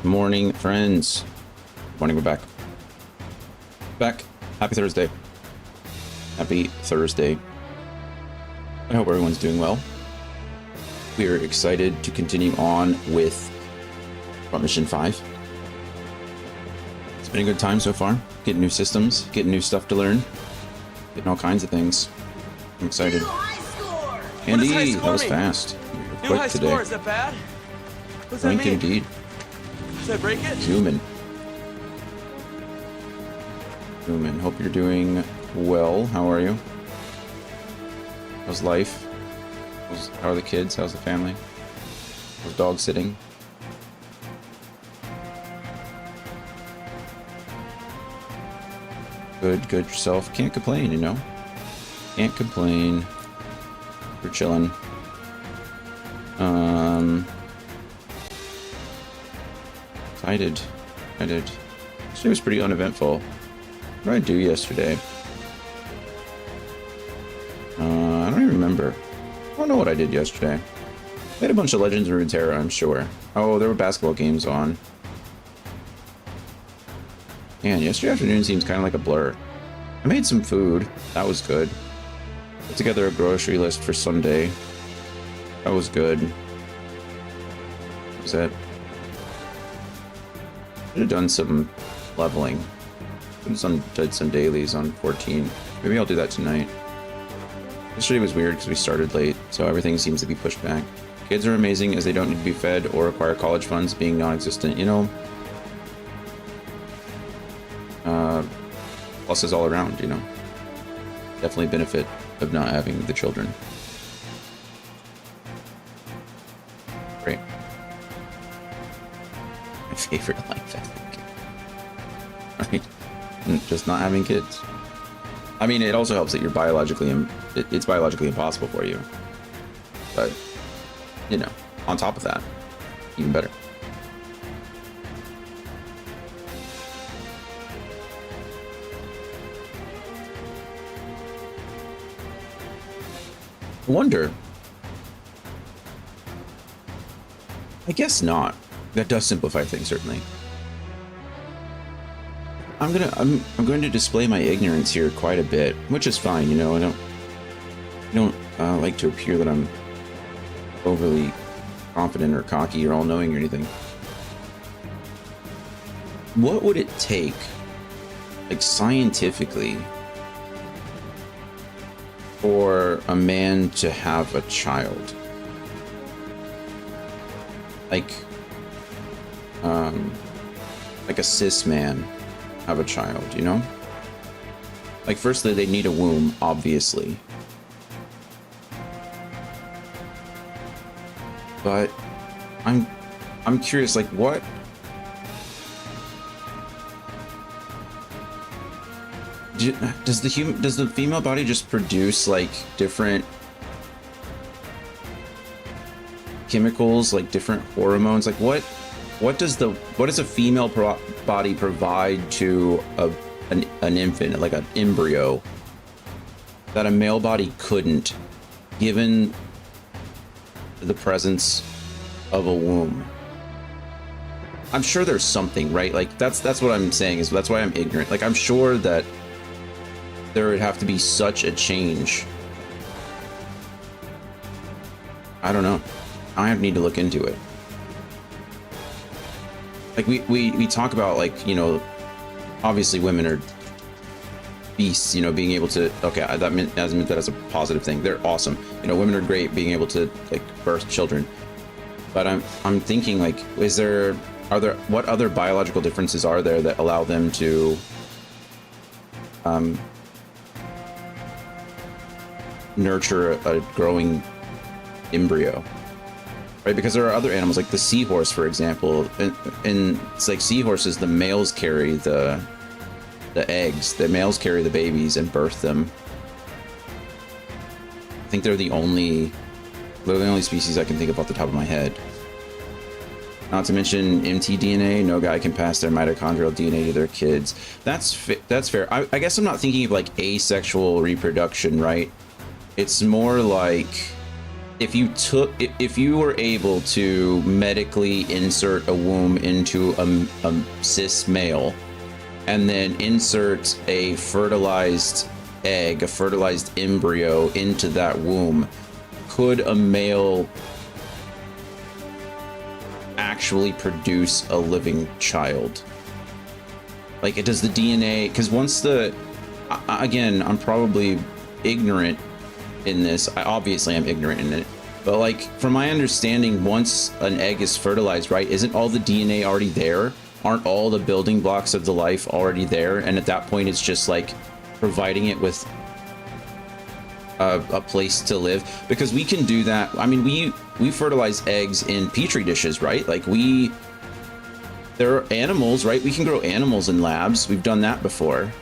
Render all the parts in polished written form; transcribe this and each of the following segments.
Morning, friends. Morning, we're back. Back. Happy Thursday. Happy Thursday. I hope everyone's doing well. We are excited to continue on with Mission 5. It's been a good time so far. Getting new systems, getting new stuff to learn, getting all kinds of things. I'm excited. Andy, that was fast. New Quick high today. score, is that bad? What's that Blink mean? indeed. Did I break it? Zoom in. Hope you're doing well. How are you? How's life? How are the kids? How's the family? How's dog sitting? Good yourself. Can't complain, you know? Can't complain. We're chilling. Excited. Yesterday was pretty uneventful. What did I do yesterday? I don't even remember. I don't know what I did yesterday. I had a bunch of Legends of Runeterra, I'm sure. Oh, there were basketball games on. Man, yesterday afternoon seems kind of like a blur. I made some food. That was good. Put together a grocery list for Sunday. That was good. What was that? Should have done some leveling. Did some dailies on 14. Maybe I'll do that tonight. Yesterday was weird because we started late, so everything seems to be pushed back. Kids are amazing as they don't need to be fed or require college funds being non-existent. You know, pluses all around, you know. Definitely benefit of not having the children. Great. My favorite life ethic. Right? Just not having kids. I mean, it also helps that you're it's biologically impossible for you. But, you know, on top of that, even better. I wonder. I guess not. That does simplify things, certainly. I'm going to display my ignorance here quite a bit, which is fine, you know. I don't like to appear that I'm overly confident or cocky or all-knowing or anything. What would it take, like scientifically, for a man to have a child? Like a cis man have a child, you know? Like, firstly, they need a womb, obviously. But I'm curious, like, what does the female body just produce like different chemicals, like different hormones? Like, what does a female body provide to an infant, like an embryo, that a male body couldn't, given the presence of a womb? I'm sure there's something, right? Like, that's what I'm saying, is that's why I'm ignorant. Like, I'm sure that there would have to be such a change. I don't know. I need to look into it. Like, we talk about, like, you know, obviously women are beasts, you know, being able to, okay, that meant that as a positive thing. They're awesome. You know, women are great being able to, like, birth children. But I'm thinking, like, what other biological differences are there that allow them to nurture a growing embryo? Right, because there are other animals, like the seahorse, for example, and it's like seahorses, the males carry the eggs, the males carry the babies and birth them. I think they're the only species I can think of off the top of my head. Not to mention mtDNA, no guy can pass their mitochondrial DNA to their kids. That's fair. I guess I'm not thinking of like asexual reproduction, right? It's more like if you were able to medically insert a womb into a cis male and then insert a fertilized egg, a fertilized embryo into that womb, could a male actually produce a living child? Like, it does the DNA, because once again, I'm probably ignorant in this. Obviously I'm ignorant in it, but like, from my understanding, once an egg is fertilized, right, isn't all the DNA already there? Aren't all the building blocks of the life already there? And at that point, it's just like providing it with a place to live, because we can do that. I mean, we fertilize eggs in petri dishes, right? Like, there are animals, right? We can grow animals in labs. We've done that before.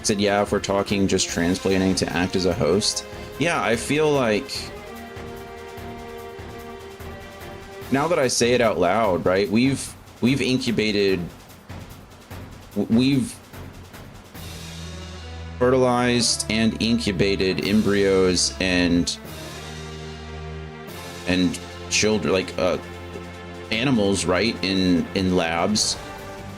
Said, yeah, if we're talking just transplanting to act as a host. Yeah, I feel like, now that I say it out loud, right? We've fertilized and incubated embryos and children, like animals, right, in labs.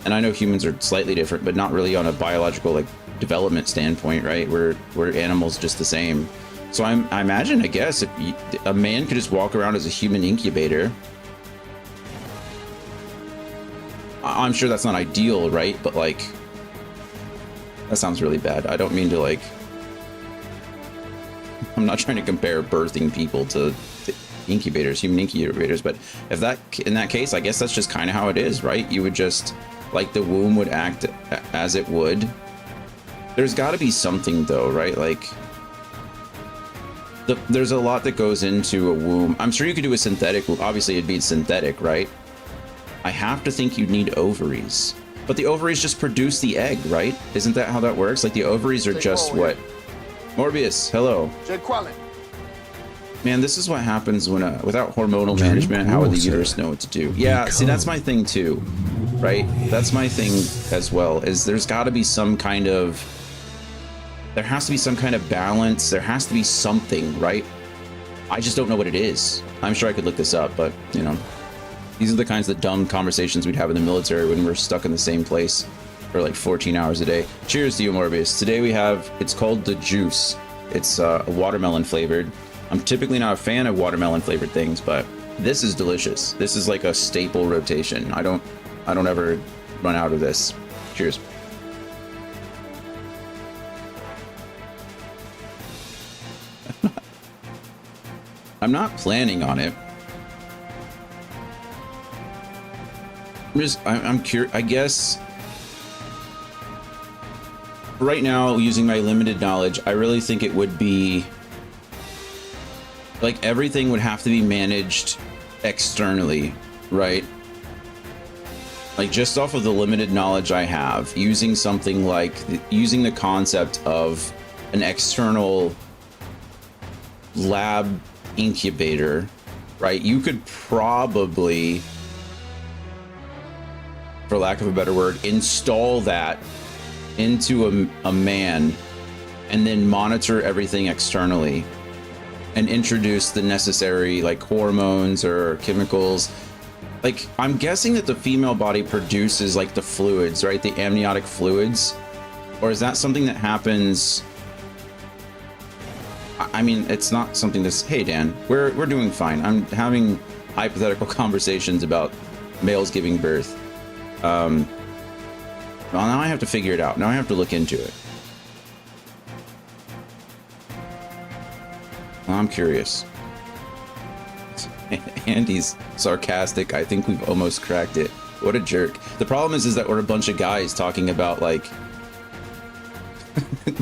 And I know humans are slightly different, but not really on a biological, like, development standpoint, right? We're animals just the same. So I imagine, I guess, if a man could just walk around as a human incubator. I'm sure that's not ideal, right? But like, that sounds really bad. I don't mean to, like, I'm not trying to compare birthing people to incubators, human incubators, but if in that case, I guess that's just kind of how it is, right? You would just, like, the womb would act as it would. There's got to be something, though, right? Like, there's a lot that goes into a womb. I'm sure you could do a synthetic. Obviously, it'd be synthetic, right? I have to think you'd need ovaries. But the ovaries just produce the egg, right? Isn't that how that works? Like, the ovaries are just what? Morbius, hello. Man, this is what happens when without hormonal management, how would the uterus know what to do? Yeah, see, that's my thing too, right? That's my thing as well, is there's got to be some kind of, there has to be some kind of balance. There has to be something, right? I just don't know what it is. I'm sure I could look this up, but, you know, these are the kinds of dumb conversations we'd have in the military when we're stuck in the same place for like 14 hours a day. Cheers to you, Morbius. Today we have, it's called the Juice. It's watermelon flavored. I'm typically not a fan of watermelon flavored things, but this is delicious. This is like a staple rotation. I don't ever run out of this. Cheers. I'm not planning on it. I'm curious, I guess. Right now, using my limited knowledge, I really think it would be, like, everything would have to be managed externally, right? Like, just off of the limited knowledge I have, using something like, using the concept of an external lab incubator, right? You could probably, for lack of a better word, install that into a man and then monitor everything externally and introduce the necessary, like, hormones or chemicals. Like, I'm guessing that the female body produces, like, the fluids, right? The amniotic fluids. Or is that something that happens? I mean, it's not something that's, hey, Dan, we're doing fine. I'm having hypothetical conversations about males giving birth. Well, now I have to figure it out. Now I have to look into it. I'm curious. Andy's sarcastic. I think we've almost cracked it. What a jerk. The problem is that we're a bunch of guys talking about, like,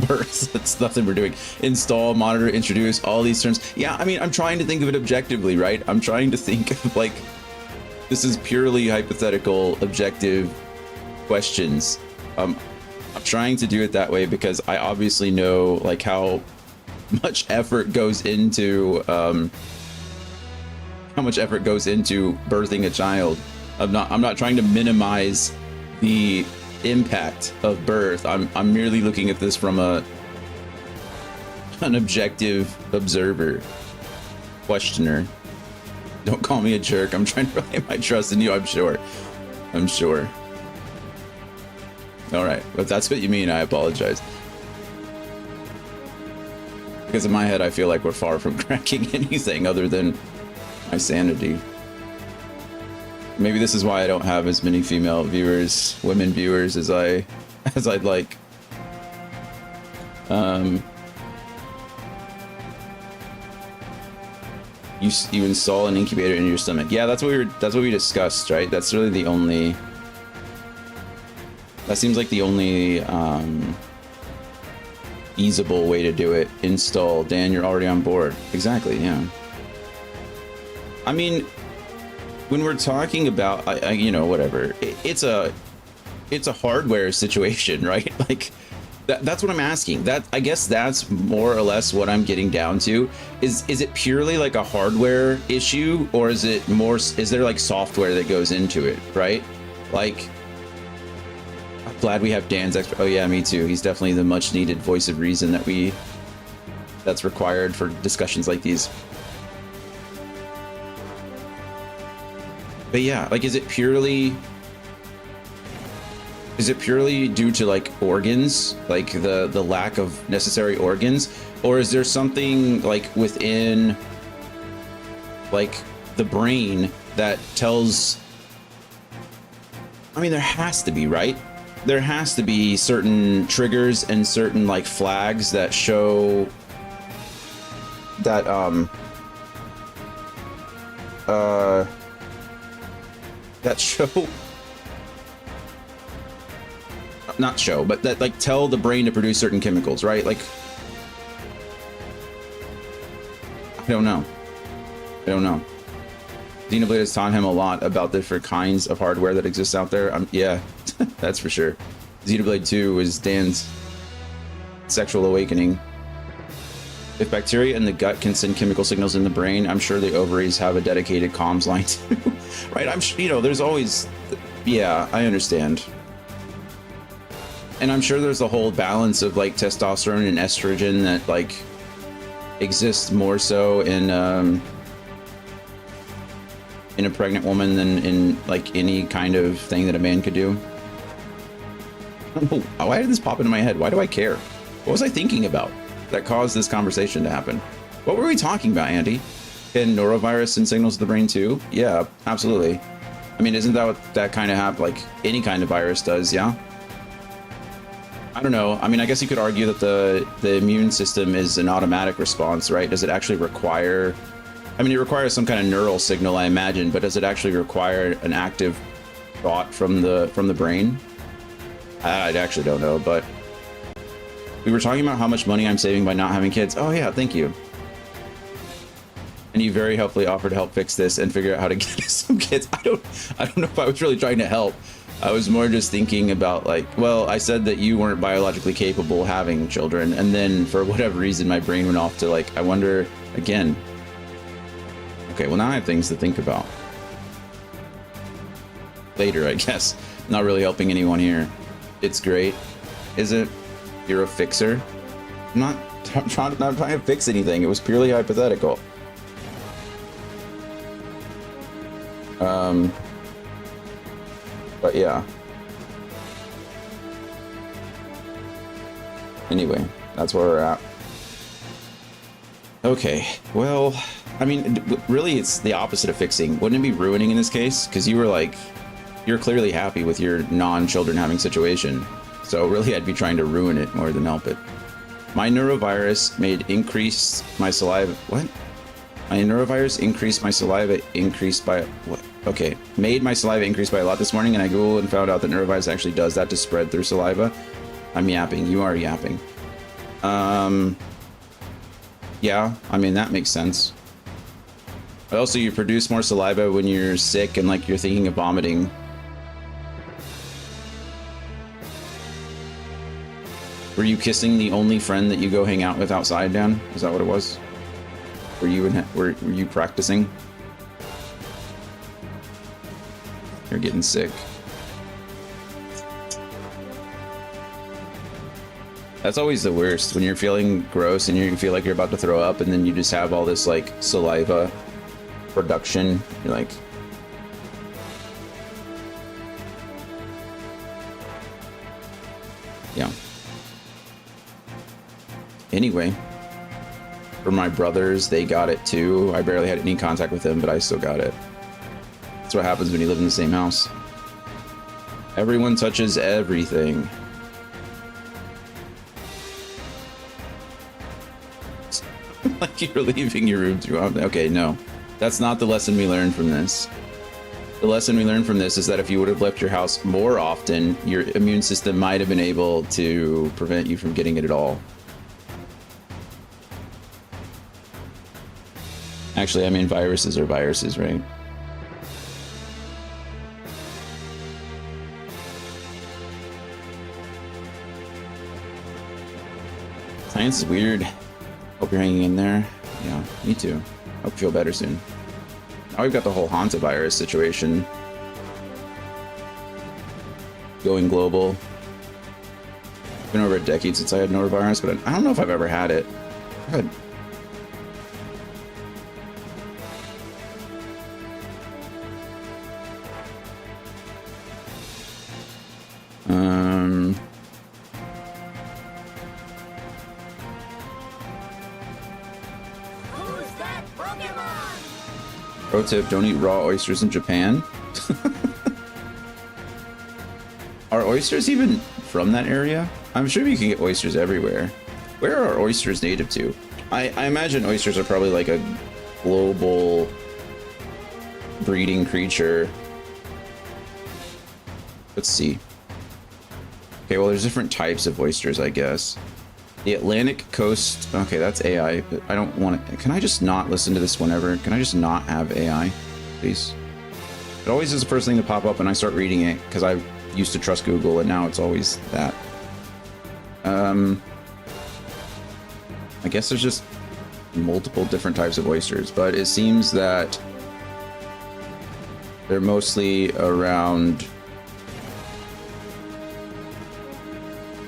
births. That's nothing we're doing. Install, monitor, introduce, all these terms. Yeah, I mean, I'm trying to think of it objectively, right? I'm trying to think of, like, this is purely hypothetical, objective questions. I'm trying to do it that way because I obviously know, like, how much effort goes into birthing a child. I'm not trying to minimize the impact of birth. I'm merely looking at this from a an objective observer, questioner. Don't call me a jerk. I'm trying to rely my trust in you. I'm sure. I'm sure. All right. If that's what you mean, I apologize. Because in my head, I feel like we're far from cracking anything other than my sanity. Maybe this is why I don't have as many female viewers, women viewers as I'd like. You install an incubator in your stomach. Yeah, that's what we discussed, right? That's really the only. That seems like the only easeable way to do it. Install. Dan, you're already on board. Exactly. Yeah. I mean, when we're talking about, you know, whatever, it's a hardware situation, right? Like. That's what I'm asking. That, I guess that's more or less what I'm getting down to. Is it purely like a hardware issue, or is it more? Is there like software that goes into it, right? Like, I'm glad we have Dan's expert. Oh yeah, me too. He's definitely the much needed voice of reason that's required for discussions like these. But yeah, like, is it purely due to like organs, like the lack of necessary organs, or is there something like within like the brain that tells? I mean, there has to be, right? There has to be certain triggers and certain like flags that show that that show not show, but that like tell the brain to produce certain chemicals, right? Like, I don't know. Xenoblade has taught him a lot about different kinds of hardware that exists out there. Yeah, that's for sure. Xenoblade 2 was Dan's sexual awakening. If bacteria in the gut can send chemical signals in the brain, I'm sure the ovaries have a dedicated comms line too. Right? I'm sure, you know, there's always, yeah, I understand. And I'm sure there's a whole balance of like testosterone and estrogen that like exists more so in a pregnant woman than in like any kind of thing that a man could do. Oh, why did this pop into my head? Why do I care? What was I thinking about that caused this conversation to happen? What were we talking about, Andy? Can norovirus send signals to the brain too? Yeah, absolutely. I mean, isn't that what that kind of have like any kind of virus does? Yeah. I don't know. I mean, I guess you could argue that the immune system is an automatic response, right? Does it actually require? I mean, it requires some kind of neural signal, I imagine, but does it actually require an active thought from the brain? I actually don't know, but we were talking about how much money I'm saving by not having kids. Oh yeah, thank you. And you very helpfully offered to help fix this and figure out how to get some kids. I don't know if I was really trying to help. I was more just thinking about like, well, I said that you weren't biologically capable of having children, and then for whatever reason my brain went off to like, I wonder again. Okay, well now I have things to think about. Later, I guess. Not really helping anyone here. It's great. Is it? You're a fixer? I'm not trying to fix anything. It was purely hypothetical. But yeah. Anyway, that's where we're at. Okay, well, I mean, really it's the opposite of fixing. Wouldn't it be ruining in this case? Because you were like, you're clearly happy with your non-children having situation. So really I'd be trying to ruin it more than help it. My neurovirus made increase my saliva. What? My neurovirus increased my saliva increased by what? Okay, made my saliva increase by a lot this morning, and I Googled and found out that neurovirus actually does that to spread through saliva. I'm yapping. You are yapping. Yeah, I mean, that makes sense. But also, you produce more saliva when you're sick and like you're thinking of vomiting. Were you kissing the only friend that you go hang out with outside, Dan? Is that what it was? Were you practicing? You're getting sick. That's always the worst, when you're feeling gross and you feel like you're about to throw up, and then you just have all this like saliva production. You're like, yeah. Anyway, for my brothers, they got it too. I barely had any contact with them, but I still got it. That's what happens when you live in the same house. Everyone touches everything. Like you're leaving your room too often. Okay, no. That's not the lesson we learned from this. The lesson we learned from this is that if you would have left your house more often, your immune system might have been able to prevent you from getting it at all. Actually, I mean, viruses are viruses, right? Science is weird. Hope you're hanging in there. Yeah, me too. Hope you feel better soon. Now we've got the whole hantavirus situation going global. It's been over a decade since I had norovirus, but I don't know if I've ever had it. I've had... Pro tip, don't eat raw oysters in Japan. Are oysters even from that area? I'm sure you can get oysters everywhere. Where are oysters native to? I imagine oysters are probably like a global breeding creature. Let's see. Okay, well, there's different types of oysters, I guess. The Atlantic coast. Okay, that's AI, but I don't want to. Can I just not listen to this whenever? Can I just not have AI, please? It always is the first thing to pop up when I start reading it, because I used to trust Google, and now it's always that. I guess there's just multiple different types of oysters, but it seems that they're mostly around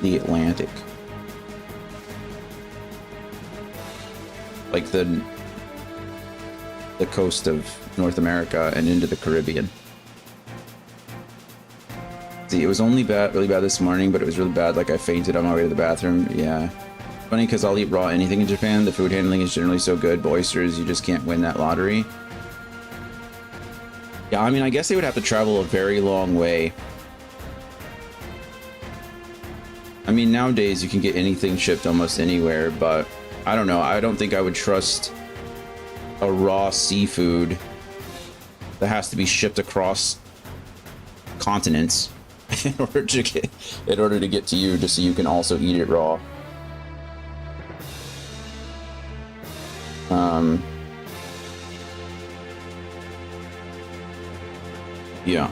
the Atlantic. Like the coast of North America and into the Caribbean. See, it was only bad, really bad this morning, but it was really bad. Like I fainted on my way to the bathroom. Yeah. Funny because I'll eat raw anything in Japan. The food handling is generally so good, but oysters, you just can't win that lottery. Yeah, I mean, I guess they would have to travel a very long way. I mean, nowadays you can get anything shipped almost anywhere, but I don't know. I don't think I would trust a raw seafood that has to be shipped across continents in order to get to you, just so you can also eat it raw. Yeah.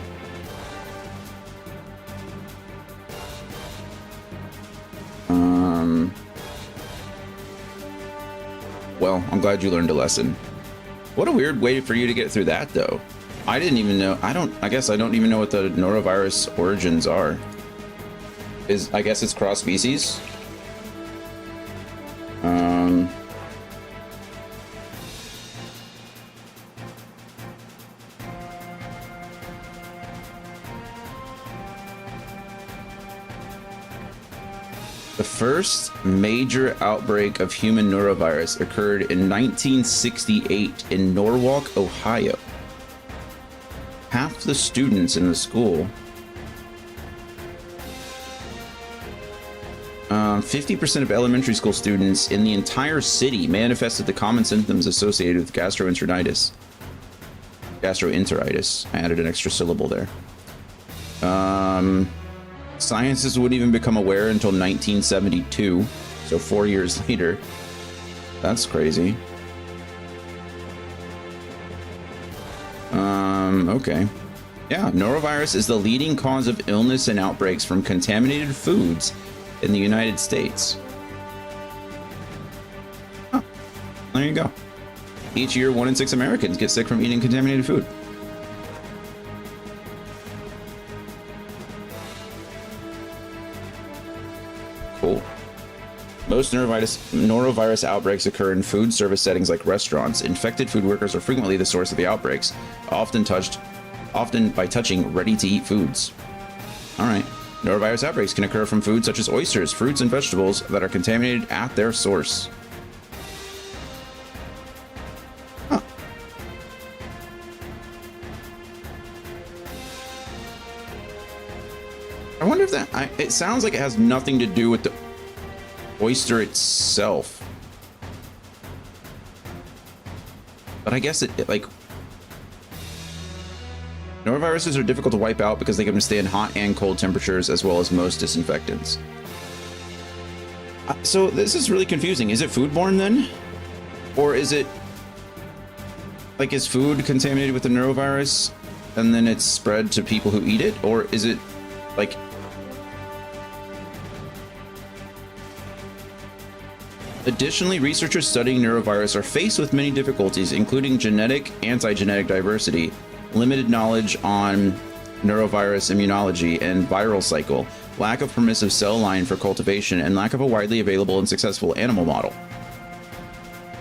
Well, I'm glad you learned a lesson. What a weird way for you to get through that, though. I didn't even know. I guess I don't even know what the norovirus origins are. I guess it's cross species. The first major outbreak of human norovirus occurred in 1968 in Norwalk, Ohio. Half the students in the school, 50% of elementary school students in the entire city manifested the common symptoms associated with gastroenteritis. Gastroenteritis. I added an extra syllable there. Scientists wouldn't even become aware until 1972, so 4 years later. That's crazy. Okay. Yeah, norovirus is the leading cause of illness and outbreaks from contaminated foods in the United States. Huh. There you go. Each year, 1 in 6 Americans get sick from eating contaminated food. Cool. Most norovirus outbreaks occur in food service settings like restaurants. Infected food workers are frequently the source of the outbreaks, often by touching ready-to-eat foods. All right. Norovirus outbreaks can occur from foods such as oysters, fruits, and vegetables that are contaminated at their source. Huh. I wonder if that... it sounds like it has nothing to do with the oyster itself. But I guess it like... Noroviruses are difficult to wipe out because they can withstand hot and cold temperatures as well as most disinfectants. So this is really confusing. Is it foodborne then? Or is it... like, is food contaminated with the norovirus and then it's spread to people who eat it? Or is it like... Additionally, researchers studying norovirus are faced with many difficulties, including genetic, anti-genetic diversity, limited knowledge on norovirus immunology and viral cycle, lack of permissive cell line for cultivation, and lack of a widely available and successful animal model.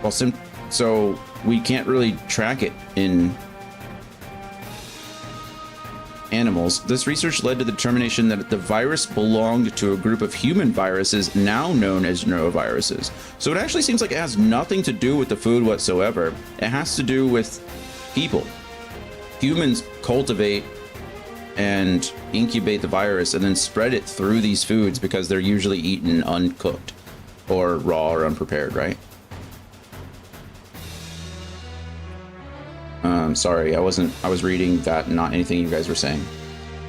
Well, so we can't really track it in animals. This research led to the determination that the virus belonged to a group of human viruses now known as noroviruses. So it actually seems like it has nothing to do with the food whatsoever. It has to do with people. Humans cultivate and incubate the virus and then spread it through these foods because they're usually eaten uncooked or raw or unprepared, right? Sorry, I was reading that, not anything you guys were saying.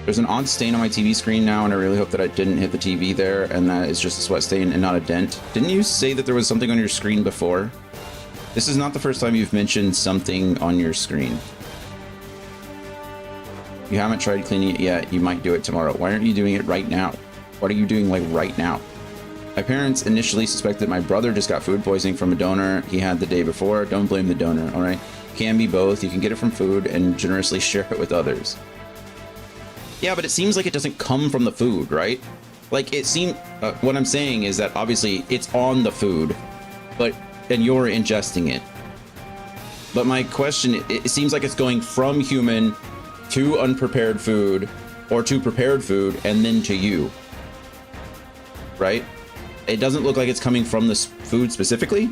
There's an odd stain on my TV screen now, and I really hope that I didn't hit the TV there, and that is just a sweat stain and not a dent. Didn't you say that there was something on your screen before? This is not the first time you've mentioned something on your screen. You haven't tried cleaning it yet. You might do it tomorrow. Why aren't you doing it right now? What are you doing, like, right now? My parents initially suspected my brother just got food poisoning from a donor he had the day before. Don't blame the donor, all right? Can be both. You can get it from food and generously share it with others. Yeah, but it seems like it doesn't come from the food, right? Like, it seems... what I'm saying is that obviously it's on the food, and you're ingesting it. But my question, it seems like it's going from human to unprepared food, or to prepared food, and then to you. Right? It doesn't look like it's coming from this food specifically.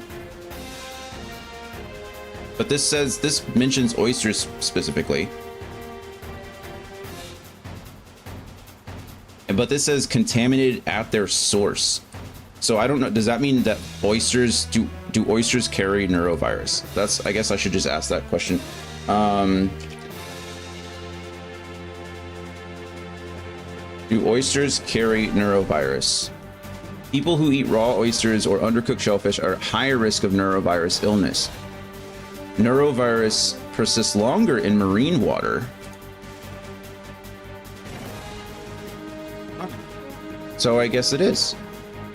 But this mentions oysters specifically. But this says contaminated at their source. So I don't know, does that mean that oysters, do oysters carry norovirus? I guess I should just ask that question. Do oysters carry norovirus? People who eat raw oysters or undercooked shellfish are at higher risk of norovirus illness. Norovirus persists longer in marine water. So I guess it is.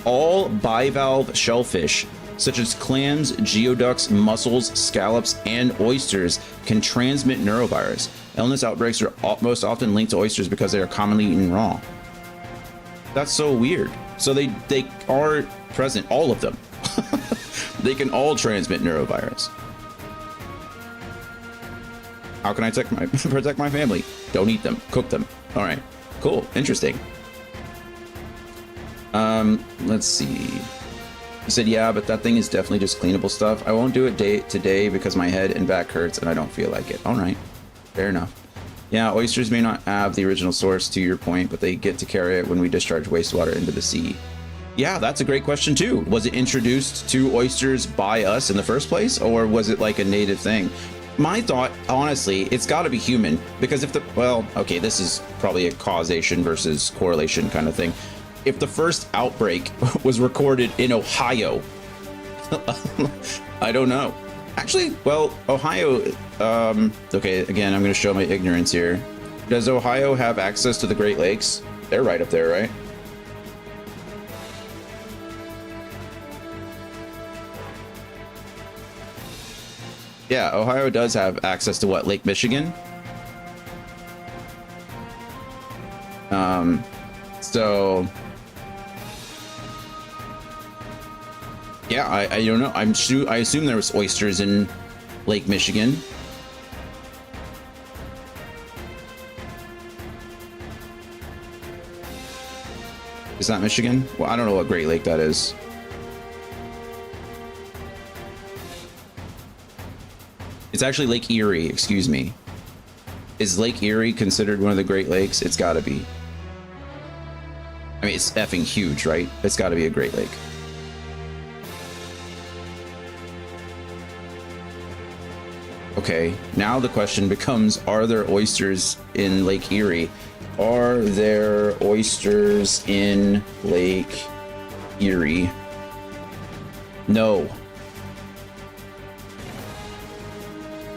All bivalve shellfish, such as clams, geoducks, mussels, scallops, and oysters, can transmit norovirus. Illness outbreaks are most often linked to oysters because they are commonly eaten raw. That's so weird. So they are present, all of them. They can all transmit norovirus. How can I protect my family? Don't eat them. Cook them. All right. Cool. Interesting. Let's see. He said, yeah, but that thing is definitely just cleanable stuff. I won't do it today because my head and back hurts and I don't feel like it. All right. Fair enough. Yeah, oysters may not have the original source, to your point, but they get to carry it when we discharge wastewater into the sea. Yeah, that's a great question too. Was it introduced to oysters by us in the first place, or was it like a native thing? My thought, honestly, it's got to be human, because okay, this is probably a causation versus correlation kind of thing. If the first outbreak was recorded in Ohio, I don't know. Actually, well, Ohio, okay, again, I'm going to show my ignorance here. Does Ohio have access to the Great Lakes? They're right up there, right? Yeah, Ohio does have access to what, Lake Michigan? So Yeah, I don't know. I assume there was oysters in Lake Michigan. Is that Michigan? Well, I don't know what Great Lake that is. It's actually Lake Erie, excuse me. Is Lake Erie considered one of the Great Lakes? It's gotta be. I mean, it's effing huge, right? It's gotta be a Great Lake. Okay, now the question becomes, are there oysters in Lake Erie? Are there oysters in Lake Erie? No.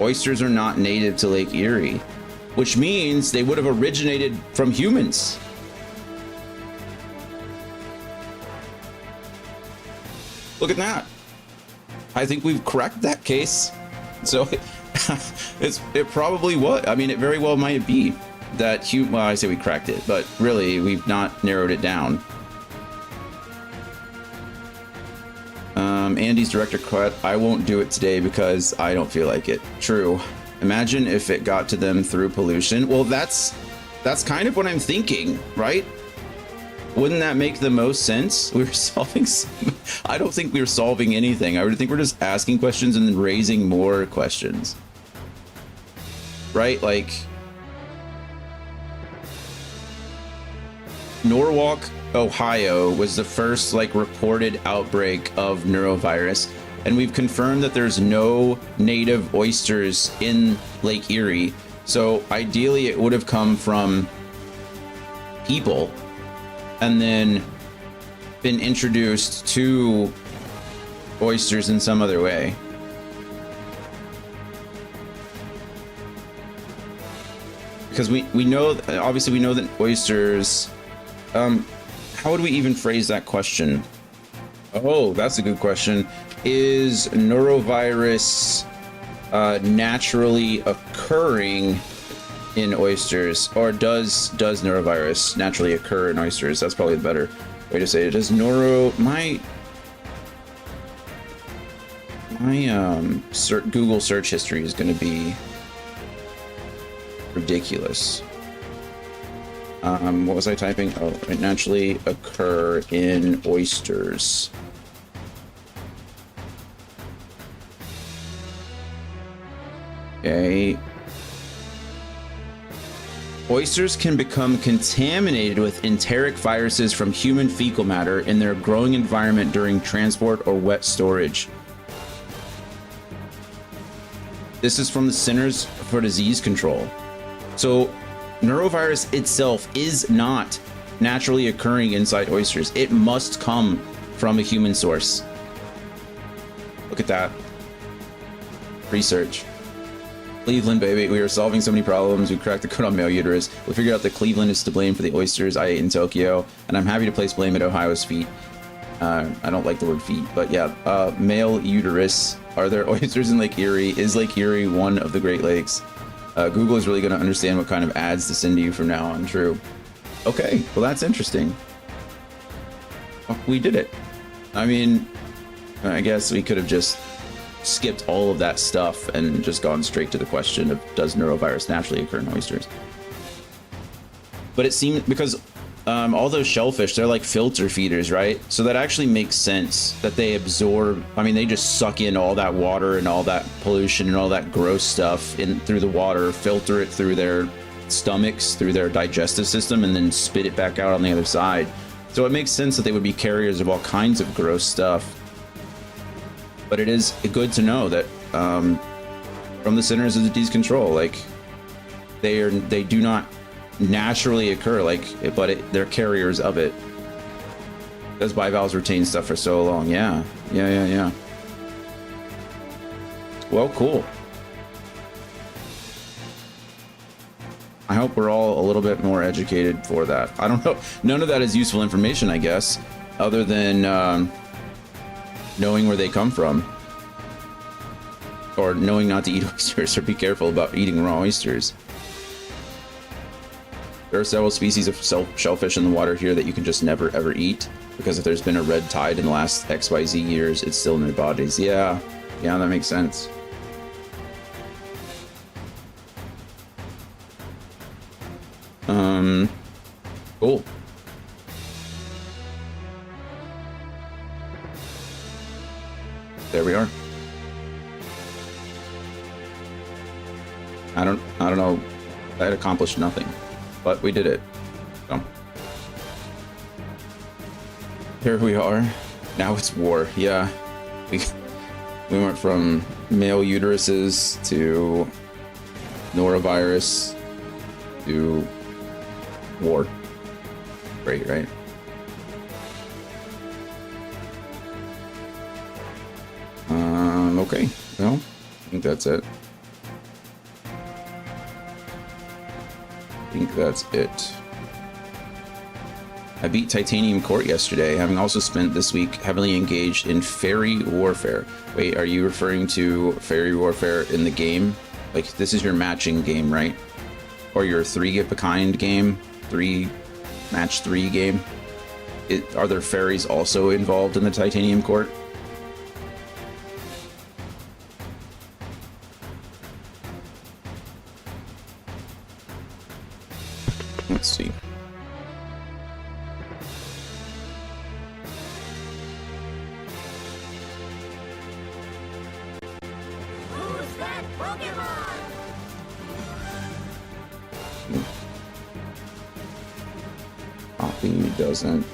Oysters are not native to Lake Erie, which means they would have originated from humans. Look at that. I think we've cracked that case. So it probably was. I mean, it very well might be that well, I say we cracked it, but really we've not narrowed it down. Andy's director cut. I won't do it today because I don't feel like it. True. Imagine if it got to them through pollution. Well, that's kind of what I'm thinking, right? Wouldn't that make the most sense? We were solving I don't think we were solving anything. I would think we're just asking questions and then raising more questions. Right? Like Norwalk, Ohio was the first like reported outbreak of neurovirus, and we've confirmed that there's no native oysters in Lake Erie. So ideally it would have come from people and then been introduced to oysters in some other way. Because we know, obviously we know that oysters, how would we even phrase that question? Oh, that's a good question. Is norovirus naturally occurring in oysters, or does norovirus naturally occur in oysters? That's probably the better way to say it. Does my Google search history is going to be ridiculous. What was I typing? Oh, it naturally occur in oysters. Okay. Oysters can become contaminated with enteric viruses from human fecal matter in their growing environment during transport or wet storage. This is from the Centers for Disease Control. So, norovirus itself is not naturally occurring inside oysters. It must come from a human source. Look at that. Research. Cleveland, baby. We are solving so many problems. We cracked the code on male uterus. We figured out that Cleveland is to blame for the oysters I ate in Tokyo, and I'm happy to place blame at Ohio's feet. I don't like the word feet, but yeah. Male uterus. Are there oysters in Lake Erie? Is Lake Erie one of the Great Lakes? Google is really going to understand what kind of ads to send to you from now on. True. Okay, well that's interesting. Well, we did it. I mean, I guess we could have just skipped all of that stuff and just gone straight to the question of does norovirus naturally occur in oysters? But it seemed, because all those shellfish, they're like filter feeders, right? So that actually makes sense that they absorb, I mean, they just suck in all that water and all that pollution and all that gross stuff in through the water, filter it through their stomachs, through their digestive system, and then spit it back out on the other side. So it makes sense that they would be carriers of all kinds of gross stuff. But it is good to know that from the Centers of Disease Control, like they do not naturally occur, but they're carriers of it. Those bivalves retain stuff for so long. Yeah. Well, cool. I hope we're all a little bit more educated for that. I don't know. None of that is useful information, I guess, other than knowing where they come from, or knowing not to eat oysters, or be careful about eating raw oysters. There are several species of shellfish in the water here that you can just never ever eat. because if there's been a red tide in the last XYZ years, it's still new bodies. Yeah, that makes sense. Cool. There we are. I don't know. That accomplished nothing, but we did it. So here we are. Now it's war. Yeah, we went from male uteruses to norovirus to war. Great, right? Okay. Well, I think that's it. I beat Titanium Court yesterday, having also spent this week heavily engaged in Fairy Warfare. Wait, are you referring to Fairy Warfare in the game? Like, this is your matching game, right? Or your 3 Get Behind game? Match 3 game? Are there fairies also involved in the Titanium Court? Let's see. Who's that Pokemon? Poppy doesn't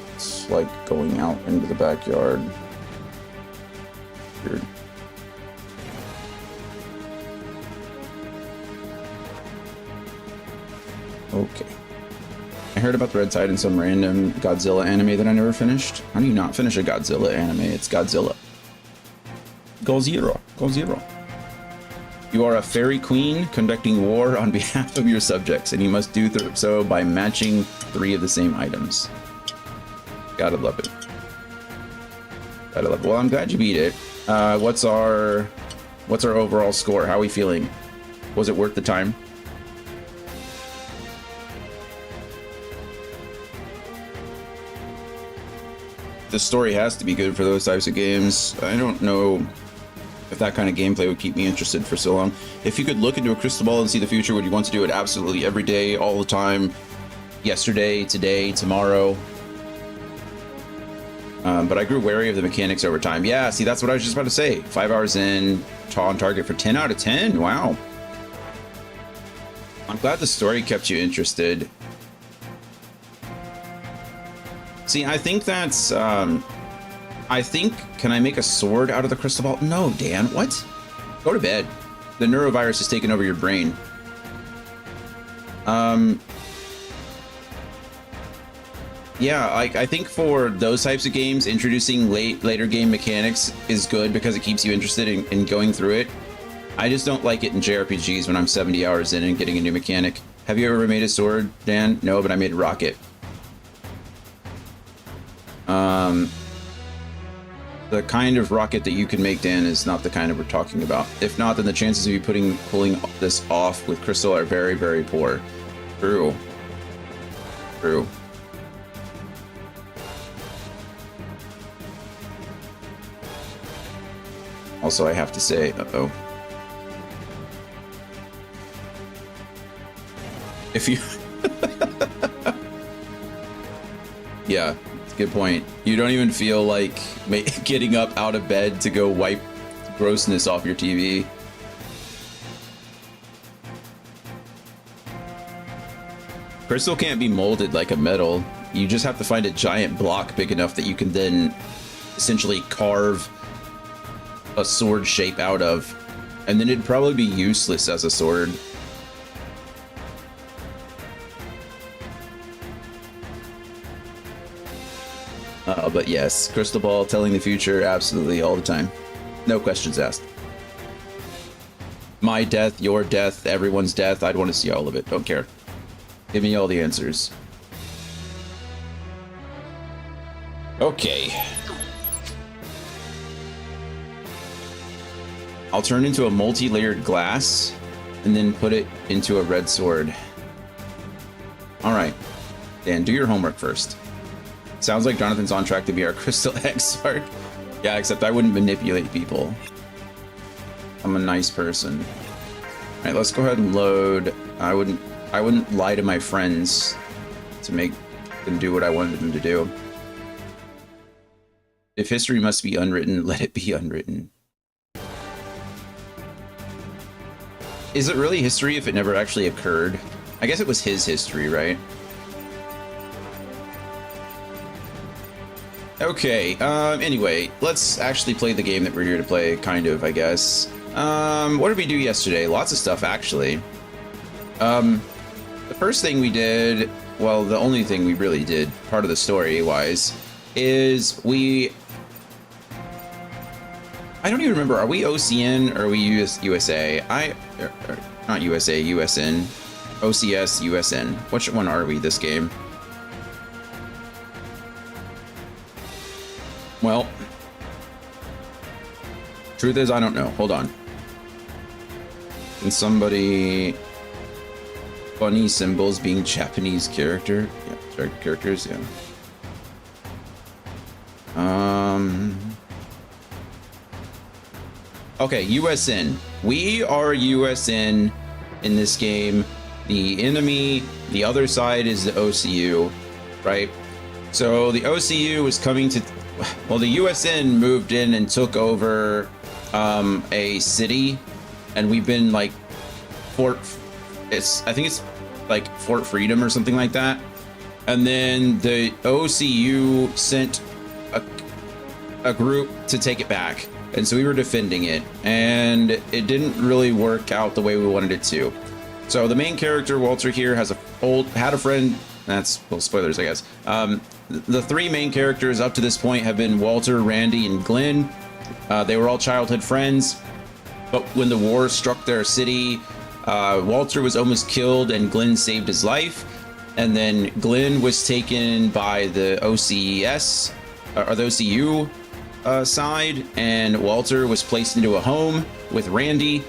like going out into the backyard. Weird. Okay. I heard about the red tide in some random Godzilla anime that I never finished. How do you not finish a Godzilla anime? It's Godzilla. Go Zero. Go Zero. You are a fairy queen conducting war on behalf of your subjects, and you must do so by matching 3 of the same items. Gotta love it. Gotta love it. Well, I'm glad you beat it. What's our overall score? How are we feeling? Was it worth the time? The story has to be good for those types of games. I don't know if that kind of gameplay would keep me interested for so long. If you could look into a crystal ball and see the future, would you want to do it absolutely every day, all the time? Yesterday, today, tomorrow? But I grew wary of the mechanics over time. Yeah, see, that's what I was just about to say. 5 hours in, on target for 10 out of 10. Wow. I'm glad the story kept you interested. See, I think that's, can I make a sword out of the crystal ball? No, Dan, what? Go to bed. The neurovirus has taken over your brain. Yeah, I think for those types of games, introducing later game mechanics is good because it keeps you interested in going through it. I just don't like it in JRPGs when I'm 70 hours in and getting a new mechanic. Have you ever made a sword, Dan? No, but I made a rocket. The kind of rocket that you can make, Dan, is not the kind that we're talking about. If not, then the chances of you pulling this off with Crystal are very, very poor. True. True. Also, I have to say, uh-oh. If you... Yeah. Good point. You don't even feel like getting up out of bed to go wipe grossness off your TV. Crystal can't be molded like a metal. You just have to find a giant block big enough that you can then essentially carve a sword shape out of. And then it'd probably be useless as a sword. But yes, crystal ball telling the future absolutely all the time. No questions asked. My death, your death, everyone's death. I'd want to see all of it. Don't care. Give me all the answers. Okay. I'll turn into a multi-layered glass and then put it into a red sword. All right. Dan, do your homework first. Sounds like Jonathan's on track to be our Crystal Exarch. Yeah, except I wouldn't manipulate people. I'm a nice person. All right, let's go ahead and load. I wouldn't lie to my friends to make them do what I wanted them to do. If history must be unwritten, let it be unwritten. Is it really history if it never actually occurred? I guess it was his history, right? Okay, anyway, let's actually play the game that we're here to play, kind of, I guess. What did we do yesterday? Lots of stuff, actually. The first thing we did, well, the only thing we really did, part of the story-wise, is I don't even remember, are we OCN or are we USA? Not USA, USN. OCS, USN. Which one are we this game? Well, truth is, I don't know. Hold on. Can somebody... Funny symbols being Japanese character? Yeah, characters, yeah. Okay, USN. We are USN in this game. The enemy, the other side is the OCU, right? So the OCU is coming to... Well, the USN moved in and took over a city, and we've been like I think it's like Fort Freedom or something like that. And then the OCU sent a group to take it back, and so we were defending it, and it didn't really work out the way we wanted it to. So the main character, Walter, here had a friend. That's, well, spoilers, I guess. The three main characters up to this point have been Walter, Randy, and Glenn. They were all childhood friends, but when the war struck their city, Walter was almost killed and Glenn saved his life. And then Glenn was taken by the OCS, or the OCU side, and Walter was placed into a home with Randy,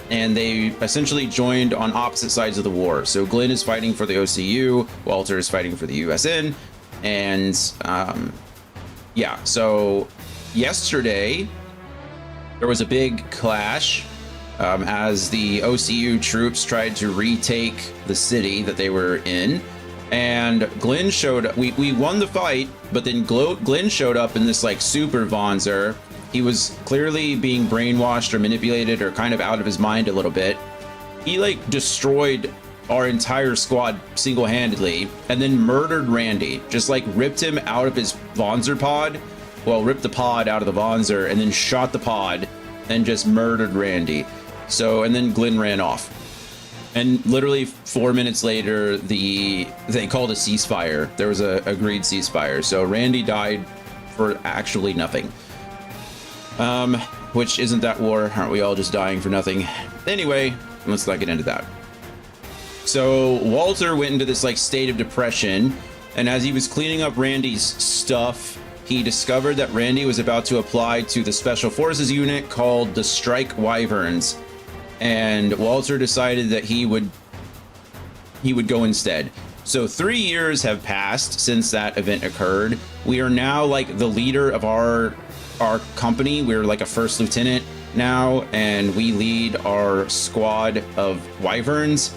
and they essentially joined on opposite sides of the war. So Glenn is fighting for the OCU, Walter is fighting for the USN, and yeah, so yesterday there was a big clash as the OCU troops tried to retake the city that they were in, and Glenn showed up. We won the fight, but then Glenn showed up in this like super Vonzer. He was clearly being brainwashed or manipulated or kind of out of his mind a little bit. He like destroyed our entire squad single-handedly and then murdered Randy. Just like ripped him out of his Vonzer pod. Well, ripped the pod out of the Vonzer and then shot the pod and just murdered Randy. So, and then Glenn ran off. And literally 4 minutes later, they called a ceasefire. There was a agreed ceasefire. So Randy died for actually nothing. Which isn't that war? Aren't we all just dying for nothing? Anyway, let's not get into that. So Walter went into this like state of depression, and as he was cleaning up Randy's stuff, he discovered that Randy was about to apply to the Special Forces unit called the Strike Wyverns, and Walter decided that he would go instead. So 3 years have passed since that event occurred. We are now like the leader of our company. We're like a first lieutenant now, and we lead our squad of Wyverns,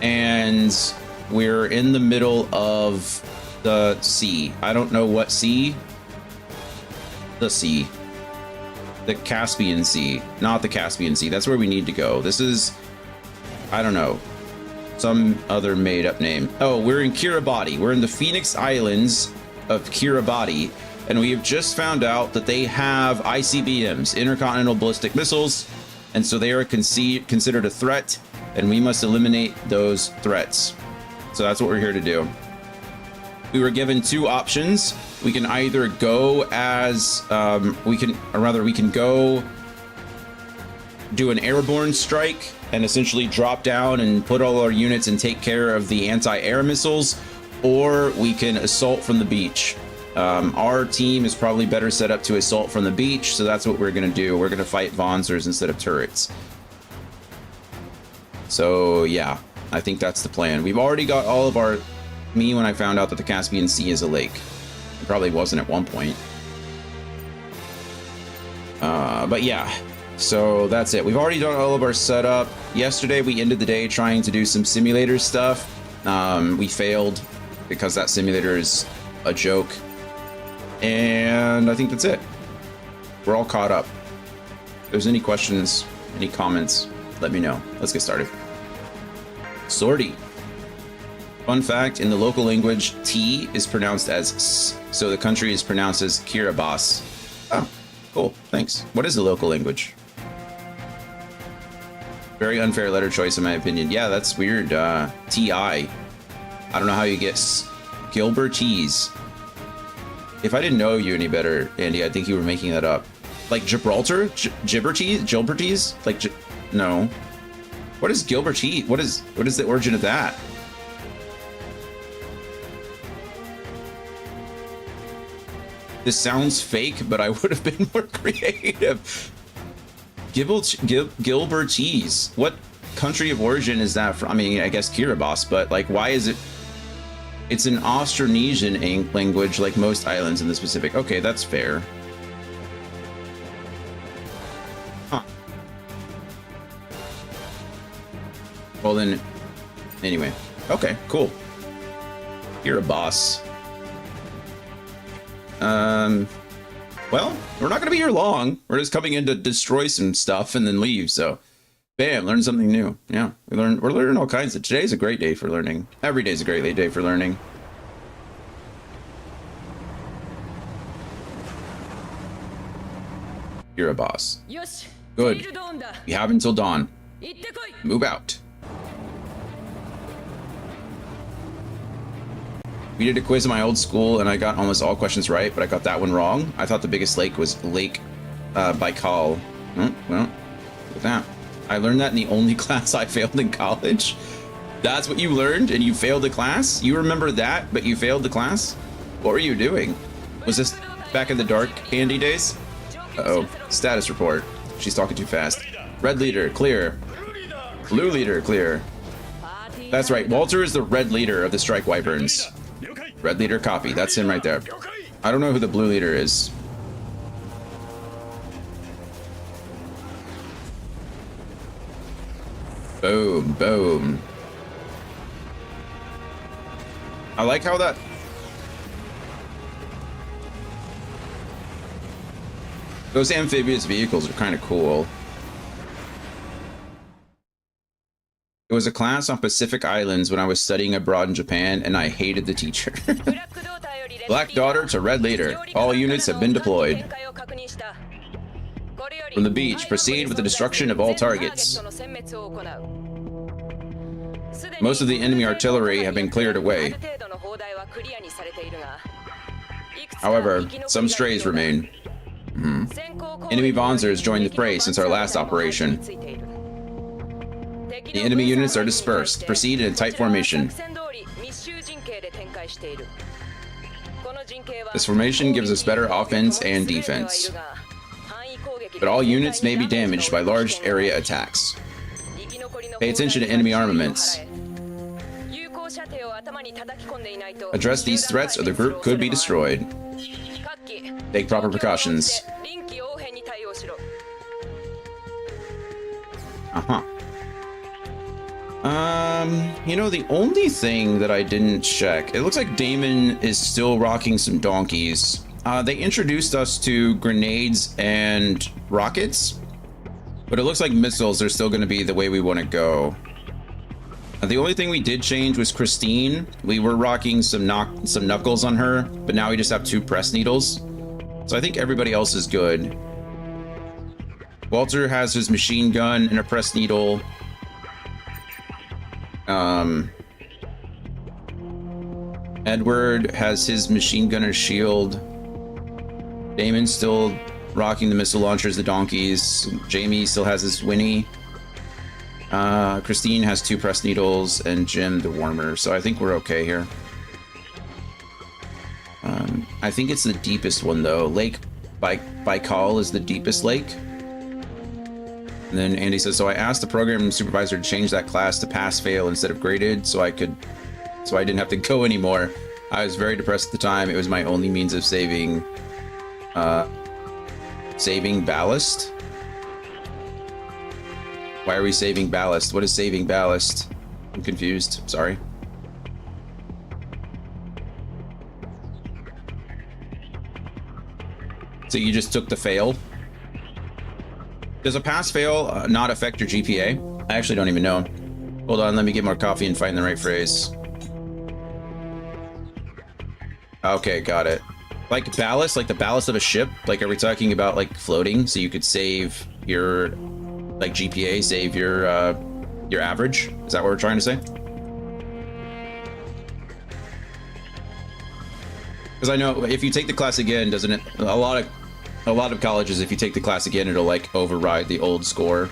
and we're in the middle of the sea. I don't know what sea. The sea. The Caspian Sea. Not the Caspian Sea. That's where we need to go. This is, I don't know, some other made-up name. Oh, we're in Kiribati. We're in the Phoenix Islands of Kiribati, and we have just found out that they have ICBMs, intercontinental ballistic missiles, and so they are considered a threat, and we must eliminate those threats. So that's what we're here to do. We were given two options. We can either go as we can go do an airborne strike and essentially drop down and put all our units and take care of the anti-air missiles, or we can assault from the beach. Our team is probably better set up to assault from the beach, so that's what we're going to do. We're going to fight Vonzers instead of turrets. So yeah, I think that's the plan. We've already got all of our... Me when I found out that the Caspian Sea is a lake. It probably wasn't at one point. But yeah, so that's it. We've already done all of our setup. Yesterday, we ended the day trying to do some simulator stuff. We failed because that simulator is a joke. And I think that's it. We're all caught up. If there's any questions, any comments, let me know. Let's get started. Sortie. Fun fact, in the local language, T is pronounced as S, so the country is pronounced as Kiribati. Oh, cool, thanks. What is the local language? Very unfair letter choice in my opinion. Yeah, that's weird. T-I. I don't know how you get Gilbertese. If I didn't know you any better, Andy, I think you were making that up. Like Gibraltar? Gilbertese? Gilbertese? Like, no. What is Gilbertese? What is the origin of that? This sounds fake, but I would have been more creative. Gilbertese. What country of origin is that from? I mean, I guess Kiribati, but like, why is it? It's an Austronesian language, like most islands in the Pacific. Okay, that's fair. Huh. Well then, anyway. Okay, cool. Kiribati. Well, we're not going to be here long. We're just coming in to destroy some stuff and then leave. So, bam, learn something new. Yeah, we're learning all kinds of. Today's a great day for learning. Every day's a great day for learning. You're a boss. Good. We have until dawn. Move out. We did a quiz in my old school and I got almost all questions right, but I got that one wrong. I thought the biggest lake was Lake Baikal. Well, look at that. I learned that in the only class I failed in college. That's what you learned and you failed the class? You remember that, but you failed the class? What were you doing? Was this back in the dark Andy days? Uh-oh. Status report. She's talking too fast. Red leader, clear. Blue leader, clear. That's right, Walter is the red leader of the Strike Wyverns. Red leader, copy. That's him right there. I don't know who the blue leader is. Boom, boom. I like how that... Those amphibious vehicles are kind of cool. It was a class on Pacific Islands when I was studying abroad in Japan, and I hated the teacher. Black daughter to red leader. All units have been deployed. From the beach, proceed with the destruction of all targets. Most of the enemy artillery have been cleared away. However, some strays remain. Enemy Bonzers joined the fray since our last operation. The enemy units are dispersed. Proceed in a tight formation. This formation gives us better offense and defense. But all units may be damaged by large area attacks. Pay attention to enemy armaments. Address these threats or the group could be destroyed. Take proper precautions. Uh-huh. You know, the only thing that I didn't check, it looks like Damon is still rocking some donkeys. They introduced us to grenades and rockets, but it looks like missiles are still going to be the way we want to go. The only thing we did change was Christine. We were rocking some knuckles on her, but now we just have 2 press needles. So I think everybody else is good. Walter has his machine gun and a press needle. Edward has his machine gun and shield. Damon's still rocking the missile launchers, the donkeys. Jamie still has his Winnie. Christine has 2 press needles, and Jim the warmer. So I think we're okay here. I think it's the deepest one though. Lake Baikal is the deepest lake. And then Andy says, so I asked the program supervisor to change that class to pass fail instead of graded, so I didn't have to go anymore. I was very depressed at the time. It was my only means of saving ballast. Why are we saving ballast? What is saving ballast? I'm confused. Sorry. So you just took the fail? Does a pass fail not affect your GPA? I actually don't even know. Hold on, let me get more coffee and find the right phrase. Okay, got it. Like ballast, like the ballast of a ship? Like, are we talking about like floating so you could save your like GPA, save your average? Is that what we're trying to say? Because I know if you take the class again, doesn't it? A lot of colleges, if you take the class again, it'll like override the old score.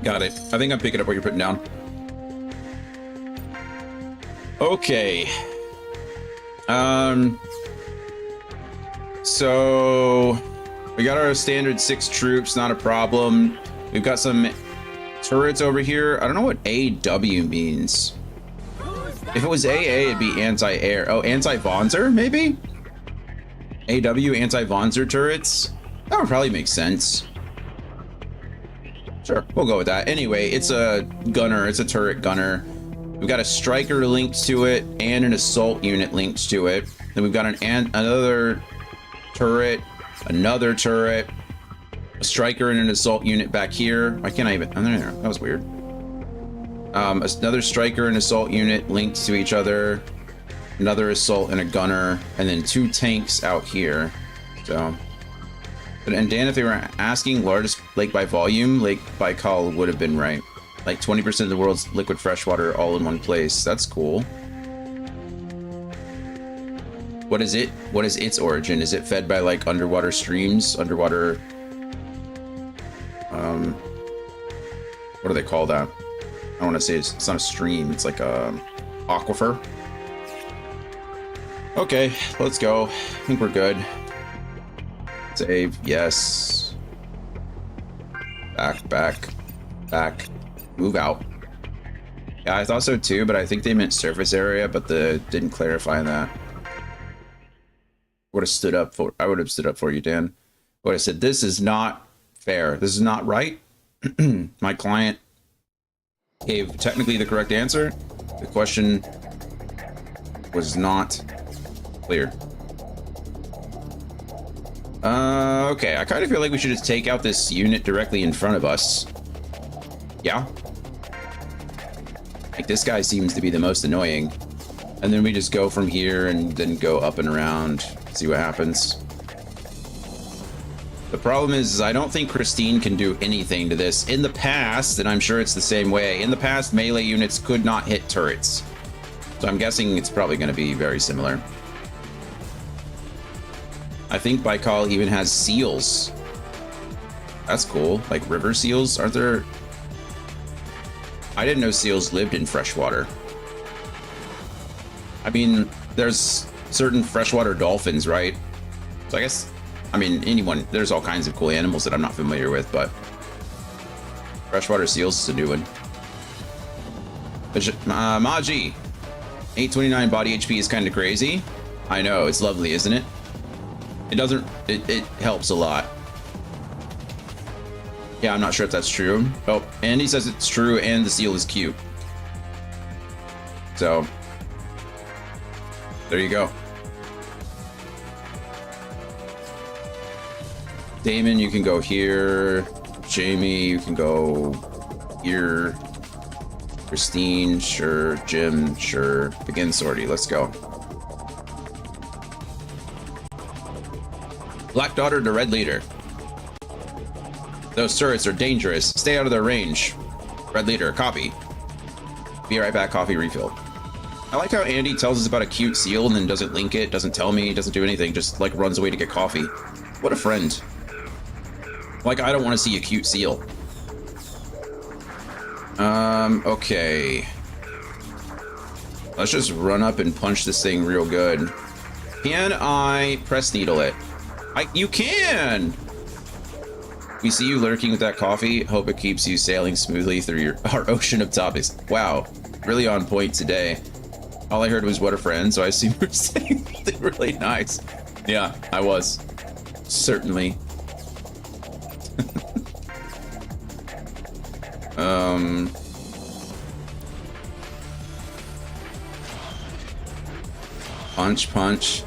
Got it. I think I'm picking up what you're putting down. Okay. So we got our standard 6 troops, not a problem. We've got some turrets over here. I don't know what AW means. If it was AA, it'd be anti-air. Oh, anti-Vonzer, maybe? AW, anti-Vonzer turrets? That would probably make sense. Sure, we'll go with that. Anyway, it's a gunner. It's a turret gunner. We've got a striker linked to it and an assault unit linked to it. Then we've got another turret, another turret, a striker and an assault unit back here. Why can't I even? Oh, there. That was weird. Another striker and assault unit linked to each other. Another assault and a gunner, and then 2 tanks out here. So. And Dan, if they were asking largest lake by volume, Lake Baikal would have been right. Like 20% of the world's liquid freshwater all in one place. That's cool. What is it? What is its origin? Is it fed by like underwater streams? Underwater... what do they call that? I want to say it's not a stream. It's like a aquifer. Okay, let's go. I think we're good. Save, yes. Back. Move out. Yeah, I thought so too, but I think they meant surface area, but didn't clarify that. Would have stood up for. I would have stood up for you, Dan. Would have said, "This is not fair. This is not right." My client gave technically the correct answer. The question was not clear. Okay, I kind of feel like we should just take out this unit directly in front of us. Yeah? Like, this guy seems to be the most annoying. And then we just go from here and then go up and around, see what happens. The problem is I don't think Christine can do anything to this. In the past, and I'm sure it's the same way, in the past, melee units could not hit turrets. So I'm guessing it's probably going to be very similar. I think Baikal even has seals. That's cool. Like river seals, aren't there? I didn't know seals lived in freshwater. I mean, there's certain freshwater dolphins, right? So I guess, I mean, there's all kinds of cool animals that I'm not familiar with, but freshwater seals is a new one. Maji, 829 body HP is kind of crazy. I know, it's lovely, isn't it? It helps a lot. Yeah, I'm not sure if that's true. Oh, Andy says it's true and the seal is cute. So, there you go. Damon, you can go here. Jamie, you can go here. Christine, sure. Jim, sure. Begin sortie, let's go. Black Daughter to Red Leader. Those turrets are dangerous. Stay out of their range. Red Leader, copy. Be right back, coffee refill. I like how Andy tells us about a cute seal and then doesn't link it, doesn't tell me, doesn't do anything, just like runs away to get coffee. What a friend. Like, I don't want to see a cute seal. Okay. Let's just run up and punch this thing real good. Can I press needle it? You can! We see you lurking with that coffee. Hope it keeps you sailing smoothly through our ocean of topics. Wow, really on point today. All I heard was what a friend, so I assume we're saying something really nice. Yeah, I was. Certainly. Punch, punch.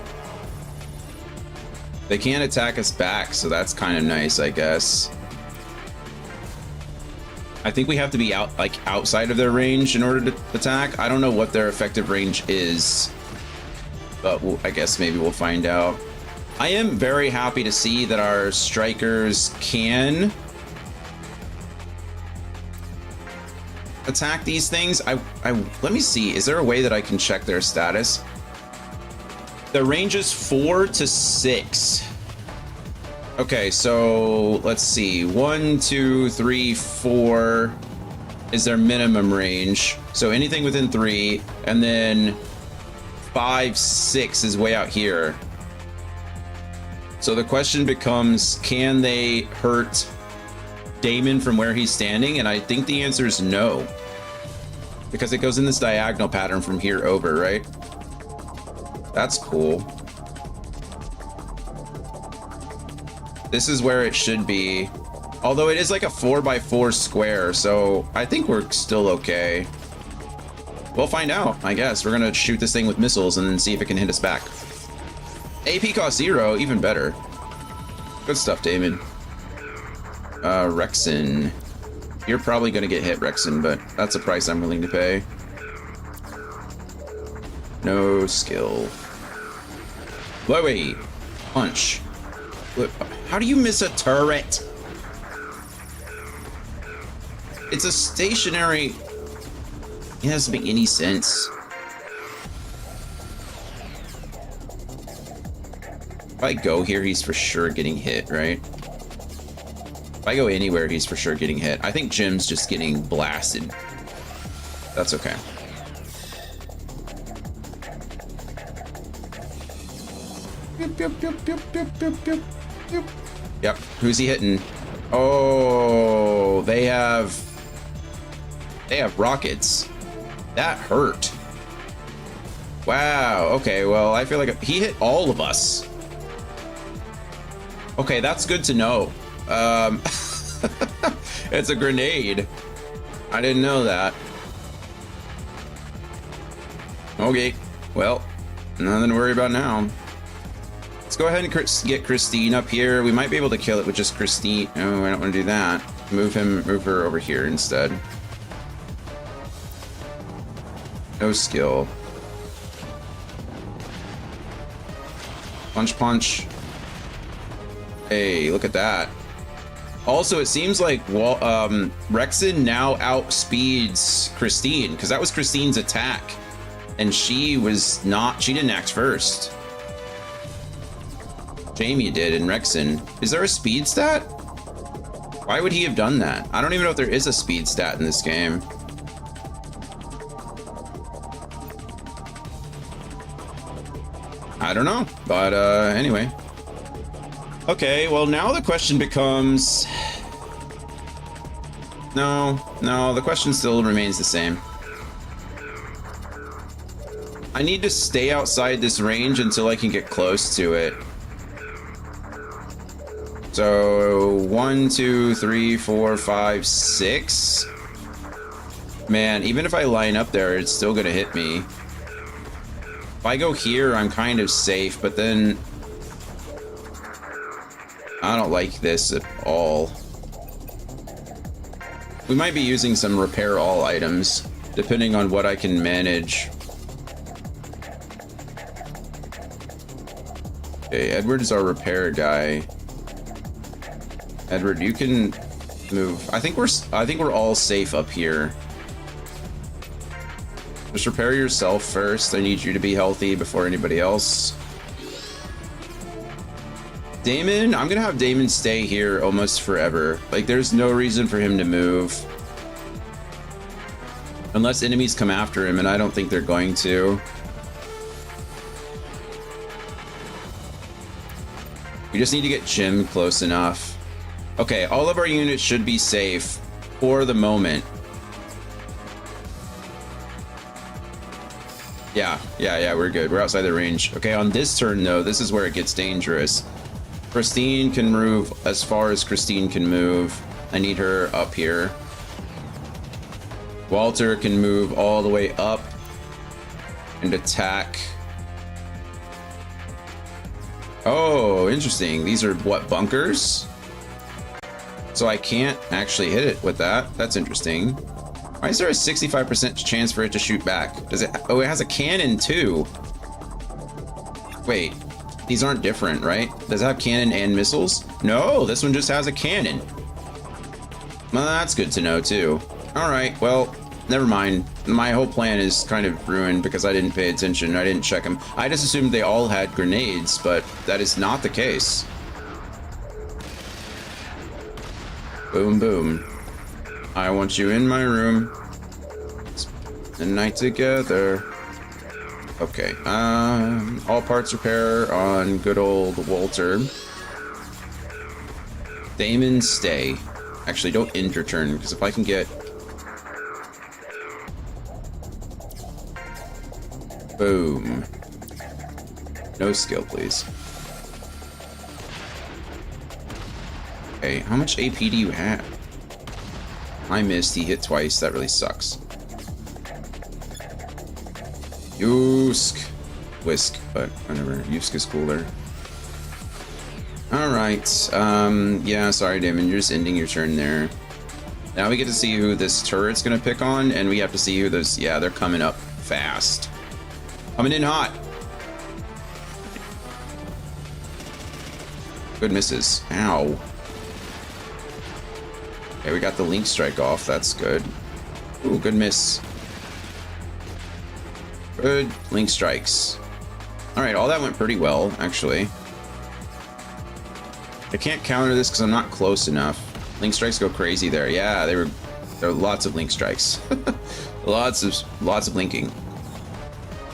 They can't attack us back, so that's kind of nice, I guess. I think we have to be outside of their range in order to attack. I don't know what their effective range is, but I guess maybe we'll find out. I am very happy to see that our strikers can attack these things. Let me see. Is there a way that I can check their status? The range is 4 to 6. Okay, so let's see. 1, 2, 3, 4 is their minimum range. So anything within 3, and then 5, 6 is way out here. So the question becomes, can they hurt Damon from where he's standing? And I think the answer is no, because it goes in this diagonal pattern from here over, right? That's cool. This is where it should be. Although it is like a 4x4 square, so I think we're still okay. We'll find out, I guess. We're gonna shoot this thing with missiles and then see if it can hit us back. AP cost 0, even better. Good stuff, Damon. Rexen. You're probably gonna get hit, Rexen, but that's a price I'm willing to pay. No skill. Wait. Punch. How do you miss a turret? It's a stationary... It doesn't make any sense. If I go here, he's for sure getting hit, right? If I go anywhere, he's for sure getting hit. I think Jim's just getting blasted. That's okay. Yep. Who's he hitting? Oh, they have rockets. That hurt. Wow. Okay. Well, I feel like he hit all of us. Okay, that's good to know. It's a grenade. I didn't know that. Okay. Well, nothing to worry about now. Let's go ahead and get Christine up here. We might be able to kill it with just Christine. Oh, I don't want to do that. Move her over here instead. No skill. Punch, punch. Hey, look at that. Also, it seems like Rexen now outspeeds Christine, because that was Christine's attack. And she didn't act first. Jamie did, and Rexen. Is there a speed stat? Why would he have done that? I don't even know if there is a speed stat in this game. I don't know, but anyway. Okay, well now the question becomes... No, the question still remains the same. I need to stay outside this range until I can get close to it. So 1, 2, 3, 4, 5, 6. Man, even if I line up there, it's still gonna hit me. If I go here, I'm kind of safe, but then I don't like this at all. We might be using some repair all items, depending on what I can manage. Okay, Edward is our repair guy. Edward, you can move. I think we're all safe up here. Just repair yourself first. I need you to be healthy before anybody else. Damon, I'm gonna have Damon stay here almost forever. Like, there's no reason for him to move. Unless enemies come after him, and I don't think they're going to. We just need to get Jim close enough. Okay, all of our units should be safe for the moment. Yeah, we're good. We're outside the range. Okay, on this turn, though, this is where it gets dangerous. Christine can move as far as Christine can move. I need her up here. Walter can move all the way up and attack. Oh, interesting. These are what, bunkers? So I can't actually hit it with that. That's interesting. Why is there a 65% chance for it to shoot back? Does it? Oh, it has a cannon too. Wait, these aren't different, right? Does it have cannon and missiles? No, this one just has a cannon. Well, that's good to know too. All right, well, never mind. My whole plan is kind of ruined because I didn't pay attention. I didn't check them. I just assumed they all had grenades, but that is not the case. Boom, boom. I want you in my room. Spend the night together. Okay. All parts repair on good old Walter. Damon, stay. Actually, don't end your turn, because if I can get... Boom. No skill, please. Okay, how much AP do you have? I missed, he hit twice, that really sucks. Yusk. Whisk, but whatever, Yusk is cooler. Alright, yeah, sorry Damon, you're just ending your turn there. Now we get to see who this turret's gonna pick on, and we have to see who those, yeah, they're coming up fast. Coming in hot. Good misses. Ow. Okay, we got the link strike off. That's good. Ooh, good miss. Good link strikes. All right, all that went pretty well, actually. I can't counter this because I'm not close enough. Link strikes go crazy there. Yeah, there are lots of link strikes. lots of linking.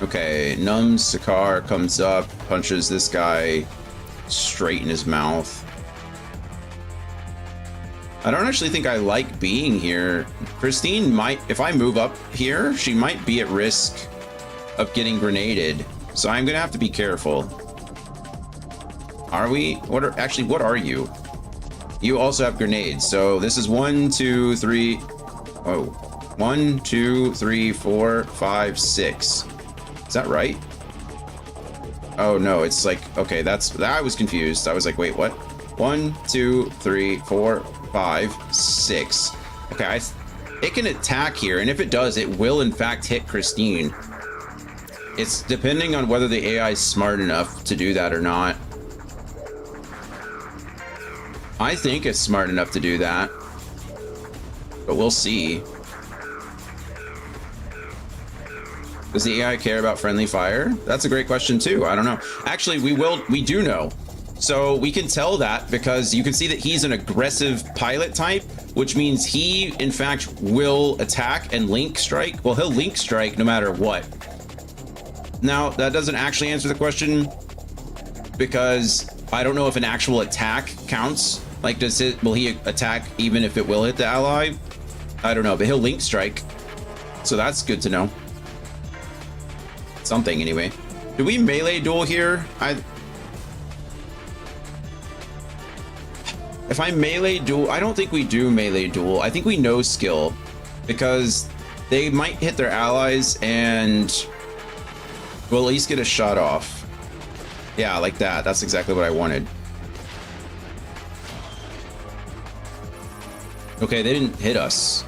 Okay, Num Sakar comes up, punches this guy straight in his mouth. I don't actually think I like being here. Christine might, if I move up here, she might be at risk of getting grenaded. So I'm gonna have to be careful. Are we? What are you? You also have grenades. So this is 1, 2, 3. Whoa. 1, 2, 3, 4, 5, 6. Is that right? Oh no, it's like, okay, I was confused. I was like, wait, what? 1, 2, 3, 4, 5, 6. Okay, it can attack here, and if it does, it will in fact hit Christine. It's depending on whether the AI is smart enough to do that or not. I think it's smart enough to do that, but we'll see. Does the AI care about friendly fire? That's a great question too. I don't know. Actually, we do know. So we can tell that because you can see that he's an aggressive pilot type, which means he, in fact, will attack and link strike. Well, he'll link strike no matter what. Now, that doesn't actually answer the question because I don't know if an actual attack counts. Like, will he attack even if it will hit the ally? I don't know, but he'll link strike. So that's good to know. Something, anyway. Do we melee duel here? If I melee duel, I don't think we do melee duel. I think we know skill because they might hit their allies and we'll at least get a shot off. Yeah, like that. That's exactly what I wanted. Okay, they didn't hit us.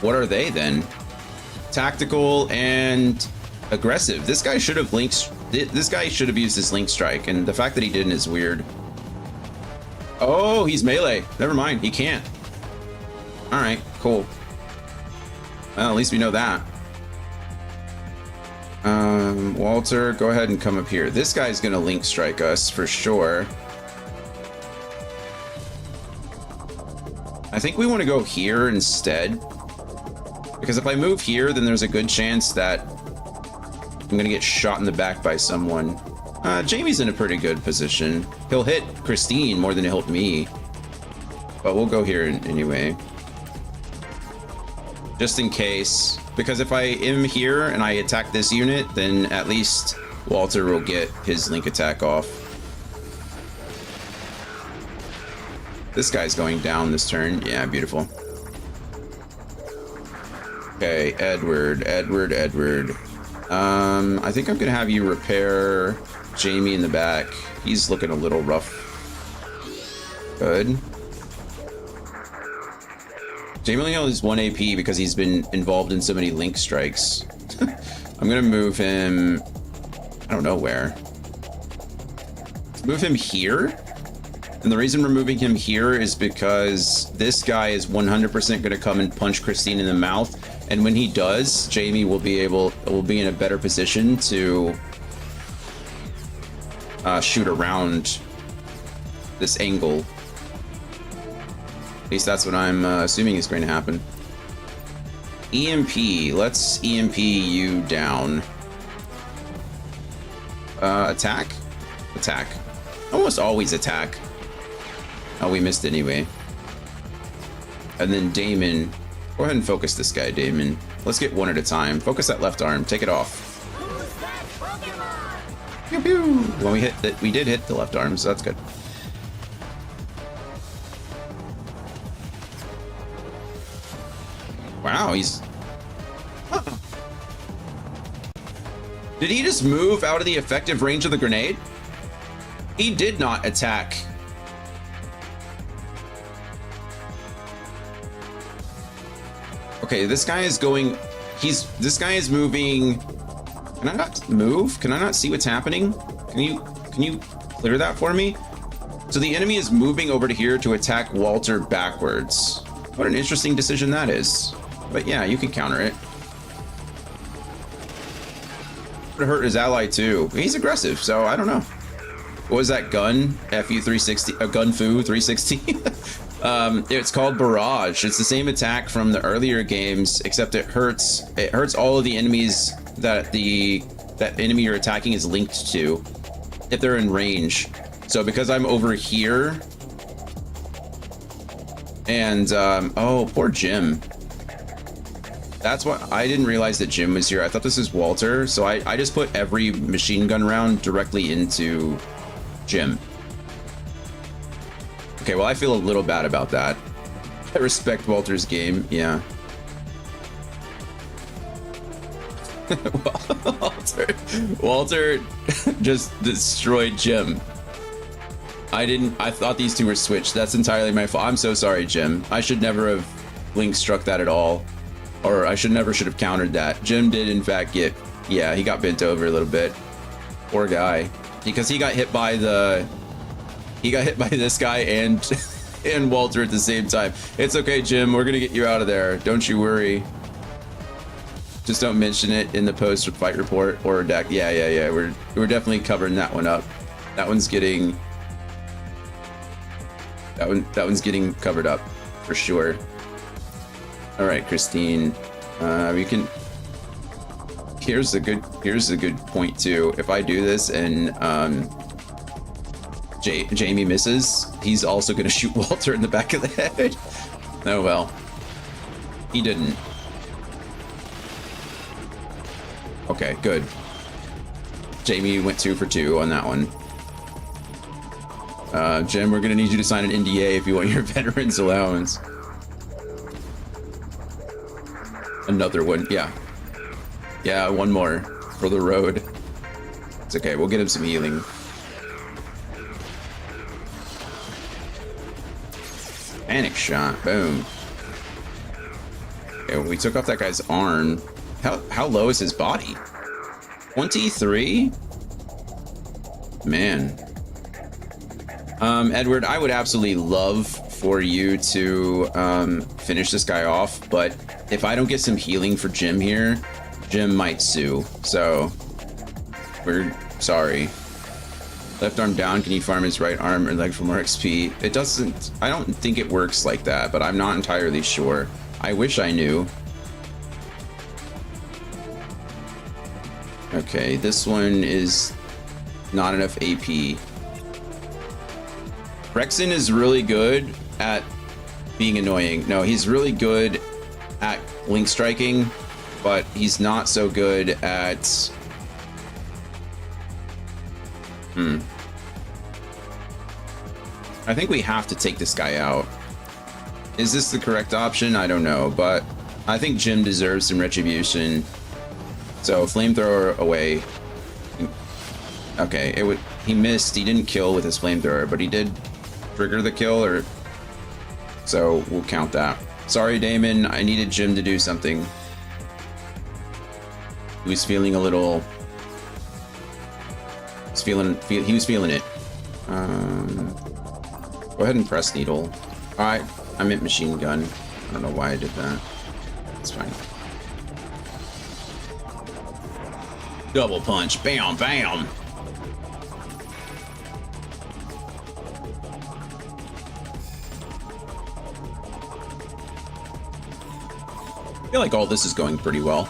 What are they then? Tactical and aggressive. This guy should have linked. This guy should have used his link strike, and the fact that he didn't is weird. Oh, he's melee. Never mind, he can't. All right, cool. Well, at least we know that. Walter, go ahead and come up here. This guy's gonna link strike us for sure. I think we want to go here instead, because if I move here, then there's a good chance that I'm gonna get shot in the back by someone. Jamie's in a pretty good position. He'll hit Christine more than he'll hit me. but we'll go here anyway. Just in case, because if I am here and I attack this unit, then at least Walter will get his link attack off. This guy's going down this turn. Yeah, beautiful. Okay, Edward. I think I'm gonna have you repair Jamie in the back. He's looking a little rough. Good. Jamie only has 1 AP because he's been involved in so many link strikes. I'm gonna move him, I don't know where. Move him here. And the reason we're moving him here is because this guy is 100% gonna come and punch Christine in the mouth. And when he does, Jamie will be in a better position to shoot around this angle. At least that's what I'm assuming is going to happen. EMP. Let's EMP you down. Attack? Attack. Almost always attack. Oh, we missed anyway. And then Damon. Go ahead and focus this guy, Damon. Let's get one at a time. Focus that left arm. Take it off. Who's that Pokemon? Pew pew. Well, we did hit the left arm, so that's good. Wow, he's... Huh. Did he just move out of the effective range of the grenade? He did not attack. Okay, this guy is going... This guy is moving... Can I not move? Can I not see what's happening? Can you clear that for me? So the enemy is moving over to here to attack Walter backwards. What an interesting decision that is. But yeah, you can counter it. Would hurt his ally too. He's aggressive, so I don't know. What was that gun? FU 360, a Gunfu 360. It's called Barrage. It's the same attack from the earlier games, except it hurts all of the enemies that that enemy you're attacking is linked to, if they're in range. So because I'm over here, and oh, poor Jim. That's what I didn't realize that Jim was here. I thought this was Walter, so I just put every machine gun round directly into Jim. Okay, well, I feel a little bad about that. I respect Walter's game, yeah. Walter just destroyed Jim. I thought these two were switched. That's entirely my fault. I'm so sorry, Jim. I should never have link struck that at all. Or I should have countered that. Jim did in fact get, yeah, he got bent over a little bit. Poor guy. Because he got hit by this guy and Walter at the same time. It's okay, Jim, we're gonna get you out of there. Don't you worry. Just don't mention it in the post fight report or deck. Yeah. We're definitely covering that one up. That one's getting covered up for sure. All right, Christine, we can. Here's a good point too. If I do this and Jamie misses, he's also gonna shoot Walter in the back of the head. Oh well, he didn't. Okay, good. Jamie went 2 for 2 on that one. Jim, we're gonna need you to sign an NDA if you want your veterans allowance. Another one, yeah. Yeah, one more for the road. It's okay, we'll get him some healing. Panic shot, boom. Okay, well, we took off that guy's arm. How low is his body? 23? Man. Edward, I would absolutely love for you to finish this guy off, but if I don't get some healing for Jim here, Jim might sue. So, we're sorry. Left arm down, can you farm his right arm or leg for more XP? It doesn't, I don't think it works like that, but I'm not entirely sure. I wish I knew. Okay, this one is not enough AP. Rexon is really good at being annoying. No, he's really good at link striking, but he's not so good at... I think we have to take this guy out. Is this the correct option? I don't know, but I think Jim deserves some retribution. So flamethrower away. Okay, he missed. He didn't kill with his flamethrower, but he did trigger the kill, or so we'll count that. Sorry, Damon. I needed Jim to do something. He was feeling a little. He was feeling it. Go ahead and press needle. Alright, I meant machine gun. I don't know why I did that. It's fine. Double punch. Bam, bam. I feel like all this is going pretty well.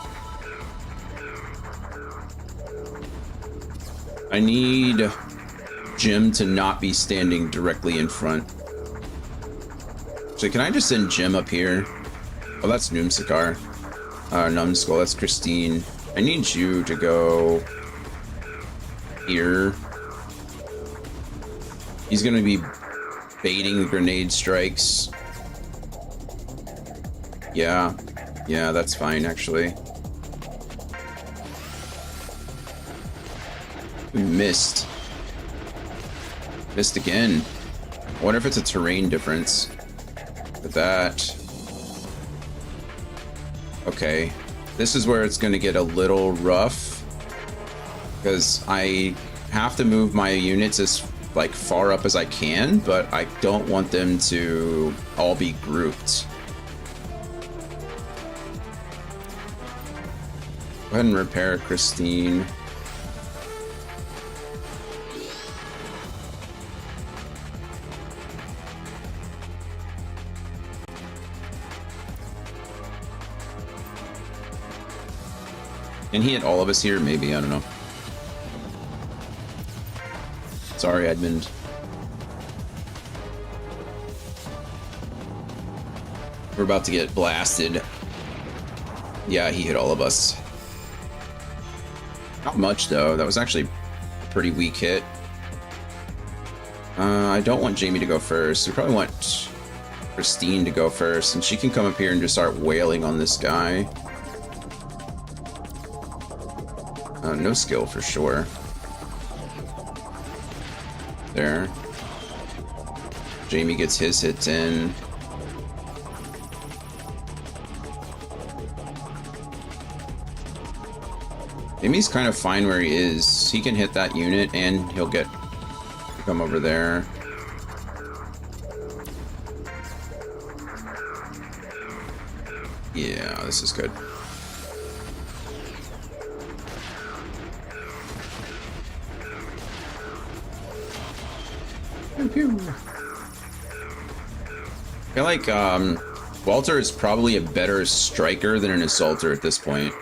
I need Jim to not be standing directly in front. So can I just send Jim up here? Oh, that's Numskull. Numskull, that's Christine. I need you to go here. He's gonna be baiting grenade strikes. Yeah, that's fine actually. We missed. Missed again. I wonder if it's a terrain difference with that. Okay. This is where it's going to get a little rough, because I have to move my units as like far up as I can, but I don't want them to all be grouped. Go ahead and repair Christine. Can he hit all of us here? Maybe, I don't know. Sorry, Edmund. We're about to get blasted. Yeah, he hit all of us. Not much, though. That was actually a pretty weak hit. I don't want Jamie to go first. We probably want Christine to go first, and she can come up here and just start wailing on this guy. No skill for sure. There. Jamie gets his hits in. Jamie's kind of fine where he is. He can hit that unit and he'll come over there. Yeah, this is good. Pew. I feel like Walter is probably a better striker than an assaulter at this point.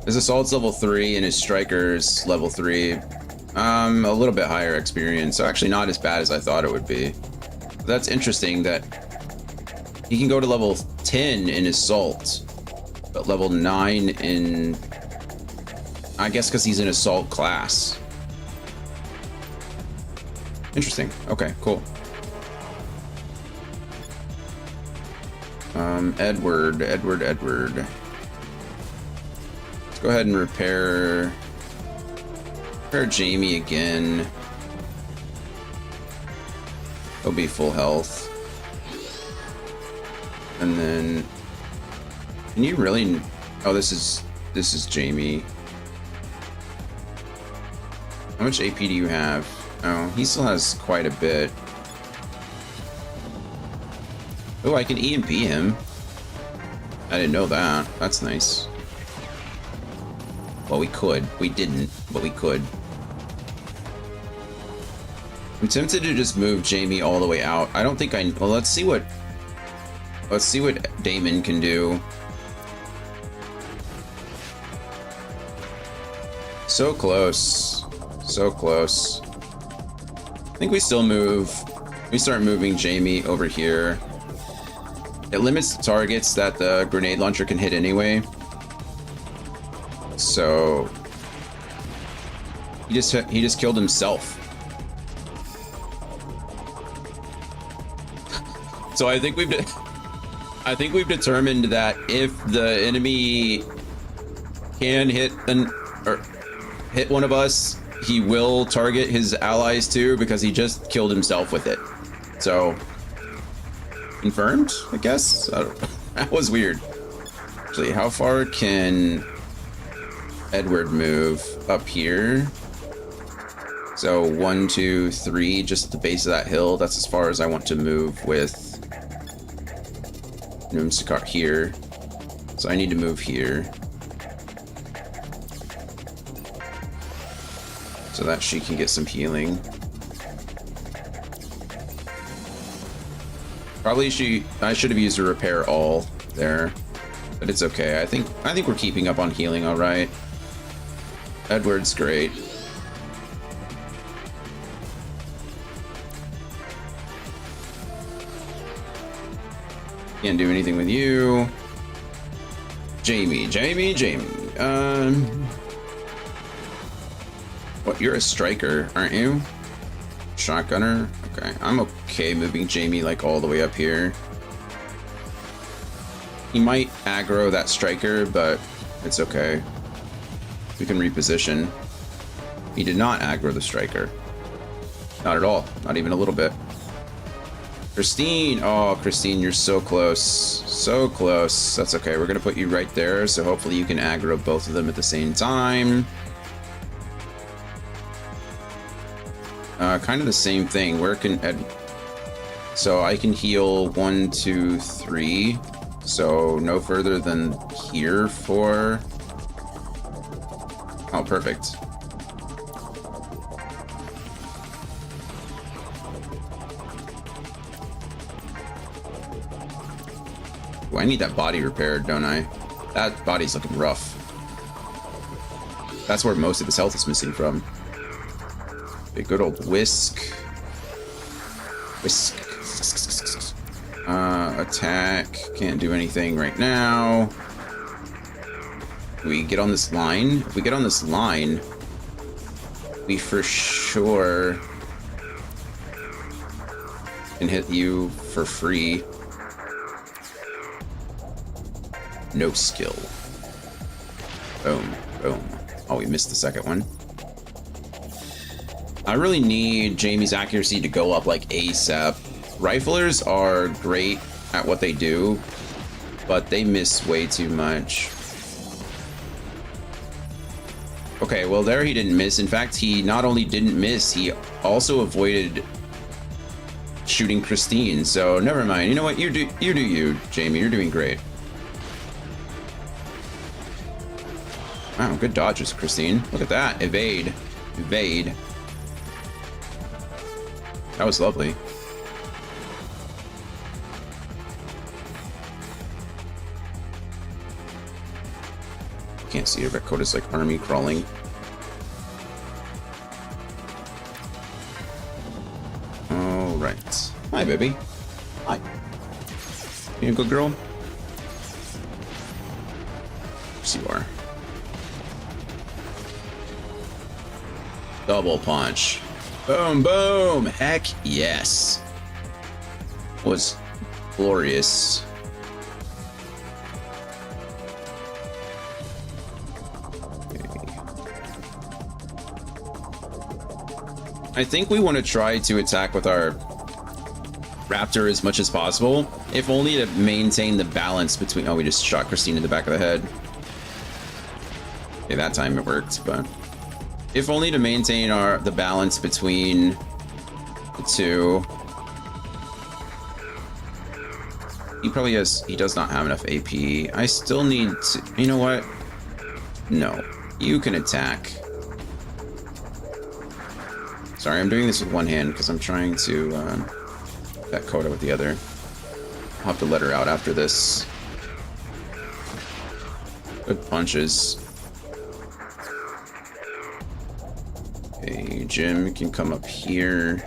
His assault's level 3 and his striker's level 3. A little bit higher experience, so actually not as bad as I thought it would be. That's interesting that he can go to level 10 in assault, but level 9 in... I guess because he's an assault class. Interesting. Okay, cool. Edward. Let's go ahead and repair Jamie again. He'll be full health. And then, can you really? Oh, this is Jamie. How much AP do you have? Oh, he still has quite a bit. Oh, I can EMP him. I didn't know that. That's nice. Well, we could. We didn't, but we could. I'm tempted to just move Jamie all the way out. I don't think I... Well, let's see what Damon can do. So close. So close. I think we still move... We start moving Jamie over here. It limits targets that the grenade launcher can hit anyway. So he just killed himself. So I think we've determined that if the enemy can hit one of us, he will target his allies too, because he just killed himself with it. So confirmed, I guess. I don't, that was weird. Actually, how far can Edward move? Up here. So 1, 2, 3, just at the base of that hill. That's as far as I want to move with Noomsakar here. So I need to move here, so that she can get some healing. Probably I should have used a repair all there, but it's okay. I think we're keeping up on healing all right. Edward's great. Can't do anything with you. Jamie. What, you're a striker, aren't you? Shotgunner? Okay, I'm okay moving Jamie like all the way up here. He might aggro that striker, but it's okay. We can reposition. He did not aggro the striker. Not at all. Not even a little bit. Christine! Oh, Christine, you're so close. So close. That's okay. We're gonna put you right there, so hopefully you can aggro both of them at the same time. Kind of the same thing. Where can so I can heal 1, 2, 3. So no further than here for... Oh, perfect. Ooh, I need that body repaired, don't I? That body's looking rough. That's where most of his health is missing from. A good old whisk. Whisk. Attack. Can't do anything right now. We get on this line. If we get on this line, we for sure can hit you for free. No skill. Boom. Boom. Oh, we missed the second one. I really need Jamie's accuracy to go up like ASAP. Riflers are great at what they do, but they miss way too much. Okay, well there he didn't miss. In fact, he not only didn't miss, he also avoided shooting Christine. So never mind. You know what? You do you, Jamie. You're doing great. Wow, good dodges, Christine. Look at that. Evade. Evade. That was lovely. Can't see her, but Coda's like army crawling. All right. Hi, baby. Hi. You a good girl? Yes, you are. Double punch. Boom, boom. Heck yes. Was glorious. I think we want to try to attack with our Raptor as much as possible, if only to maintain the balance between... Oh, we just shot Christine in the back of the head. Okay, that time it worked, but... If only to maintain the balance between the two. He does not have enough AP. I still need to... You know what? No. You can attack. Sorry, I'm doing this with one hand because I'm trying to that Coda with the other. I'll have to let her out after this. Good punches. Okay, Jim can come up here.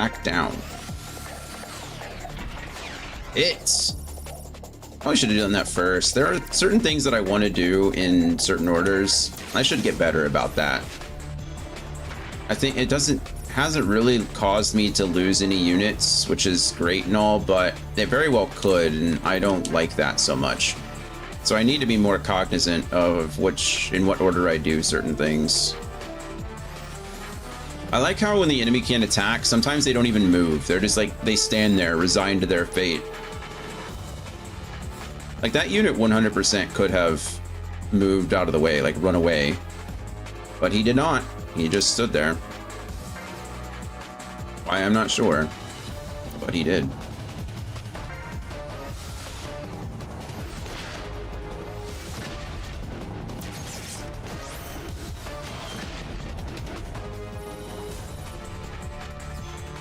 Back down. It's... Probably should have done that first. There are certain things that I want to do in certain orders. I should get better about that. I think it hasn't really caused me to lose any units, which is great and all, but it very well could, and I don't like that so much. So I need to be more cognizant of in what order I do certain things. I like how when the enemy can't attack, sometimes they don't even move. They're just like, they stand there, resigned to their fate. Like that unit 100% could have moved out of the way, like run away. But he did not. He just stood there. Why, I'm not sure. But he did.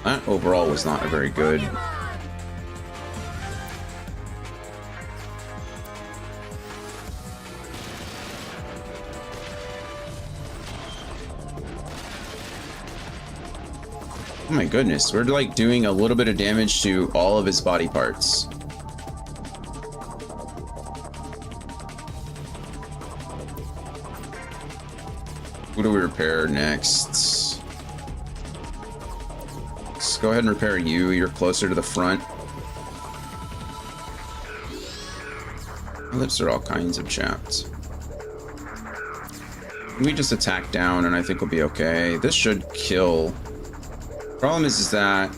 That overall was not a very good. Oh my goodness, we're like doing a little bit of damage to all of his body parts. What do we repair next? Let's go ahead and repair you. You're closer to the front. My lips are all kinds of chapped. We just attack down and I think we'll be okay. This should kill. Problem is that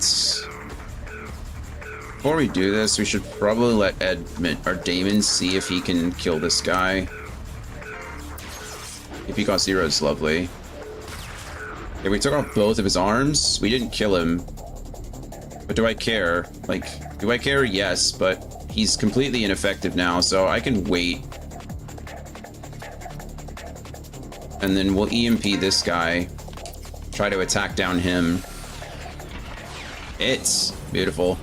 before we do this, we should probably let Daemon see if he can kill this guy. If he got zero, it's lovely. Yeah, we took off both of his arms. We didn't kill him. But do I care? Like, do I care? Yes, but he's completely ineffective now, so I can wait. And then we'll EMP this guy. Try to attack down him. It's beautiful.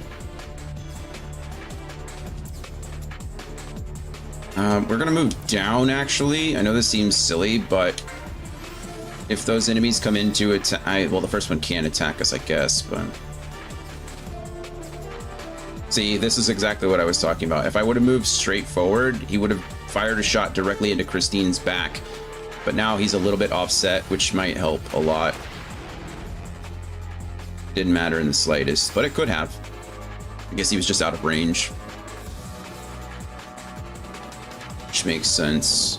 We're gonna move down, actually. I know this seems silly, but if those enemies come into attack, well, the first one can attack us, I guess, but... See, this is exactly what I was talking about. If I would have moved straight forward, he would have fired a shot directly into Christine's back. But now he's a little bit offset, which might help a lot. Didn't matter in the slightest, but it could have. I guess he was just out of range. Which makes sense.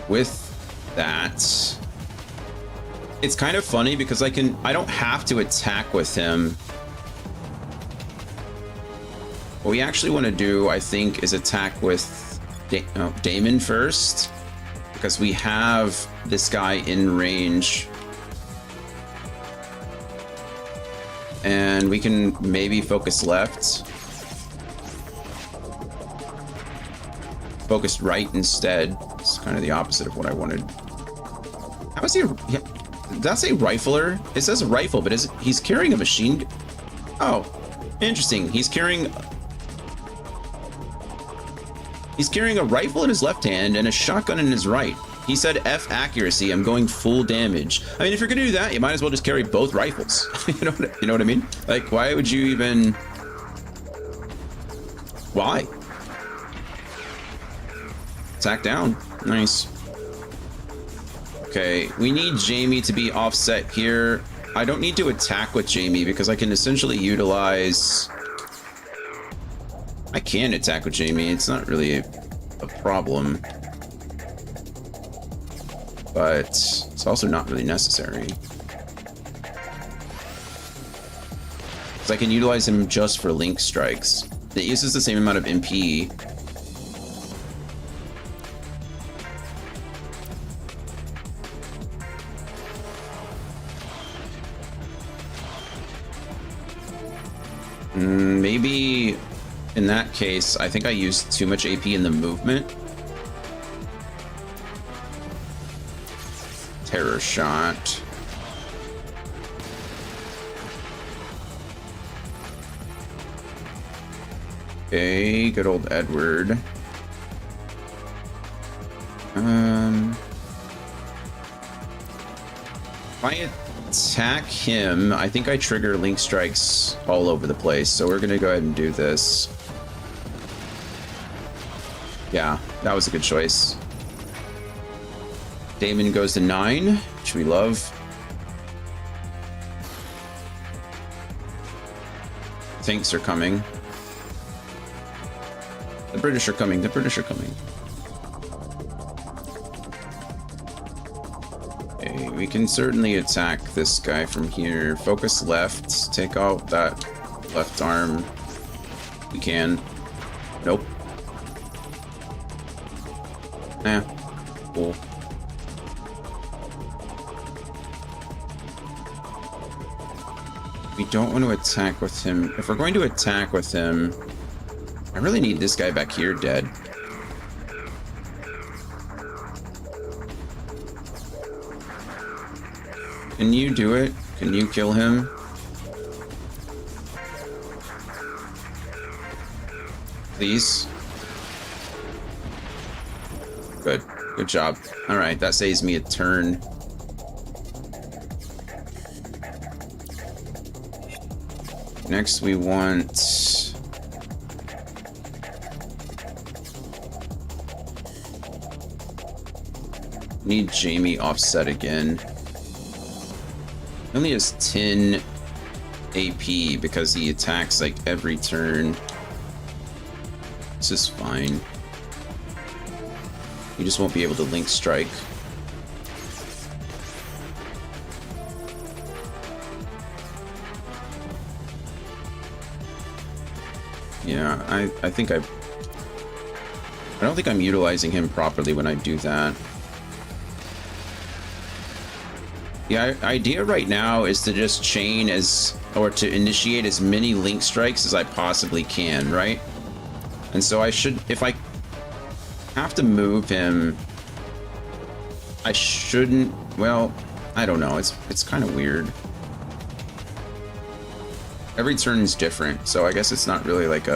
With that, it's kind of funny because I don't have to attack with him. What we actually want to do, I think, is attack with Daemon first, because we have this guy in range. And we can maybe focus left. Focus right instead. It's kind of the opposite of what I wanted. How is he? Yeah, did that say rifler? It says rifle, but he's carrying a machine? Oh, interesting. He's carrying a rifle in his left hand and a shotgun in his right. He said F accuracy, I'm going full damage. I mean, if you're gonna do that, you might as well just carry both rifles. you know what I mean? Like, why would you even... Why? Attack down. Nice. Okay, we need Jamie to be offset here. I don't need to attack with Jamie because I can essentially utilize... I can attack with Jamie. It's not really a problem. But it's also not really necessary. Because I can utilize him just for link strikes. It uses the same amount of MP. Maybe in that case, I think I used too much AP in the movement. Terror shot. Okay, good old Edward. If I attack him, I think I trigger link strikes all over the place. So we're gonna go ahead and do this. Yeah, that was a good choice. Damon goes to 9, which we love. Tanks are coming. The British are coming. The British are coming. Okay, we can certainly attack this guy from here. Focus left. Take out that left arm. We can. Nope. Eh. Cool. We don't want to attack with him. If we're going to attack with him, I really need this guy back here dead. Can you do it? Can you kill him? Please? Good. Good job. Alright, that saves me a turn. Next we want... Need Jamie offset again. He only has 10 AP because he attacks like every turn. This is fine. He just won't be able to link strike. Yeah, I don't think I'm utilizing him properly when I do that. The idea right now is to just chain or to initiate as many link strikes as I possibly can, right? And so I should, if I have to move him, I shouldn't, well, I don't know, it's kind of weird. Every turn is different, so I guess it's not really like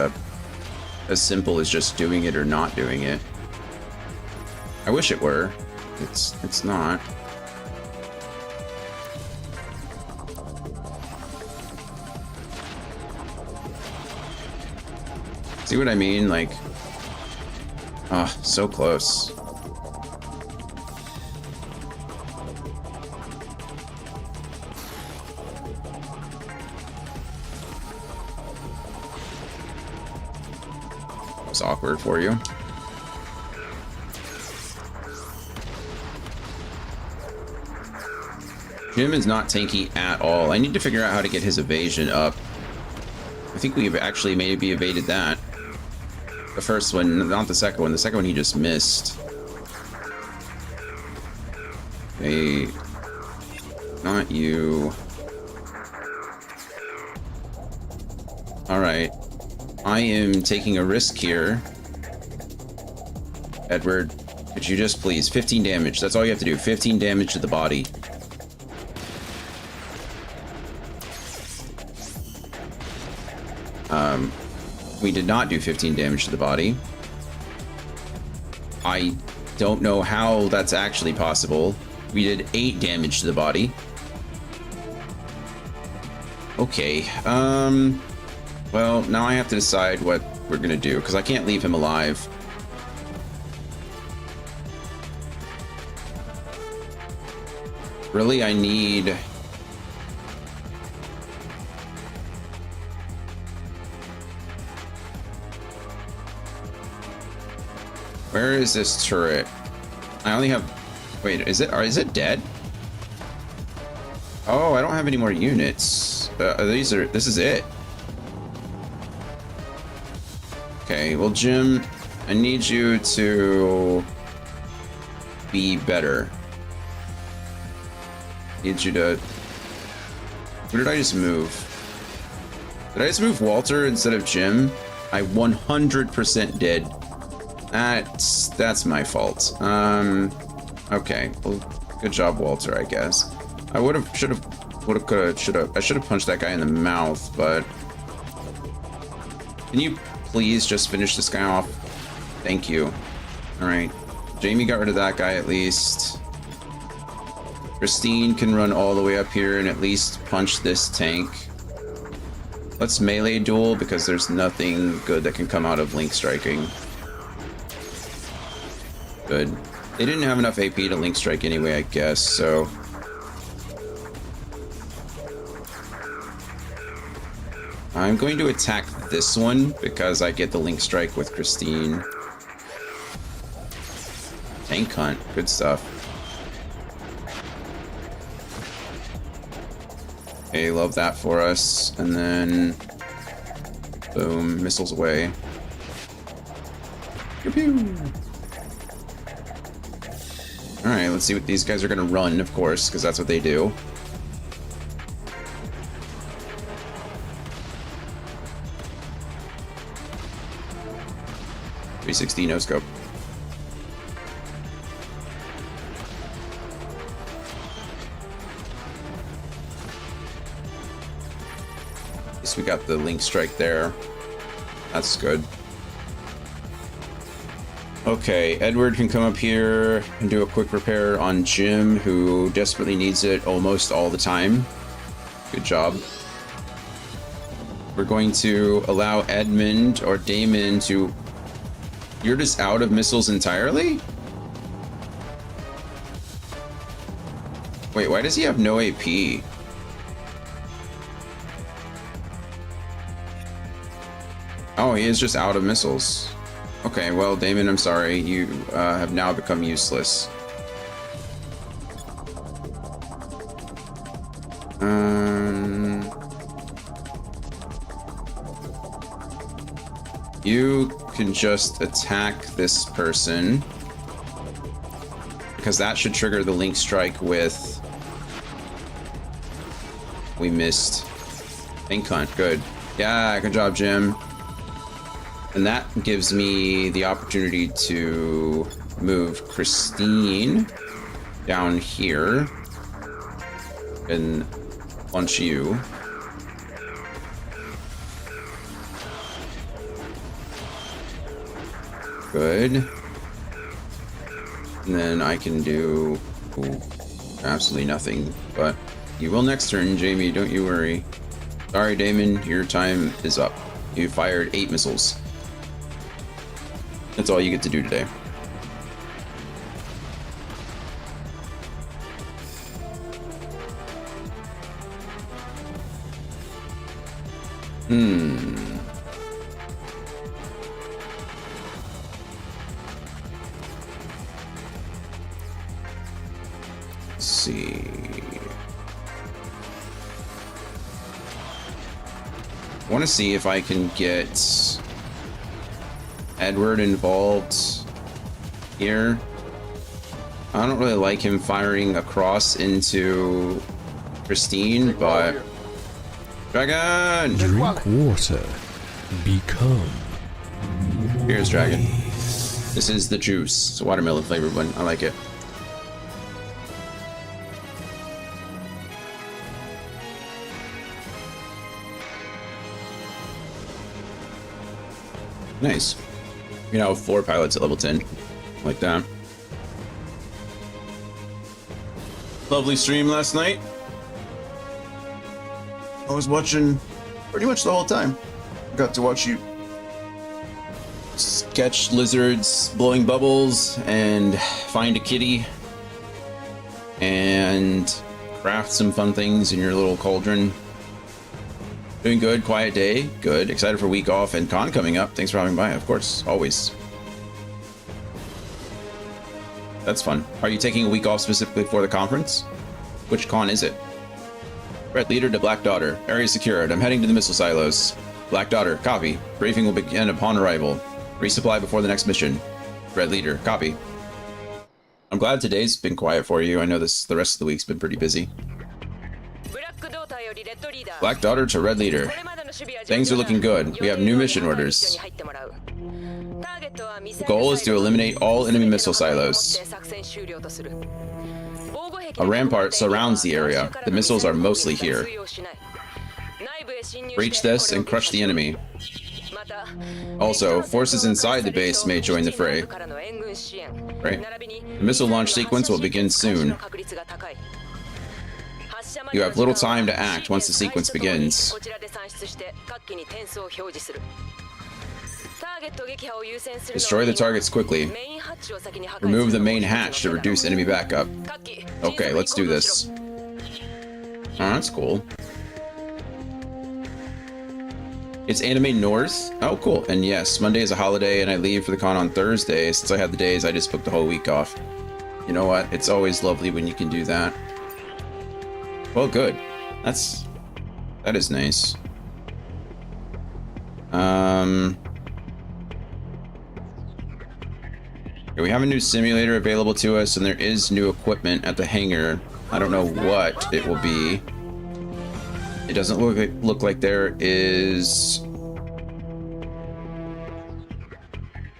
as simple as just doing it or not doing it. I wish it were. It's not. See what I mean? Like, so close. It's awkward for you. Jim is not tanky at all. I need to figure out how to get his evasion up. I think we've actually maybe evaded that. The first one, not the second one. The second one he just missed. Hey, not you. All right. I am taking a risk here. Edward, could you just please, 15 damage. That's all you have to do. 15 damage to the body. We did not do 15 damage to the body. I don't know how that's actually possible. We did 8 damage to the body. Okay, well, now I have to decide what we're gonna do, because I can't leave him alive. Really, I need... Where is this turret? I only have... Wait, is it dead? Oh, I don't have any more units. This is it. Okay, well, Jim, I need you to be better. Need you to... Where did I just move? Did I just move Walter instead of Jim? I 100% did. That's my fault. Okay. Well, good job, Walter, I guess. I should have punched that guy in the mouth, but... Can you please just finish this guy off? Thank you. Alright. Jamie got rid of that guy at least. Christine can run all the way up here and at least punch this tank. Let's melee duel because there's nothing good that can come out of link striking. Good. They didn't have enough AP to link strike anyway, I guess, so... I'm going to attack this one because I get the link strike with Christine. Tank hunt, good stuff. Okay, love that for us. And then, boom, missiles away. Pew pew. All right, let's see what these guys are gonna run, of course, because that's what they do. .360 no scope. At least we got the link strike there. That's good. Okay, Edward can come up here and do a quick repair on Jim, who desperately needs it almost all the time. Good job. We're going to allow Edmund or Damon to... You're just out of missiles entirely? Wait, why does he have no AP? Oh, he is just out of missiles. Okay, well, Damon, I'm sorry. You have now become useless. You can just attack this person because that should trigger the link strike with... We missed. Link hunt, good. Yeah, good job, Jim. And that gives me the opportunity to move Christine down here and launch you. Good. And then I can do absolutely nothing, but you will next turn, Jamie, don't you worry. Sorry, Damon, your time is up. You fired 8 missiles. That's all you get to do today. Let's see. I want to see if I can get Edward involved here. I don't really like him firing across into Christine, but... Dragon! Drink water. Become. Here's Dragon. This is the juice. It's a watermelon flavored one. I like it. Nice. You know, 4 pilots at level 10. Like that. Lovely stream last night. I was watching pretty much the whole time. Got to watch you sketch lizards blowing bubbles and find a kitty and craft some fun things in your little cauldron. Doing good, quiet day, good. Excited for week off and con coming up. Thanks for having by, of course, always. That's fun. Are you taking a week off specifically for the conference? Which con is it? Red Leader to Black Daughter. Area secured. I'm heading to the missile silos. Black Daughter, copy. Briefing will begin upon arrival. Resupply before the next mission. Red Leader, copy. I'm glad today's been quiet for you. I know the rest of the week's been pretty busy. Black Daughter to Red Leader. Things are looking good. We have new mission orders. The goal is to eliminate all enemy missile silos. A rampart surrounds the area. The missiles are mostly here. Breach this and crush the enemy. Also, forces inside the base may join the fray. Right. The missile launch sequence will begin soon. You have little time to act once the sequence begins. Destroy the targets quickly. Remove the main hatch to reduce enemy backup. Okay, let's do this. Oh, that's cool. It's Anime North. Oh, cool. And yes, Monday is a holiday, and I leave for the con on Thursday. Since I have the days, I just booked the whole week off. You know what? It's always lovely when you can do that. Well, good. That is nice. We have a new simulator available to us, and there is new equipment at the hangar. I don't know what it will be. It doesn't look like there is...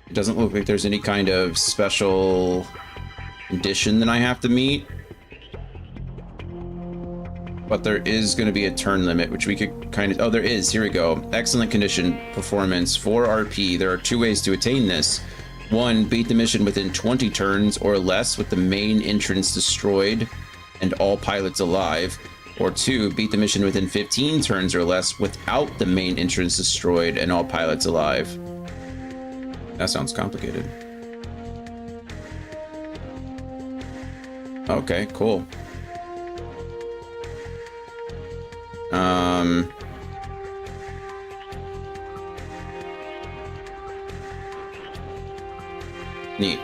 It doesn't look like there's any kind of special condition that I have to meet. But there is going to be a turn limit, which we could kind of... Oh, there is. Here we go. Excellent condition performance, 4 RP. There are 2 ways to attain this. 1, beat the mission within 20 turns or less with the main entrance destroyed and all pilots alive. Or 2, beat the mission within 15 turns or less without the main entrance destroyed and all pilots alive. That sounds complicated. Okay, cool. Neat.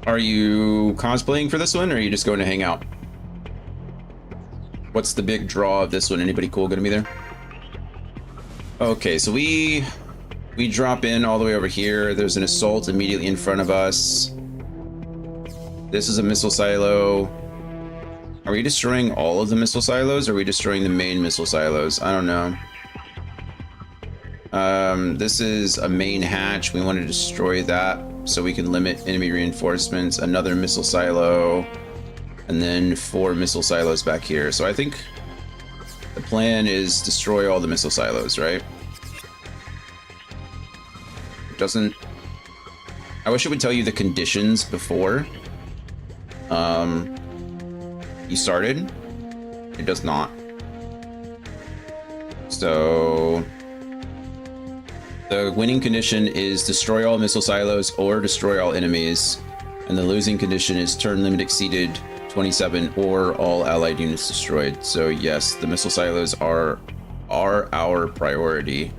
Are you cosplaying for this one, or are you just going to hang out? What's the big draw of this one? Anybody cool gonna be there? Okay, so we drop in all the way over here. There's an assault immediately in front of us. This is a missile silo. Are we destroying all of the missile silos, or are we destroying the main missile silos? I don't know. This is a main hatch. We want to destroy that so we can limit enemy reinforcements. Another missile silo, and then 4 missile silos back here. So I think the plan is destroy all the missile silos, right? It doesn't... I wish it would tell you the conditions before you started. It does not. So the winning condition is destroy all missile silos or destroy all enemies, and the losing condition is turn limit exceeded 27 or all allied units destroyed. So yes, the missile silos are our priority.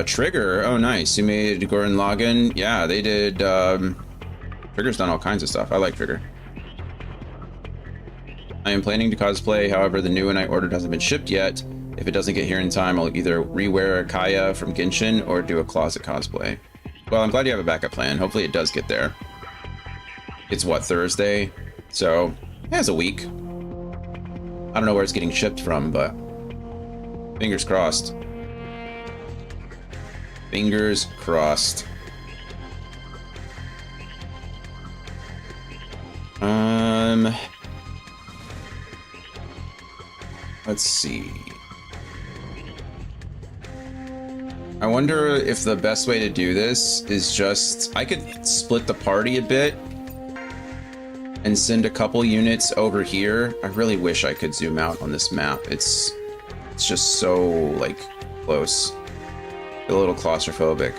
Trigger, oh nice, you made Gurren Lagann. Yeah, they did. Trigger's done all kinds of stuff. I like Trigger. I am planning to cosplay, however the new one I ordered hasn't been shipped yet. If it doesn't get here in time, I'll either rewear a Kaya from Genshin or do a closet cosplay. Well, I'm glad you have a backup plan. Hopefully it does get there. It's what, Thursday? So, it has a week. I don't know where it's getting shipped from, but fingers crossed. Fingers crossed. Let's see. I wonder if the best way to do this is just... I could split the party a bit and send a couple units over here. I really wish I could zoom out on this map. It's just so, like, close. I feel a little claustrophobic.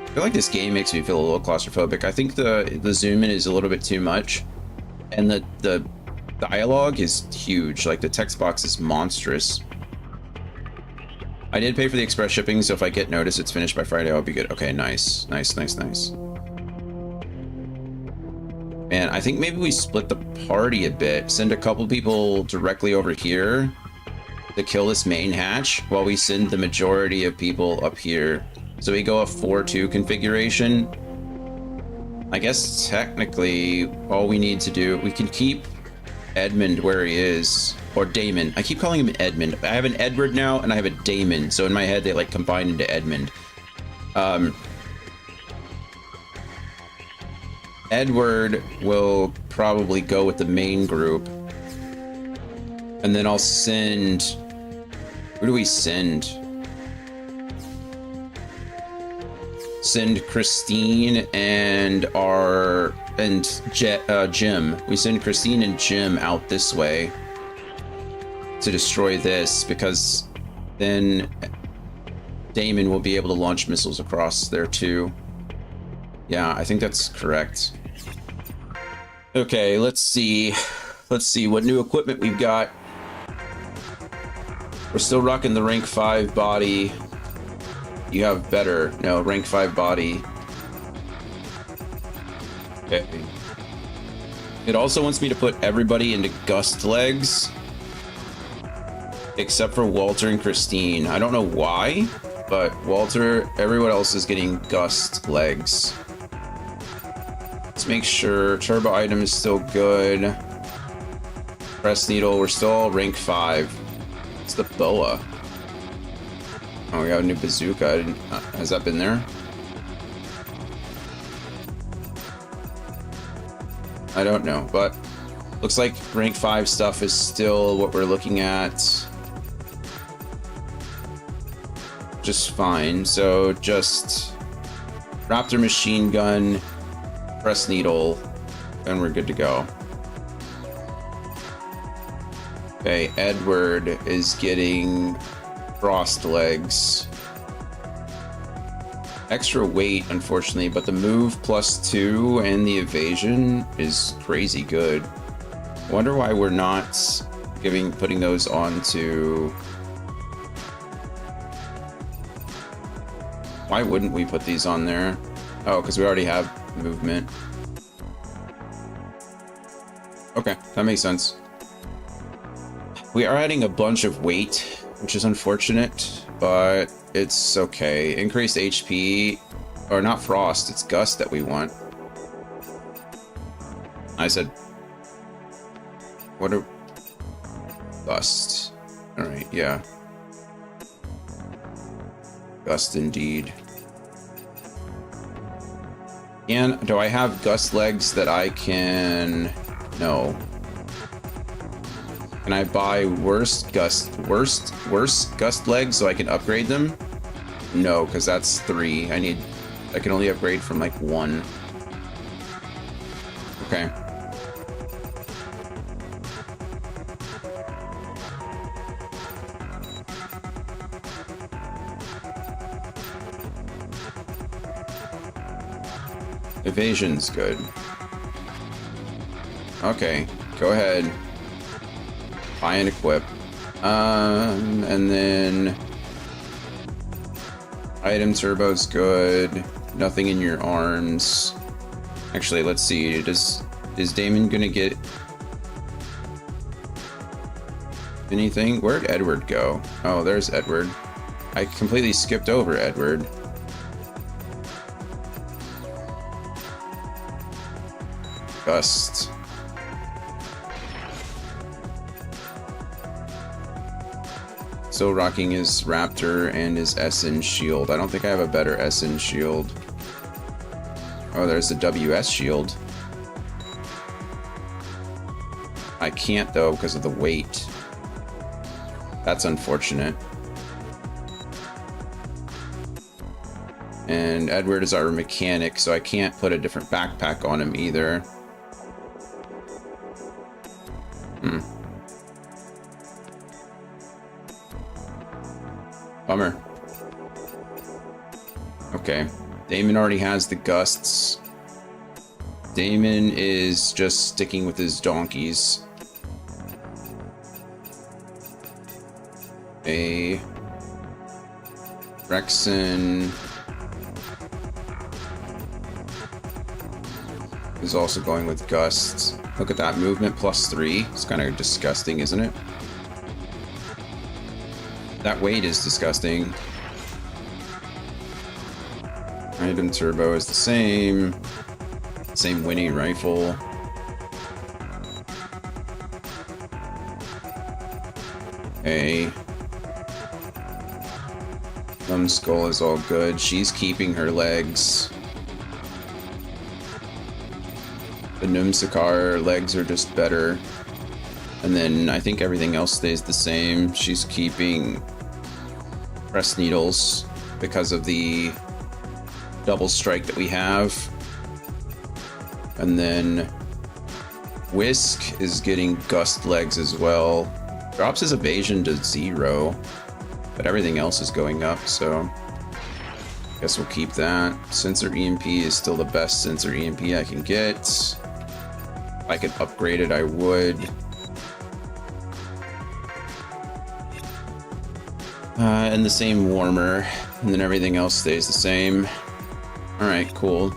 I feel like this game makes me feel a little claustrophobic. I think the zoom in is a little bit too much, and the dialogue is huge. Like, the text box is monstrous. I did pay for the express shipping, so if I get notice it's finished by Friday, I'll be good. Okay, nice. Nice, nice, nice. Man, I think maybe we split the party a bit. Send a couple people directly over here to kill this main hatch, while we send the majority of people up here. So we go a 4-2 configuration. I guess technically all we need to do, we can keep Edmund where he is, or Damon. I keep calling him Edmund. I have an Edward now and I have a Damon, so in my head they like combine into Edmund. Edward will probably go with the main group, and then I'll send... Who do we send? send Christine and Jim. We send Christine and Jim out this way to destroy this, because then Damon will be able to launch missiles across there too. Yeah, I think that's correct. Okay, let's see. Let's see what new equipment we've got. We're still rocking the rank 5 body. You have better. No, rank 5 body. Okay. It also wants me to put everybody into gust legs, except for Walter and Christine. I don't know why, but Walter, everyone else is getting gust legs. Let's make sure turbo item is still good. Press needle, we're still all rank 5. It's the boa. Oh, we got a new bazooka. Has that been there? I don't know, but looks like rank 5 stuff is still what we're looking at. Just fine. So just Raptor machine gun, press needle, and we're good to go. Okay, Edward is getting frost legs. Extra weight, unfortunately, but the move +2 and the evasion is crazy good. I wonder why we're not putting those onto... Why wouldn't we put these on there? Oh, because we already have movement. Okay, that makes sense. We are adding a bunch of weight, which is unfortunate, but it's okay. Increased HP, or not frost, it's gust that we want. I said, what are... Gust. Alright, yeah. Gust indeed. And do I have gust legs that I can... No. Can I buy worse gust legs so I can upgrade them? No, because that's 3. I can only upgrade from like 1. Okay. Evasion's good. Okay, go ahead. Buy and equip. And then item turbo's good. Nothing in your arms. Actually, let's see. Is Damon gonna get anything? Where'd Edward go? Oh, there's Edward. I completely skipped over Edward. Gust. Still rocking his Raptor and his SN shield. I don't think I have a better SN shield. Oh, there's the WS shield. I can't though because of the weight. That's unfortunate. And Edward is our mechanic, so I can't put a different backpack on him either. Bummer. Okay. Damon already has the gusts. Damon is just sticking with his donkeys. A Rexon is also going with gusts. Look at that movement +3. It's kind of disgusting, isn't it? That weight is disgusting. Item turbo is the same. Same Winnie rifle. Okay. Numbskull is all good. She's keeping her legs. The Numsakar legs are just better. And then I think everything else stays the same. She's keeping press needles because of the double strike that we have. And then Whisk is getting gust legs as well. Drops his evasion to 0, but everything else is going up, so guess we'll keep that. Sensor EMP is still the best sensor EMP I can get. If I could upgrade it, I would. And the same warmer, and then everything else stays the same. Alright, cool.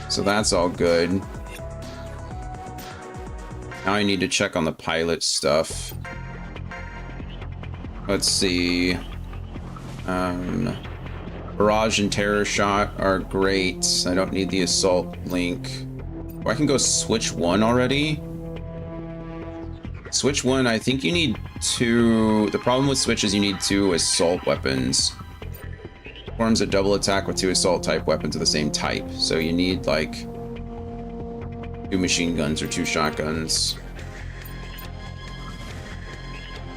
So that's all good. Now I need to check on the pilot stuff. Let's see. Barrage and Terror Shot are great. I don't need the Assault Link. Oh, I can go Switch 1 already? Switch 1, I think you need 2... The problem with Switch is you need 2 Assault weapons. Forms a double attack with 2 Assault type weapons of the same type. So you need, like, 2 machine guns or 2 shotguns.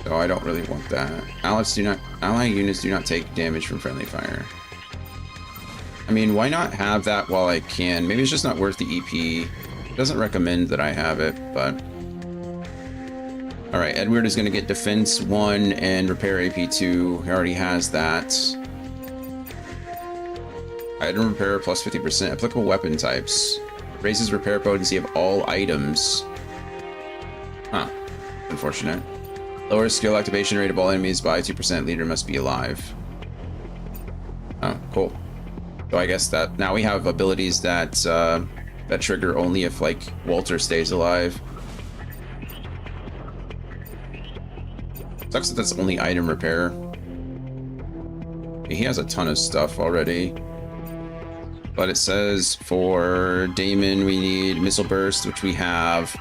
So I don't really want that. Ally units do not take damage from friendly fire. I mean, why not have that while I can? Maybe it's just not worth the EP. It doesn't recommend that I have it, but... Alright, Edward is going to get Defense 1 and Repair AP 2. He already has that. Item Repair plus 50%. Applicable weapon types. Raises repair potency of all items. Huh. Unfortunate. Lowers skill activation rate of all enemies by 2%. Leader must be alive. Oh, cool. So I guess that now we have abilities that that trigger only if, like, Walter stays alive. Sucks that that's only item repair. He has a ton of stuff already. But it says for Damon we need Missile Burst, which we have.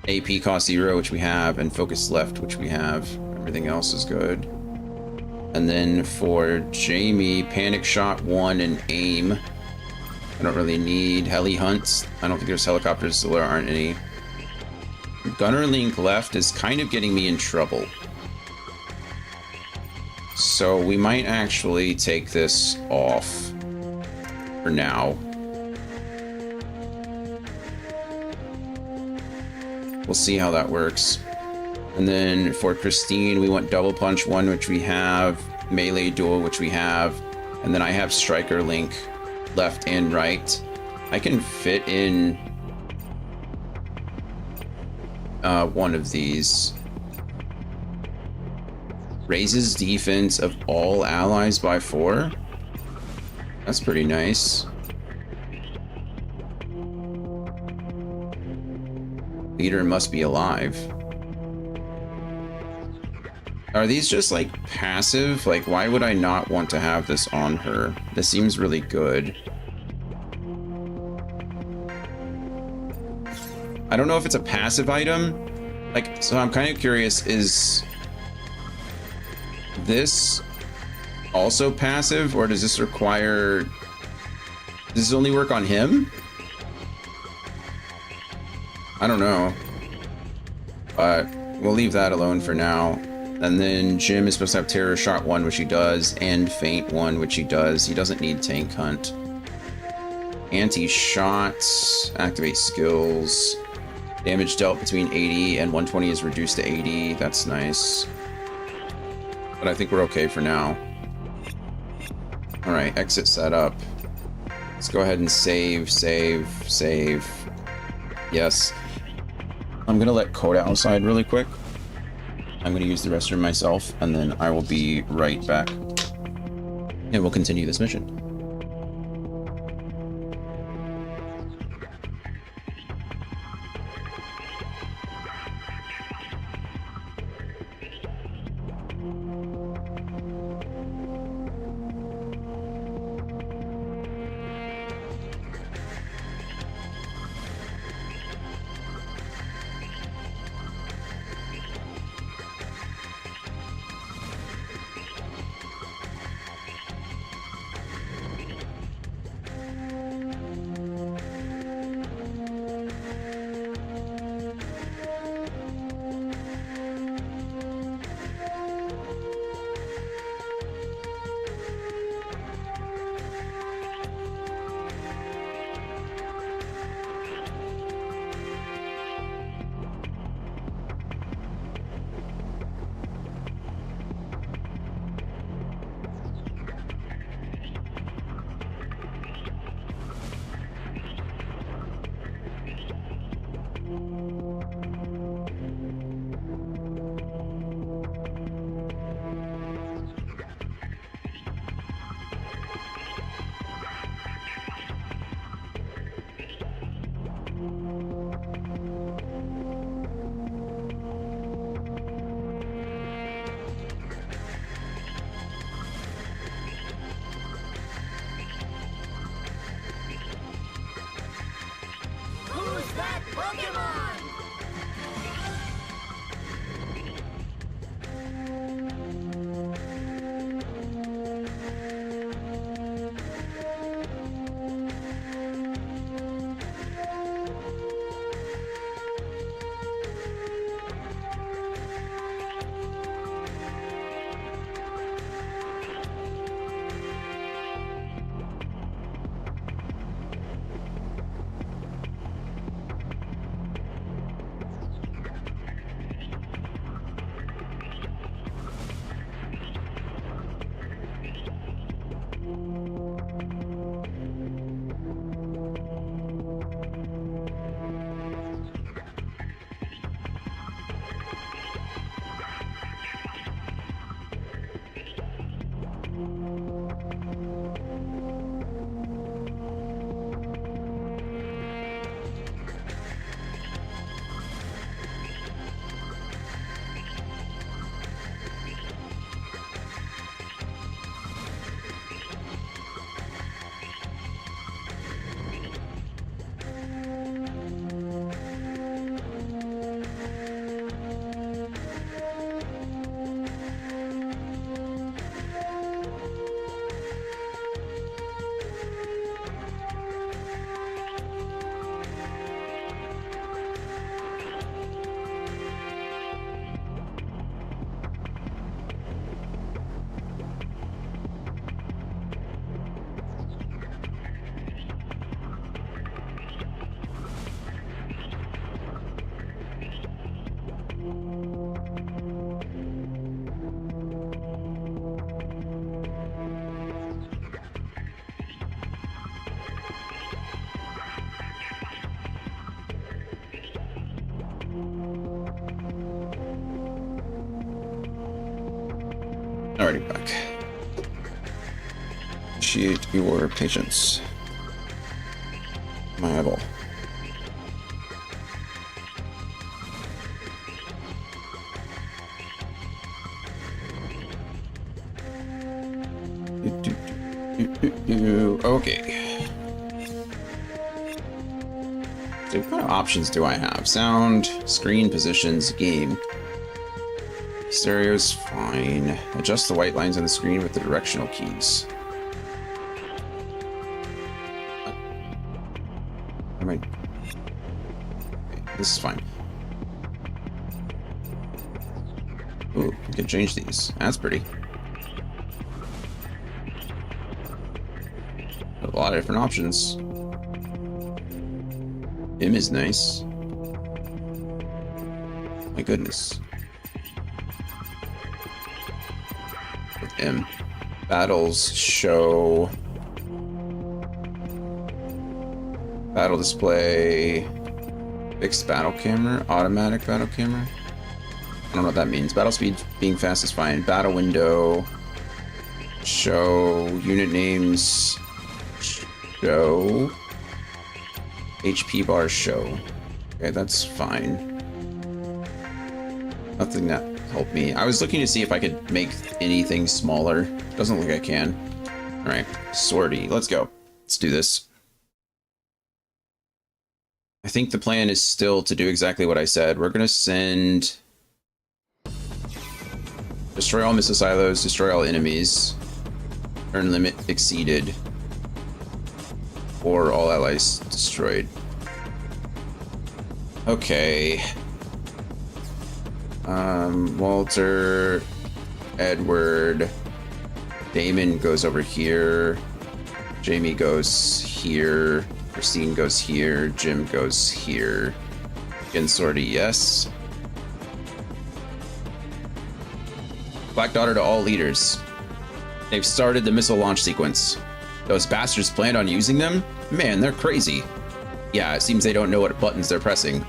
AP cost 0, which we have. And Focus Left, which we have. Everything else is good. And then for Jamie, Panic Shot 1 and Aim. I don't really need Heli Hunts. I don't think there's helicopters, so there aren't any. Gunner Link Left is kind of getting me in trouble. So we might actually take this off for now. We'll see how that works. And then for Christine, we want Double Punch 1, which we have, Melee Duel, which we have, and then I have Striker Link left and right. I can fit in one of these. Raises defense of all allies by 4. That's pretty nice. Leader must be alive. Are these just, like, passive? Like, why would I not want to have this on her? This seems really good. I don't know if it's a passive item. Like, so I'm kind of curious, is this also passive, or does this require... Does this only work on him? I don't know. But we'll leave that alone for now. And then Jim is supposed to have Terror Shot 1, which he does, and Feint 1, which he does. He doesn't need Tank Hunt. Anti-shots, activate skills. Damage dealt between 80 and 120 is reduced to 80. That's nice. But I think we're okay for now. Alright, exit setup. Let's go ahead and save. Yes. I'm gonna let Code outside really quick. I'm gonna use the restroom myself, and then I will be right back. And we'll continue this mission. Alrighty, back. Appreciate your patience. My eyeball. Okay. So what kind of options do I have? Sound, screen positions, game. Stereo's fine. Adjust the white lines on the screen with the directional keys. Am I... Okay, this is fine. Ooh, we can change these. That's pretty. A lot of different options. Him is nice. My goodness. With him. Battles show. Battle display. Fixed battle camera. Automatic battle camera. I don't know what that means. Battle speed being fast is fine. Battle window. Show. Unit names. Show. HP bar show. Okay, that's fine. Nothing that helped me. I was looking to see if I could make anything smaller. Doesn't look like I can. Alright, sortie. Let's go. Let's do this. I think the plan is still to do exactly what I said. We're gonna send... Destroy all missile silos, destroy all enemies. Turn limit exceeded. Or all allies destroyed. Okay. Walter, Edward, Damon goes over here. Jamie goes here. Christine goes here. Jim goes here. Again, sortie, yes. Black Daughter to all leaders. They've started the missile launch sequence. Those bastards planned on using them? Man, they're crazy. Yeah, it seems they don't know what buttons they're pressing.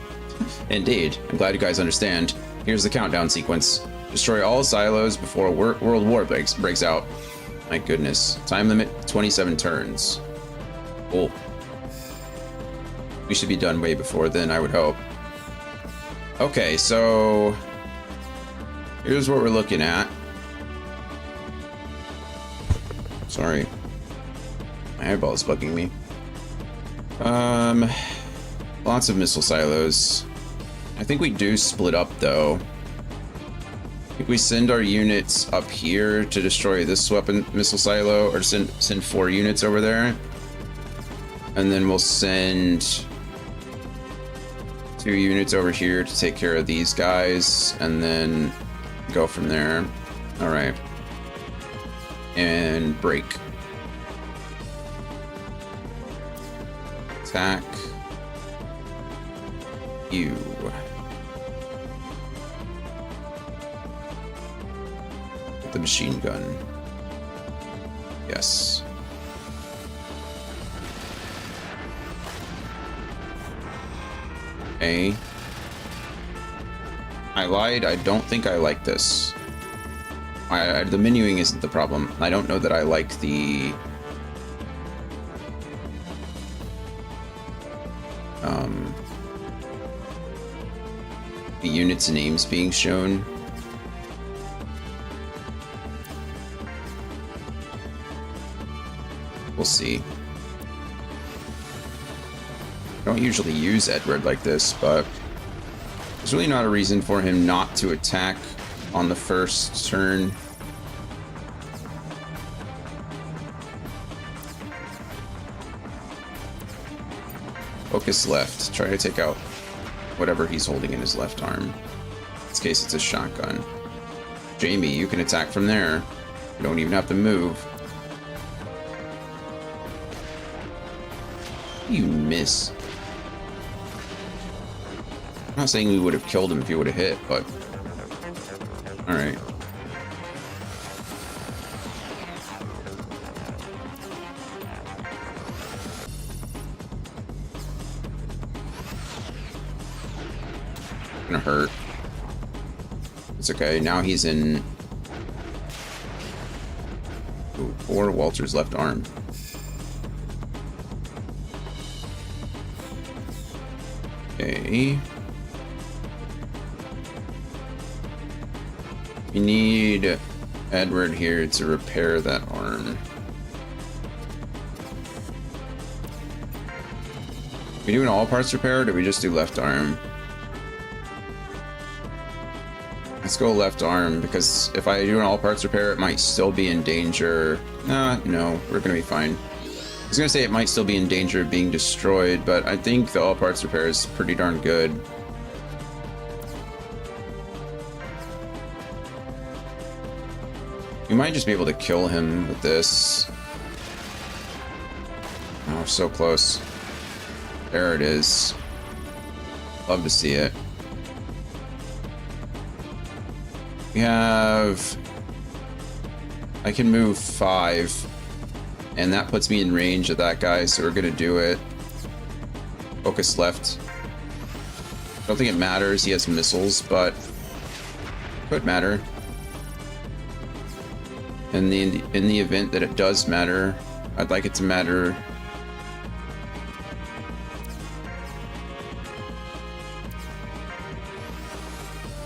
Indeed. I'm glad you guys understand. Here's the countdown sequence. Destroy all silos before World War breaks out. My goodness. Time limit, 27 turns. Cool. We should be done way before then, I would hope. Okay, so... here's what we're looking at. Sorry. My eyeball is bugging me. Lots of missile silos. I think we do split up, though. I think we send our units up here to destroy this weapon missile silo, or send 4 units over there. And then we'll send 2 units over here to take care of these guys, and then go from there. All right. And break. Attack. You. With the machine gun. Yes. Okay. I lied. I don't think I like this. The menuing isn't the problem. I don't know that I like the units' names being shown. We'll see. I don't usually use Edward like this, but there's really not a reason for him not to attack on the first turn. Focus left. Try to take out whatever he's holding in his left arm. In this case, it's a shotgun. Jamie, you can attack from there. You don't even have to move. You miss. I'm not saying we would have killed him if he would have hit, but... Alright. Gonna hurt. It's okay. Now he's in... Ooh, or Walter's left arm. Okay. We need Edward here to repair that arm. We do an all parts repair, or do we just do left arm? Let's go left arm, because if I do an all parts repair, it might still be in danger. No, we're gonna be fine. I was gonna say it might still be in danger of being destroyed, but I think the all parts repair is pretty darn good. We might just be able to kill him with this. Oh, so close. There it is. Love to see it. We have... I can move 5. And that puts me in range of that guy, so we're gonna do it. Focus left. I don't think it matters, he has missiles, but... could matter. In the event that it does matter, I'd like it to matter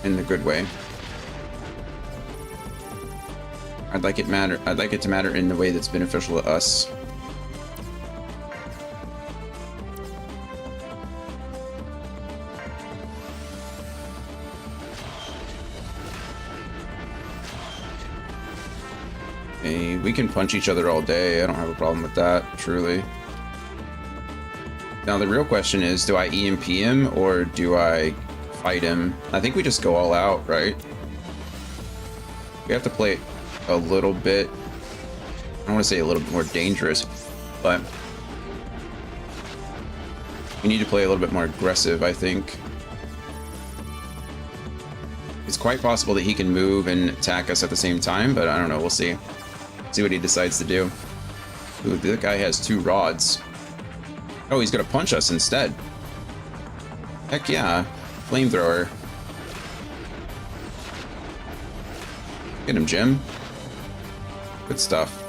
in the good way. I'd like it to matter in the way that's beneficial to us. Okay, we can punch each other all day. I don't have a problem with that, truly. Now the real question is, do I EMP him or do I fight him? I think we just go all out, right? We have to play it a little bit, I don't want to say a little bit more dangerous, but we need to play a little bit more aggressive, I think. It's quite possible that he can move and attack us at the same time, but I don't know, we'll see. See what he decides to do. Ooh, that guy has 2 rods. Oh, he's gonna punch us instead. Heck yeah. Flamethrower. Get him, Jim. Good stuff.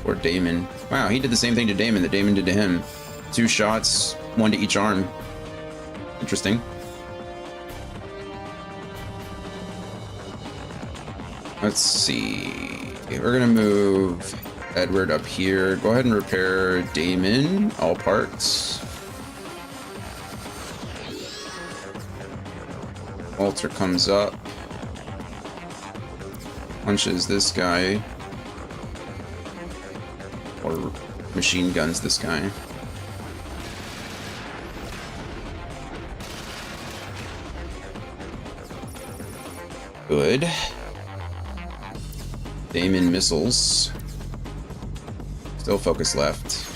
Or Damon. Wow, he did the same thing to Damon that Damon did to him. 2 shots, 1 to each arm. Interesting. Let's see. Okay, we're gonna move Edward up here. Go ahead and repair Damon, all parts. Walter comes up. Punches this guy. Or machine guns this guy. Good. Damon missiles. Still focus left.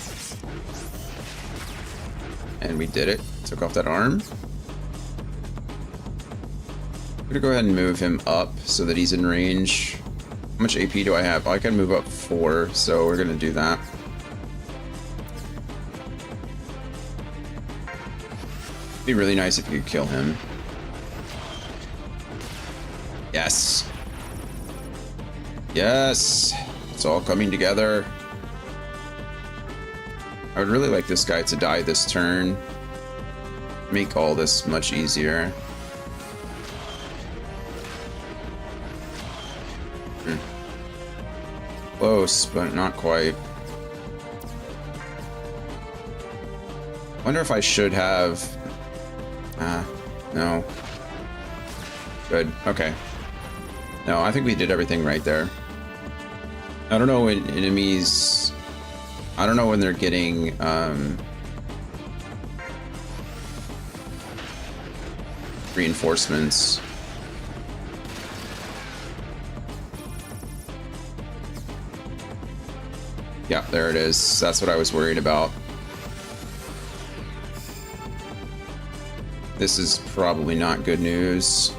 And we did it. Took off that arm. I'm gonna go ahead and move him up so that he's in range. How much AP do I have? I can move up 4, so we're gonna do that. It'd be really nice if you could kill him. Yes. Yes. It's all coming together. I would really like this guy to die this turn. Make all this much easier. Close, but not quite. Wonder if I should have... no. Good, okay. No, I think we did everything right there. I don't know when enemies... I don't know when they're getting, reinforcements. Yeah, there it is. That's what I was worried about. This is probably not good news.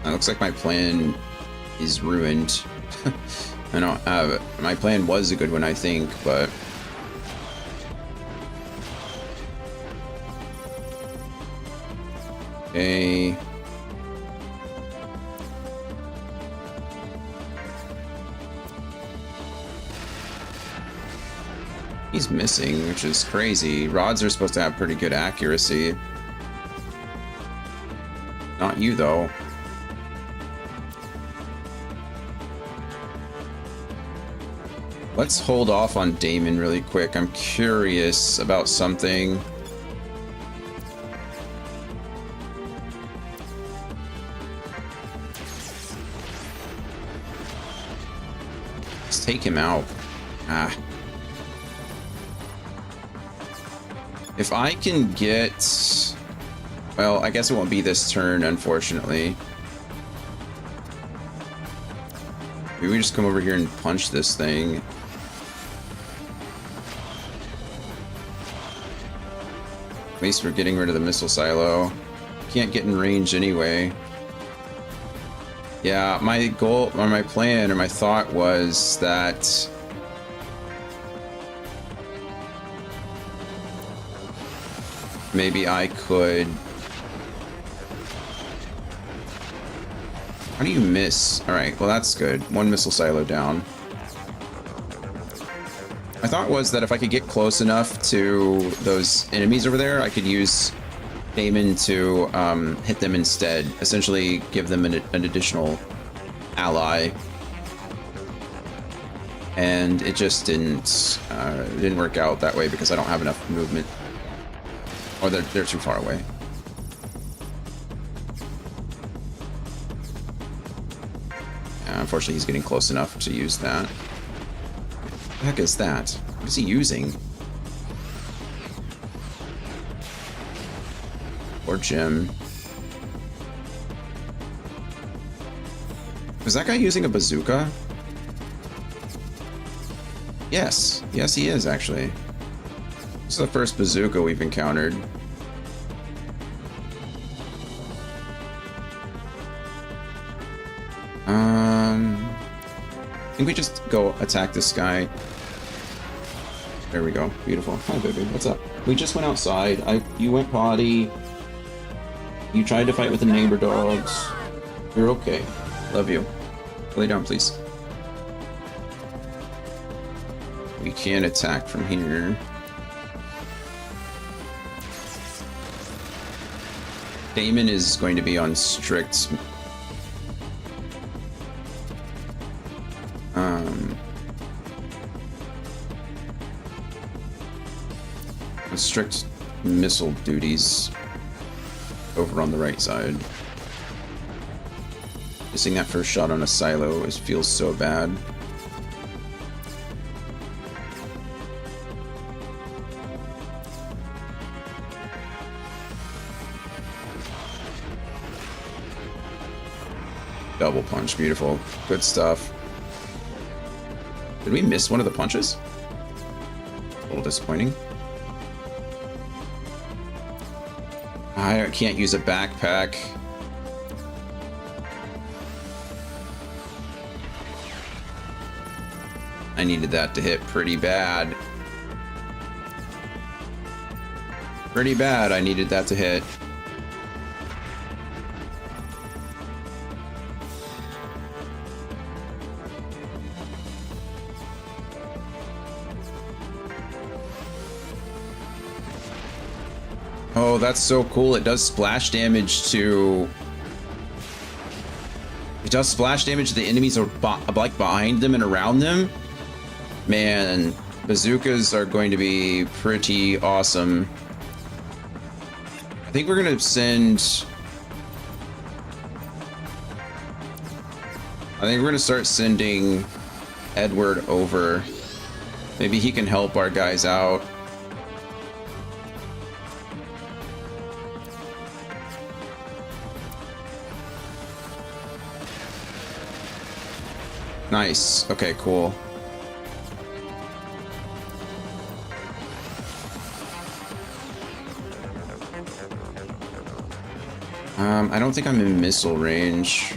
It looks like my plan is ruined. I don't have it. My plan was a good one, I think, but... Okay. He's missing, which is crazy. Rods are supposed to have pretty good accuracy. Not you, though. Let's hold off on Damon really quick. I'm curious about something. Let's take him out. Ah. If I can get... Well, I guess it won't be this turn, unfortunately. Maybe we just come over here and punch this thing. At least we're getting rid of the missile silo. Can't get in range anyway. Yeah, my goal, or my plan, or my thought was that... maybe I could... How do you miss? Alright, well that's good. One missile silo down. My thought was that if I could get close enough to those enemies over there, I could use Damon to hit them instead. Essentially give them an additional ally. And it just didn't work out that way because I don't have enough movement. Or they're too far away. Unfortunately, he's getting close enough to use that. What the heck is that? What is he using? Or Jim. Was that guy using a bazooka? Yes. Yes, he is, actually. This is the first bazooka we've encountered. I think we just go attack this guy. There we go. Beautiful. Hi, baby. What's up? We just went outside. You went potty. You tried to fight with the neighbor dogs. You're okay. Love you. Lay down, please. We can attack from here. Damon is going to be on strict... strict missile duties over on the right side. Missing that first shot on a silo feels so bad. Double punch, beautiful. Good stuff. Did we miss one of the punches? A little disappointing. I can't use a backpack. I needed that to hit pretty bad. Pretty bad. I needed that to hit. Oh, that's so cool. It does splash damage to... It does splash damage to the enemies or like behind them and around them. Man, bazookas are going to be pretty awesome. I think we're going to send... I think we're going to start sending Edward over. Maybe he can help our guys out. Nice. Okay, cool. I don't think I'm in missile range.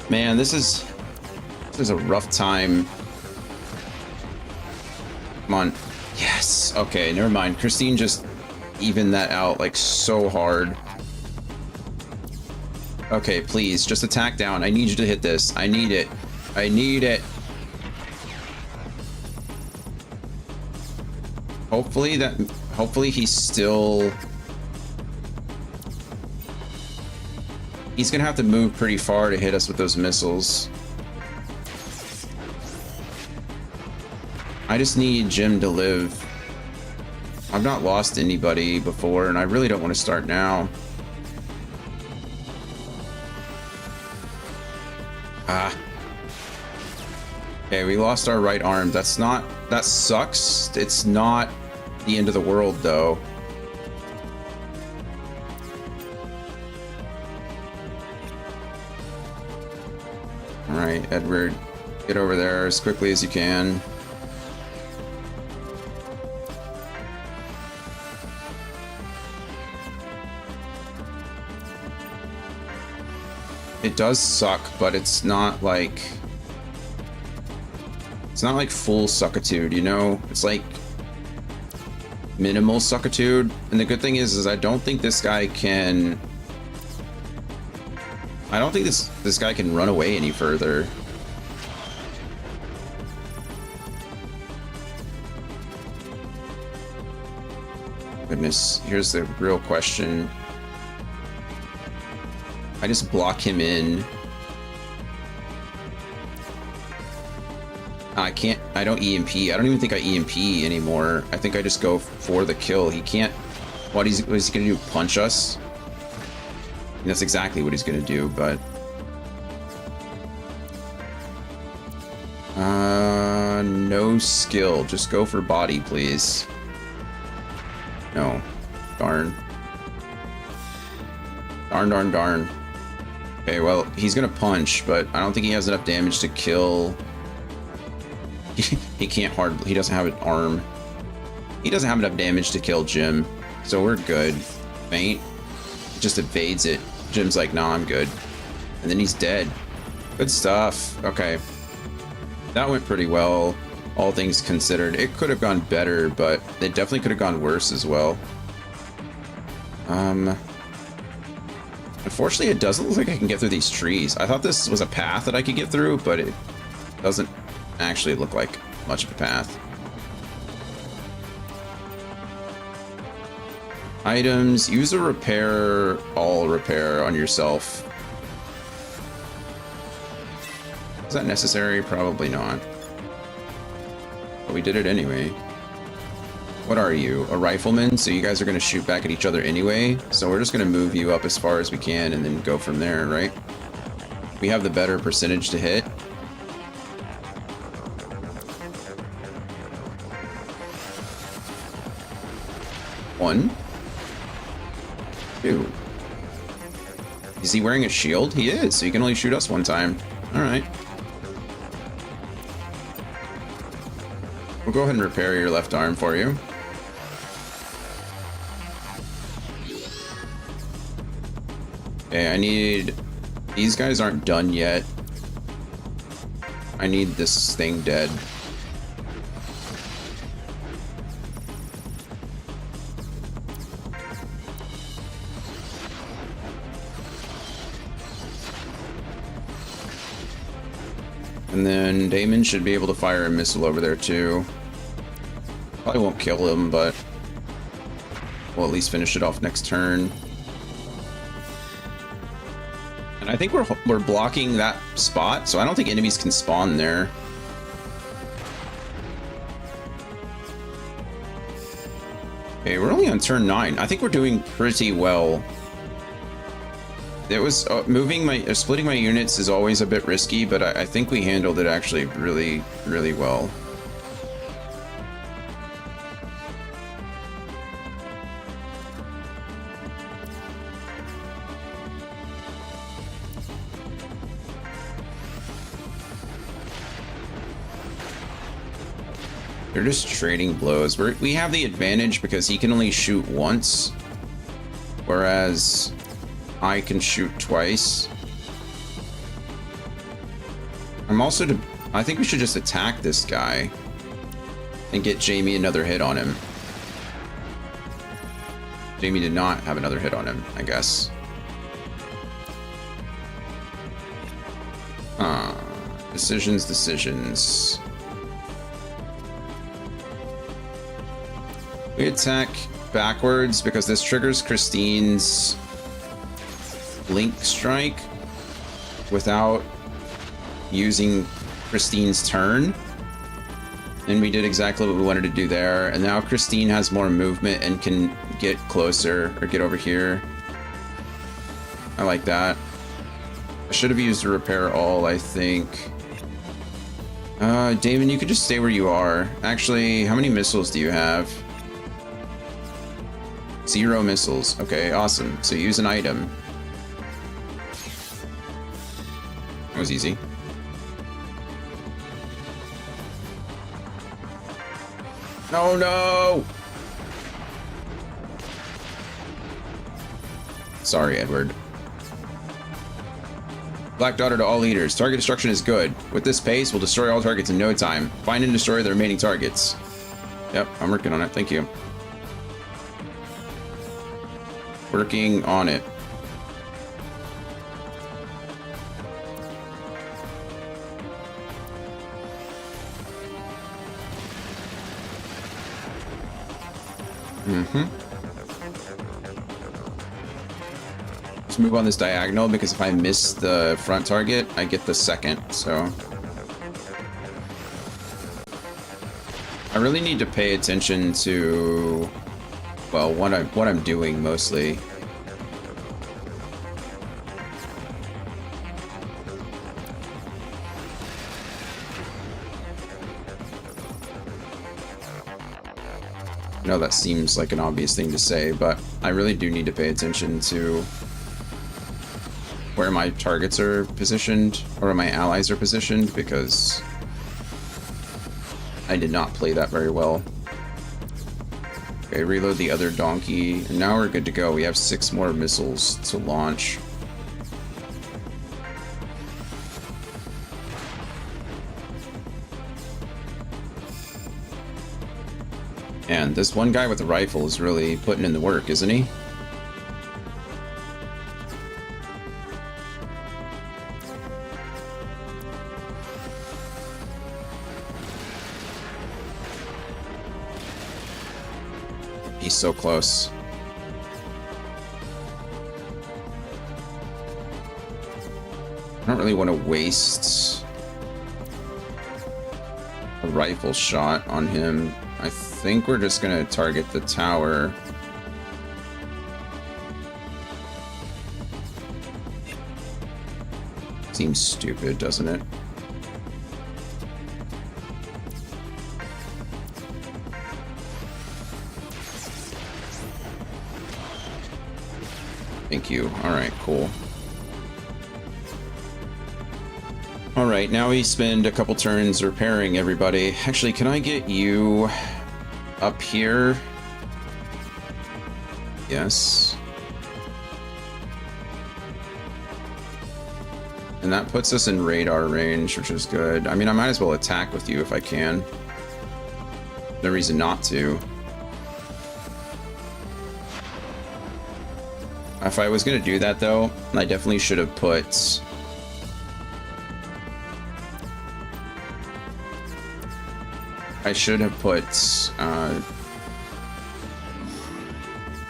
Man, this is a rough time. Come on. Yes. Okay, never mind. Christine just evened that out like so hard. Okay, please, just attack down. I need you to hit this. I need it. I need it. Hopefully he's still... He's gonna have to move pretty far to hit us with those missiles. I just need Jim to live. I've not lost anybody before, and I really don't want to start now. Ah. Okay, we lost our right arm. That sucks. It's not the end of the world, though. All right, Edward, get over there as quickly as you can. It does suck, but it's not like full suckitude, you know? It's like minimal suckitude. And the good thing is I don't think this guy can... I don't think this guy can run away any further. Goodness, here's the real question. I just block him in. I don't EMP. I don't even think I EMP anymore. I think I just go for the kill. He can't... What is he gonna do? Punch us? And that's exactly what he's gonna do, but... No skill. Just go for body, please. No. Darn. Darn, darn. Okay, well, he's gonna punch, but I don't think he has enough damage to kill. He can't he doesn't have an arm. He doesn't have enough damage to kill Jim, so we're good. Faint. Just evades it. Jim's like, nah, I'm good. And then he's dead. Good stuff. Okay. That went pretty well, all things considered. It could have gone better, but it definitely could have gone worse as well. Unfortunately, it doesn't look like I can get through these trees. I thought this was a path that I could get through, but it doesn't actually look like much of a path. Items. Use a repair, all repair on yourself. Is that necessary? Probably not. But we did it anyway. What are you? A rifleman? So you guys are going to shoot back at each other anyway. So we're just going to move you up as far as we can and then go from there, right? We have the better percentage to hit. One. Two. Is he wearing a shield? He is, so he can only shoot us one time. Alright. We'll go ahead and repair your left arm for you. Okay, I need... These guys aren't done yet. I need this thing dead. And then Damon should be able to fire a missile over there too. Probably won't kill him, but we'll at least finish it off next turn. And I think we're blocking that spot, so I don't think enemies can spawn there. Okay, we're only on turn 9. I think we're doing pretty well. It was splitting my units is always a bit risky, but I think we handled it actually really, really well. They're just trading blows. We have the advantage because he can only shoot once, whereas I can shoot twice. I think we should just attack this guy and get Jamie another hit on him. Jamie did not have another hit on him, I guess. Decisions. We attack backwards because this triggers Christine's Blink Strike without using Christine's turn. And we did exactly what we wanted to do there. And now Christine has more movement and can get closer or get over here. I like that. I should have used a repair all, I think. Damon, you could just stay where you are. Actually, how many missiles do you have? 0 missiles. Okay, awesome. So use an item. That was easy. Oh no! Sorry, Edward. Black Daughter to all leaders. Target destruction is good. With this pace, we'll destroy all targets in no time. Find and destroy the remaining targets. Yep, I'm working on it. Thank you. Working on it. Let's move on this diagonal because if I miss the front target, I get the second, so. I really need to pay attention to, well, what I'm doing mostly. I know that seems like an obvious thing to say, but I really do need to pay attention to where my targets are positioned, or where my allies are positioned, because I did not play that very well. Okay, reload the other donkey, and now we're good to go. We have 6 more missiles to launch. And this one guy with the rifle is really putting in the work, isn't he? He's so close. I don't really want to waste a rifle shot on him. I think we're just gonna target the tower. Seems stupid, doesn't it? Thank you. Alright, cool. Alright, now we spend a couple turns repairing everybody. Actually, can I get you up here? Yes. And that puts us in radar range, which is good. I mean, I might as well attack with you if I can. No reason not to. If I was going to do that, though, I definitely should have put... I should have put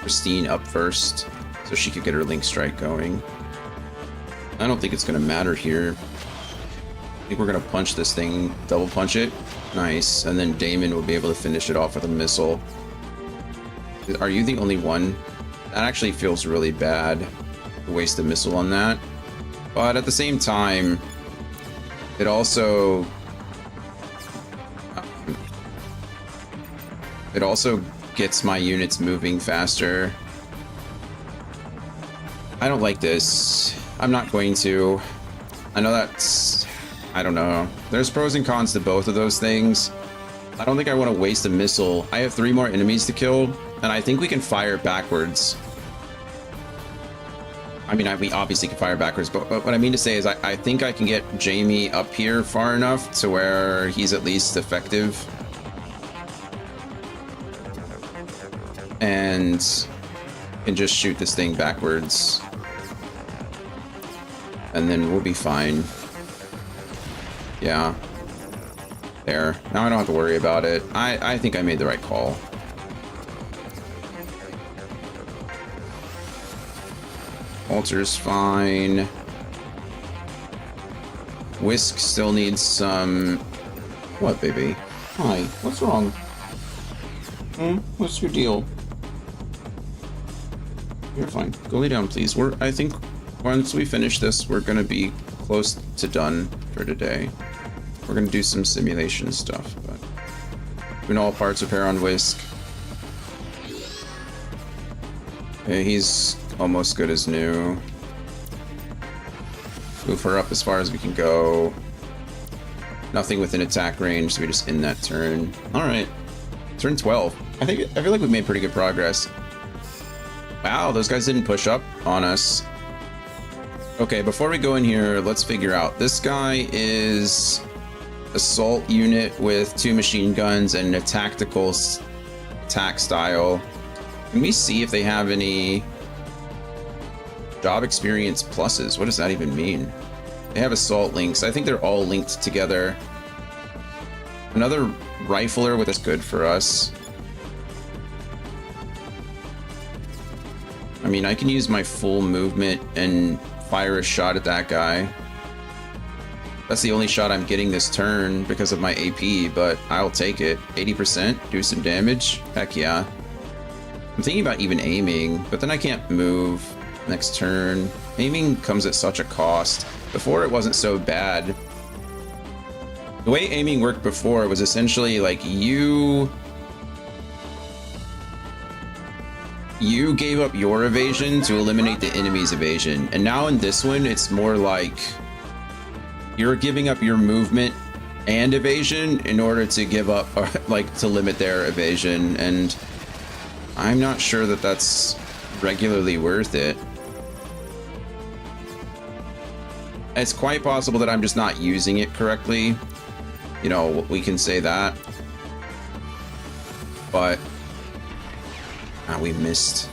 Christine up first so she could get her Link Strike going. I don't think it's going to matter here. I think we're going to punch this thing, double punch it. Nice. And then Damon will be able to finish it off with a missile. Are you the only one? That actually feels really bad to waste a missile on that. But at the same time, it also gets my units moving faster. I don't like this. I'm not going to. I know that's... I don't know. There's pros and cons to both of those things. I don't think I want to waste a missile. I have 3 more enemies to kill, and I think we can fire backwards. I mean, we obviously can fire backwards, but what I mean to say is I think I can get Jamie up here far enough to where he's at least effective. And can just shoot this thing backwards. And then we'll be fine. Yeah. There. Now I don't have to worry about it. I think I made the right call. Alter's fine. Whisk still needs some... What, baby? Hi, what's wrong? What's your deal? You're fine. Go lay down, please. I think once we finish this, we're gonna be close to done for today. We're gonna do some simulation stuff, but doing all parts repair on Whisk. Okay, he's almost good as new. Move her up as far as we can go. Nothing within attack range, so we just end that turn. All right, turn 12. I feel like we've made pretty good progress. Wow, those guys didn't push up on us. Okay, before we go in here, let's figure out. This guy is assault unit with 2 machine guns and a tactical attack style. Can we see if they have any job experience pluses? What does that even mean? They have assault links. I think they're all linked together. Another rifler with us good for us. I mean, I can use my full movement and fire a shot at that guy. That's the only shot I'm getting this turn because of my AP, but I'll take it. 80%, do some damage. Heck yeah. I'm thinking about even aiming, but then I can't move next turn. Aiming comes at such a cost. Before it wasn't so bad. The way aiming worked before was essentially like you gave up your evasion to eliminate the enemy's evasion. And now in this one, it's more like you're giving up your movement and evasion in order to give up, or like to limit their evasion. And I'm not sure that that's regularly worth it. It's quite possible that I'm just not using it correctly. You know, we can say that. But we missed.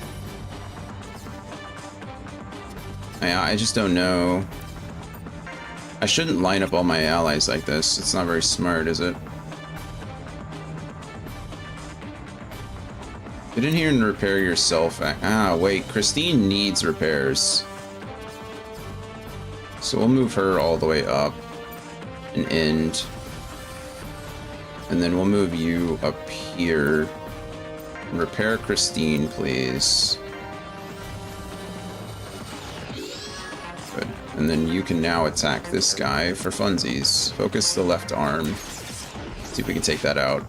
Yeah, I just don't know. I shouldn't line up all my allies like this. It's not very smart, is it? Get in here and repair yourself. Ah, wait. Christine needs repairs. So we'll move her all the way up and end. And then we'll move you up here. And repair Christine, please. Good. And then you can now attack this guy for funsies. Focus the left arm. See if we can take that out.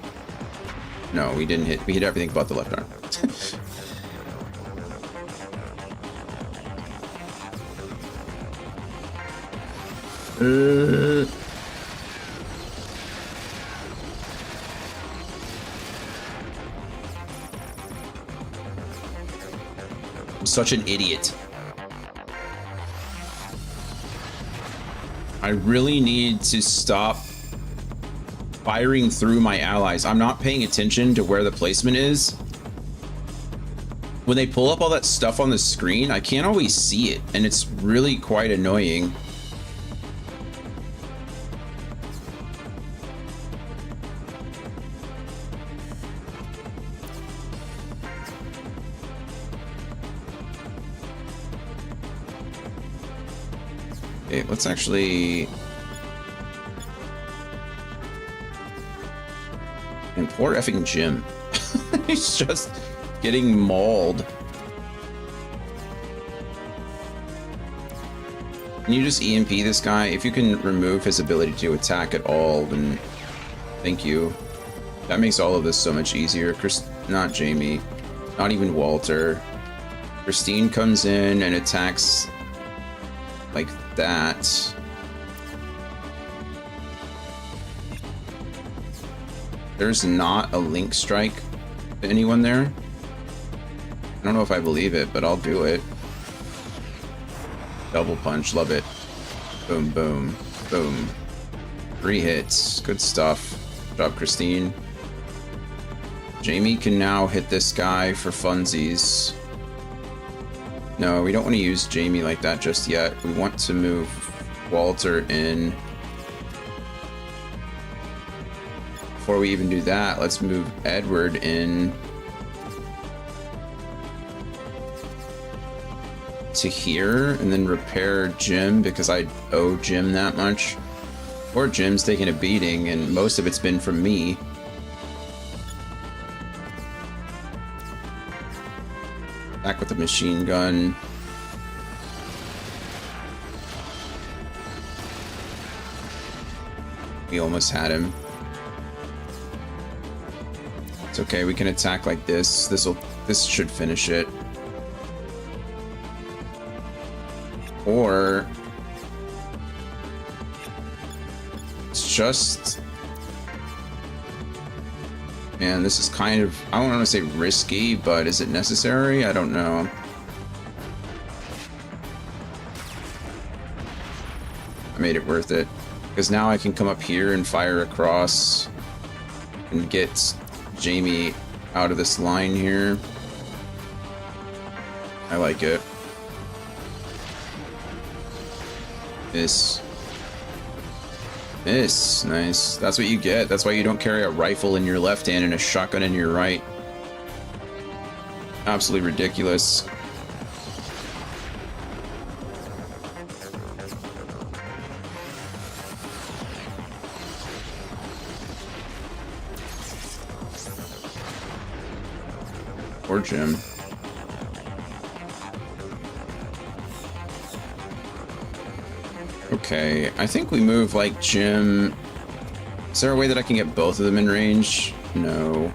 No, we didn't hit. We hit everything but the left arm. I'm such an idiot. I really need to stop firing through my allies. I'm not paying attention to where the placement is. When they pull up all that stuff on the screen, I can't always see it, and it's really quite annoying. Okay, let's actually... And poor effing Jim. He's just getting mauled. Can you just EMP this guy? If you can remove his ability to attack at all, then thank you. That makes all of this so much easier. Not Jamie. Not even Walter. Christine comes in and attacks like that. There's not a link strike to anyone there. I don't know if I believe it, but I'll do it. Double punch, love it. Boom, boom, boom. 3 hits, good stuff. Good job, Christine. Jamie can now hit this guy for funsies. No, we don't want to use Jamie like that just yet. We want to move Walter in. Before we even do that, let's move Edward in to here and then repair Jim because I owe Jim that much. Or Jim's taking a beating and most of it's been from me. Back with the machine gun. We almost had him. It's okay, we can attack like this. This should finish it. Or it's just, man, this is kind of, I don't want to say risky, but is it necessary? I don't know. I made it worth it because now I can come up here and fire across and get Jamie out of this line here. I like it. Miss. Nice. That's what you get. That's why you don't carry a rifle in your left hand and a shotgun in your right. Absolutely ridiculous. Poor Jim. Okay, I think we move like Jim. Is there a way that I can get both of them in range? No.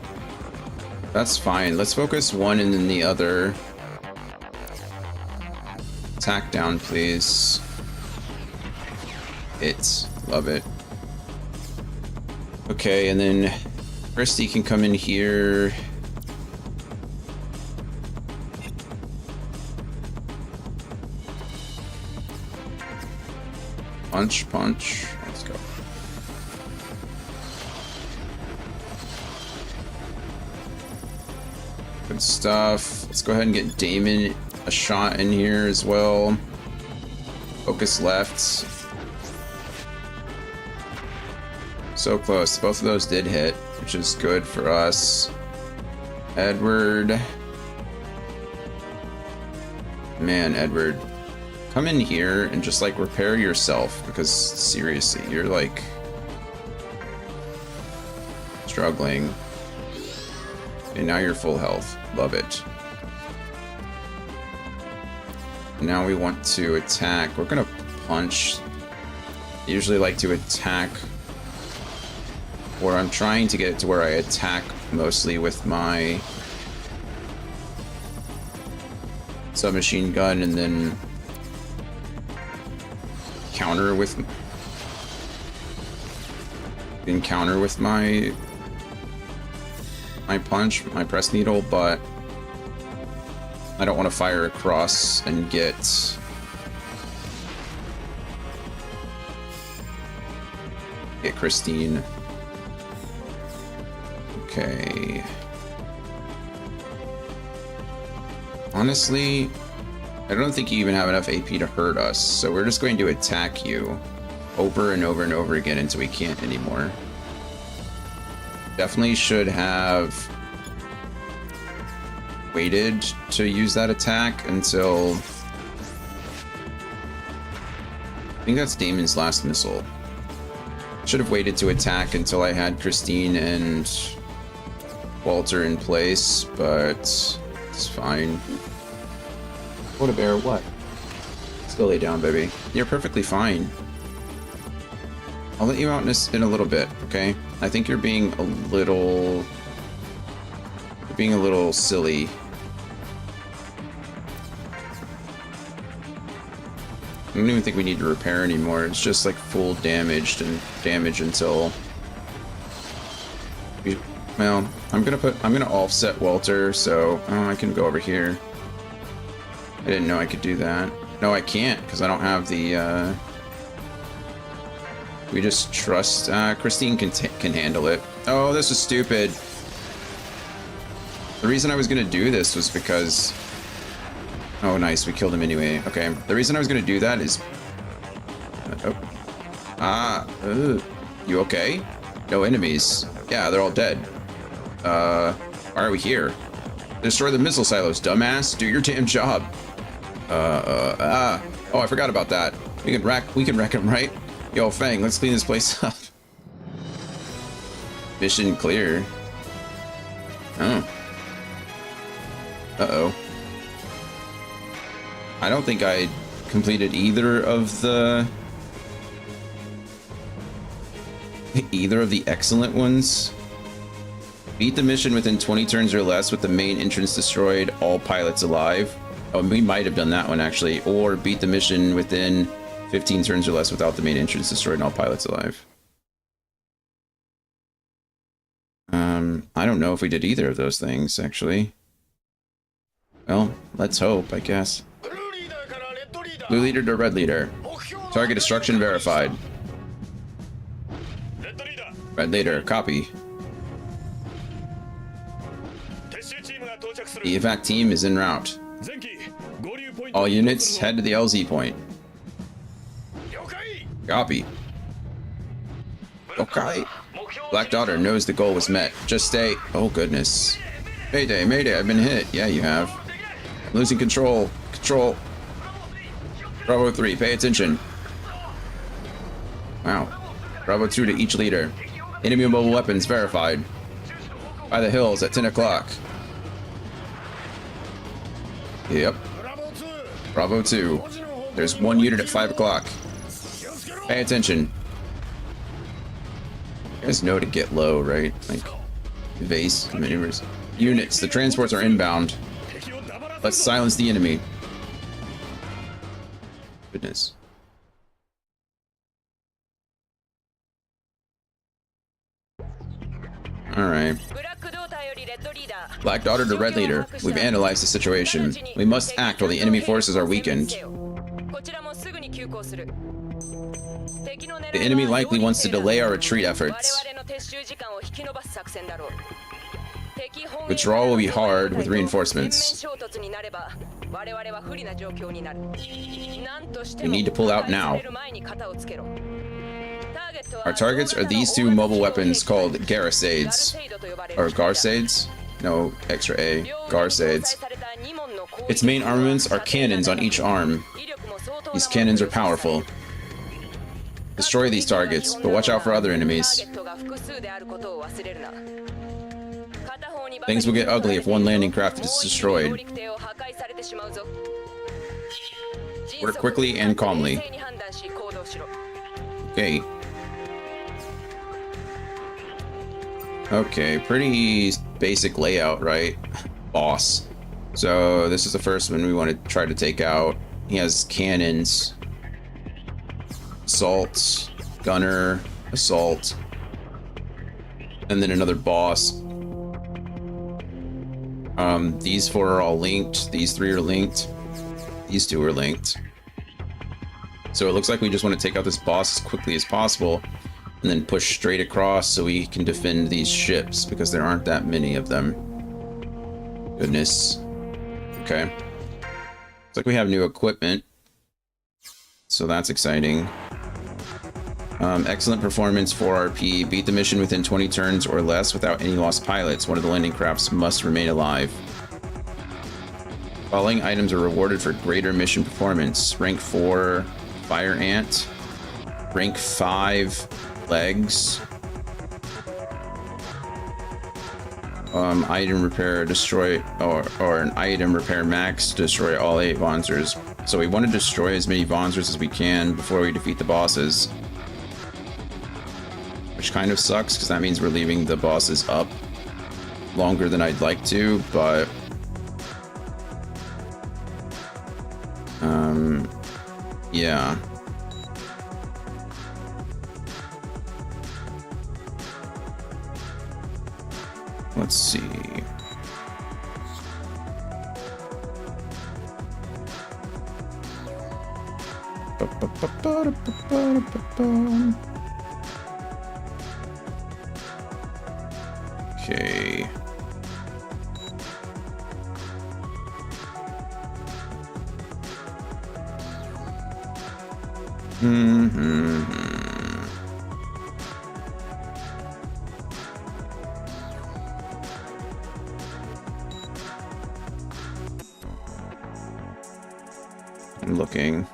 That's fine. Let's focus one and then the other. Attack down, please. Hit. Love it. Okay, and then Christy can come in here. Punch, punch. Let's go. Good stuff. Let's go ahead and get Damon a shot in here as well. Focus left. So close. Both of those did hit, which is good for us. Edward. Man, Edward. Come in here and just like repair yourself because seriously, you're like struggling. And now you're full health. Love it. Now we want to attack. We're gonna punch. I usually like to attack, or I'm trying to get it to where I attack mostly with my submachine gun and then counter with my punch, my press needle, but I don't want to fire across and get Get Christine. Okay. Honestly, I don't think you even have enough AP to hurt us, so we're just going to attack you over and over and over again until we can't anymore. Definitely should have waited to use that attack until... I think that's Damon's last missile. Should have waited to attack until I had Christine and Walter in place, but it's fine. What a bear, what? Still lay down, baby. You're perfectly fine. I'll let you out in a little bit, okay? I think you're being a little... You're being a little silly. I don't even think we need to repair anymore. It's just like full damaged and damage until... Well, I'm gonna offset Walter, so I can go over here. I didn't know I could do that. No, I can't, because I don't have the, We just trust, Christine can handle it. Oh, this is stupid. The reason I was gonna do this was because... Oh, nice, we killed him anyway. Okay, the reason I was gonna do that is... You okay? No enemies. Yeah, they're all dead. Why are we here? Destroy the missile silos, dumbass. Do your damn job. Oh, I forgot about that. We can wreck him, right? Yo, Fang, let's clean this place up. Mission clear. Oh. Uh-oh. I don't think I completed either of the excellent ones. Beat the mission within 20 turns or less with the main entrance destroyed, all pilots alive. Oh, we might have done that one actually. Or beat the mission within 15 turns or less without the main entrance destroyed and all pilots alive. I don't know if we did either of those things, actually. Well, let's hope, I guess. Blue leader to red leader. Target destruction verified. Red leader, copy. The evac team is en route. All units, head to the LZ point. Copy. Okay. Black Daughter knows the goal was met. Just stay. Oh, goodness. Mayday, mayday, I've been hit. Yeah, you have. I'm losing control. Control. Bravo 3, pay attention. Wow. Bravo 2 to each leader. Enemy mobile weapons verified. By the hills at 10 o'clock. Yep. Bravo 2. There's one unit at 5 o'clock. Pay attention. You guys know to get low, right? Like, evase maneuvers. Units, the transports are inbound. Let's silence the enemy. Goodness. Alright. Black Daughter to Red Leader. We've analyzed the situation. We must act while the enemy forces are weakened. The enemy likely wants to delay our retreat efforts. Withdrawal will be hard with reinforcements. We need to pull out now. Our targets are these two mobile weapons called Garisades. Or Garsades? No, extra A. Garsades. Its main armaments are cannons on each arm. These cannons are powerful. Destroy these targets, but watch out for other enemies. Things will get ugly if one landing craft is destroyed. Work quickly and calmly. Okay. Okay, pretty basic layout, right? Boss. So this is the first one we want to try to take out. He has cannons. Assault, gunner, assault, and then another boss. These four are all linked. These three are linked. These two are linked. So it looks like we just want to take out this boss as quickly as possible. and then push straight across so we can defend these ships because there aren't that many of them. Goodness. Okay. Looks like we have new equipment, so that's exciting. Excellent performance, 4 RP. Beat the mission within 20 turns or less without any lost pilots. One of the landing crafts must remain alive. Following items are rewarded for greater mission performance. Rank 4, Fire Ant. Rank 5, Legs. Item repair, destroy, or an item repair max, destroy all 8 Vonzers. So we want to destroy as many Vonzers as we can before we defeat the bosses. Which kind of sucks, because that means we're leaving the bosses up longer than I'd like to, but... yeah. Let's see. Okay. I'm looking.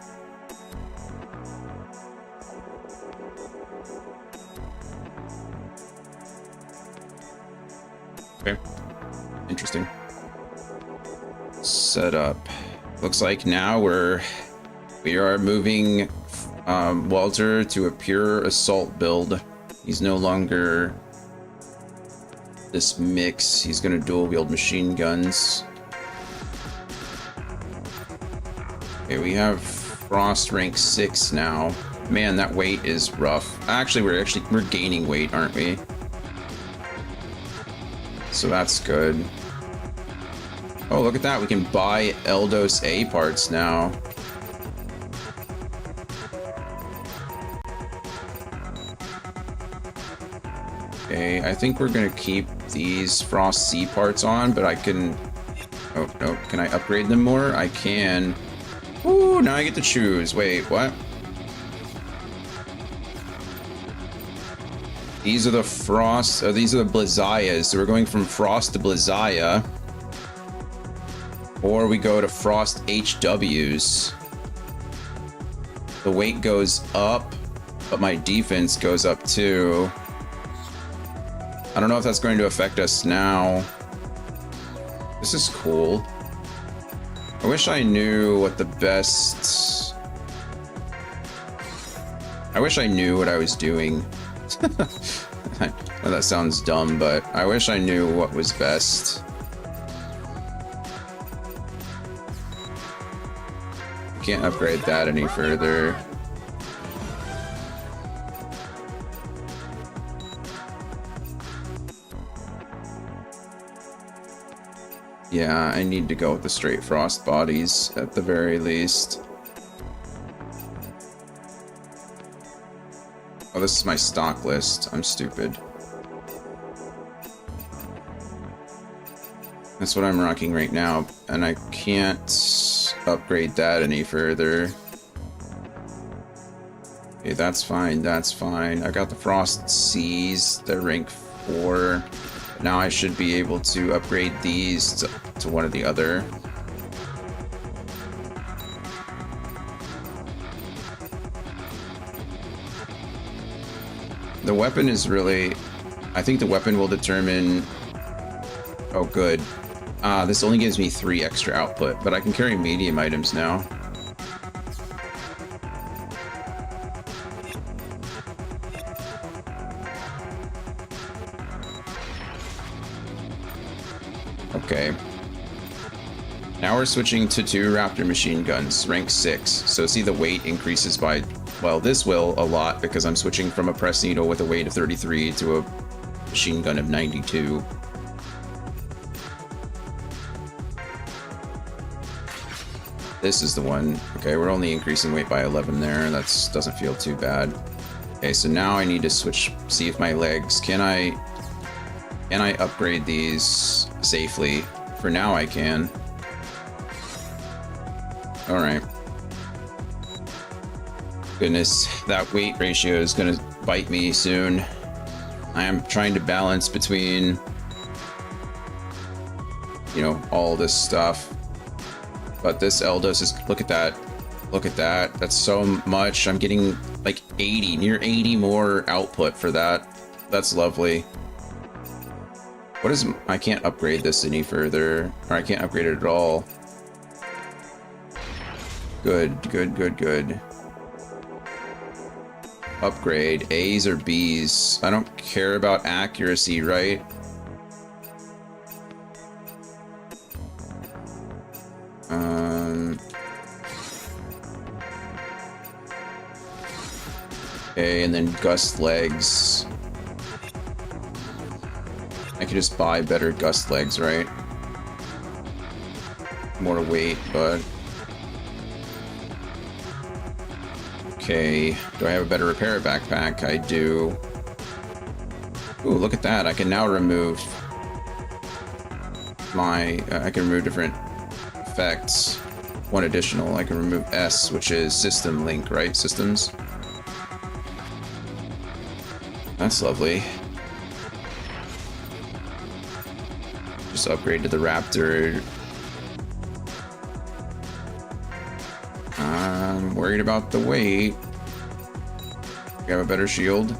Okay. Interesting. Setup. Looks like now we are moving Walter to a pure assault build. He's no longer this mix. He's gonna dual wield machine guns. Okay, we have Frost rank 6 now. Man, that weight is rough. Actually, we're gaining weight, aren't we? So that's good. Oh, look at that. We can buy Eldos A parts now. Okay, I think we're gonna keep these Frost C parts on, but I can... oh, no. Can I upgrade them more? I can. Ooh, now I get to choose. Wait, what? These are the Frost... these are the Blizayas. So we're going from Frost to Blizaya. Or we go to Frost HWs. The weight goes up, but my defense goes up too. I don't know if that's going to affect us now. This is cool. I wish I knew what the best... I wish I knew what I was doing. Well, that sounds dumb, but I wish I knew what was best. Can't upgrade that any further. Yeah, I need to go with the straight Frost bodies at the very least. Oh, this is my stock list. I'm stupid. That's what I'm rocking right now, and I can't upgrade that any further. Okay, that's fine, that's fine. I got the Frost C's, they're rank 4. Now I should be able to upgrade these to one or the other. The weapon is really... I think the weapon will determine... Oh, good. This only gives me 3 extra output, but I can carry medium items now. Okay. Now we're switching to 2 Raptor machine guns, rank 6. So see, the weight increases by... well, this will a lot because I'm switching from a press needle with a weight of 33 to a machine gun of 92. This is the one. Okay, we're only increasing weight by 11 there. That doesn't feel too bad. Okay, so now I need to switch, see if my legs, can I upgrade these safely? For now I can. Alright. Goodness, that weight ratio is gonna bite me soon. I am trying to balance between, you know, all this stuff. But this Eldos is, look at that. Look at that. That's so much. I'm getting like 80, near 80 more output for that. That's lovely. What is, I can't upgrade this any further, or I can't upgrade it at all. Good, good, good, good. Upgrade, A's or B's. I don't care about accuracy, right? Okay, and then gust legs. I could just buy better gust legs, right? More weight, but... Okay, do I have a better repair backpack? I do. Ooh, look at that. I can now remove my... I can remove different effects. One additional, I can remove S, which is system link, right? Systems. That's lovely. Just upgrade to the Raptor. I'm worried about the weight. You have a better shield?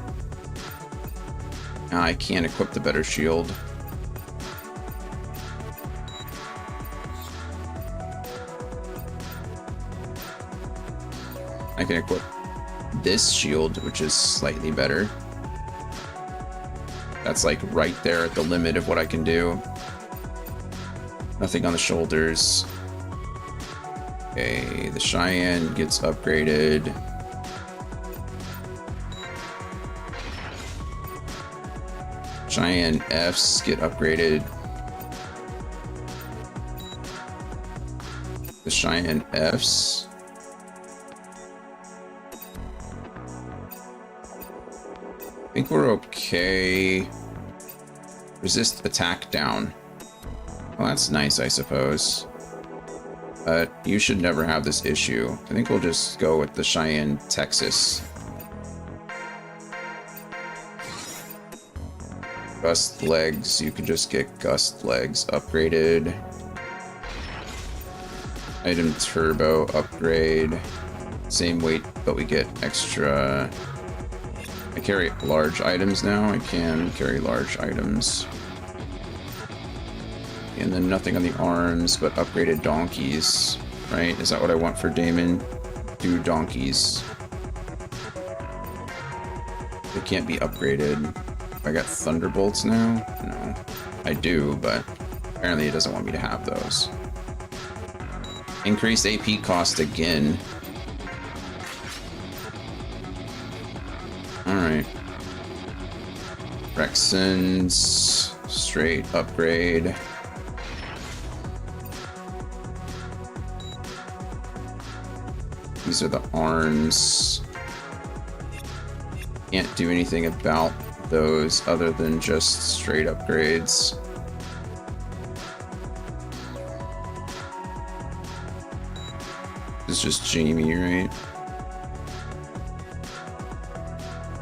I can't equip the better shield. I can equip this shield, which is slightly better. That's like right there at the limit of what I can do. Nothing on the shoulders. Okay, the Cheyenne gets upgraded. Cheyenne Fs get upgraded. The Cheyenne Fs. I think we're okay. Resist attack down. Well, that's nice, I suppose. But you should never have this issue. I think we'll just go with the Cheyenne Texas. Gust legs, you can just get gust legs upgraded. Item turbo upgrade. Same weight, but we get extra. I carry large items now. I can carry large items. And then nothing on the arms, but upgraded donkeys, right? Is that what I want for Damon? Do donkeys. They can't be upgraded. I got thunderbolts now? No. I do, but apparently it doesn't want me to have those. Increased AP cost again. Alright. Rexons. Straight upgrade. These are the arms. Can't do anything about those other than just straight upgrades. This is just Jamie, right?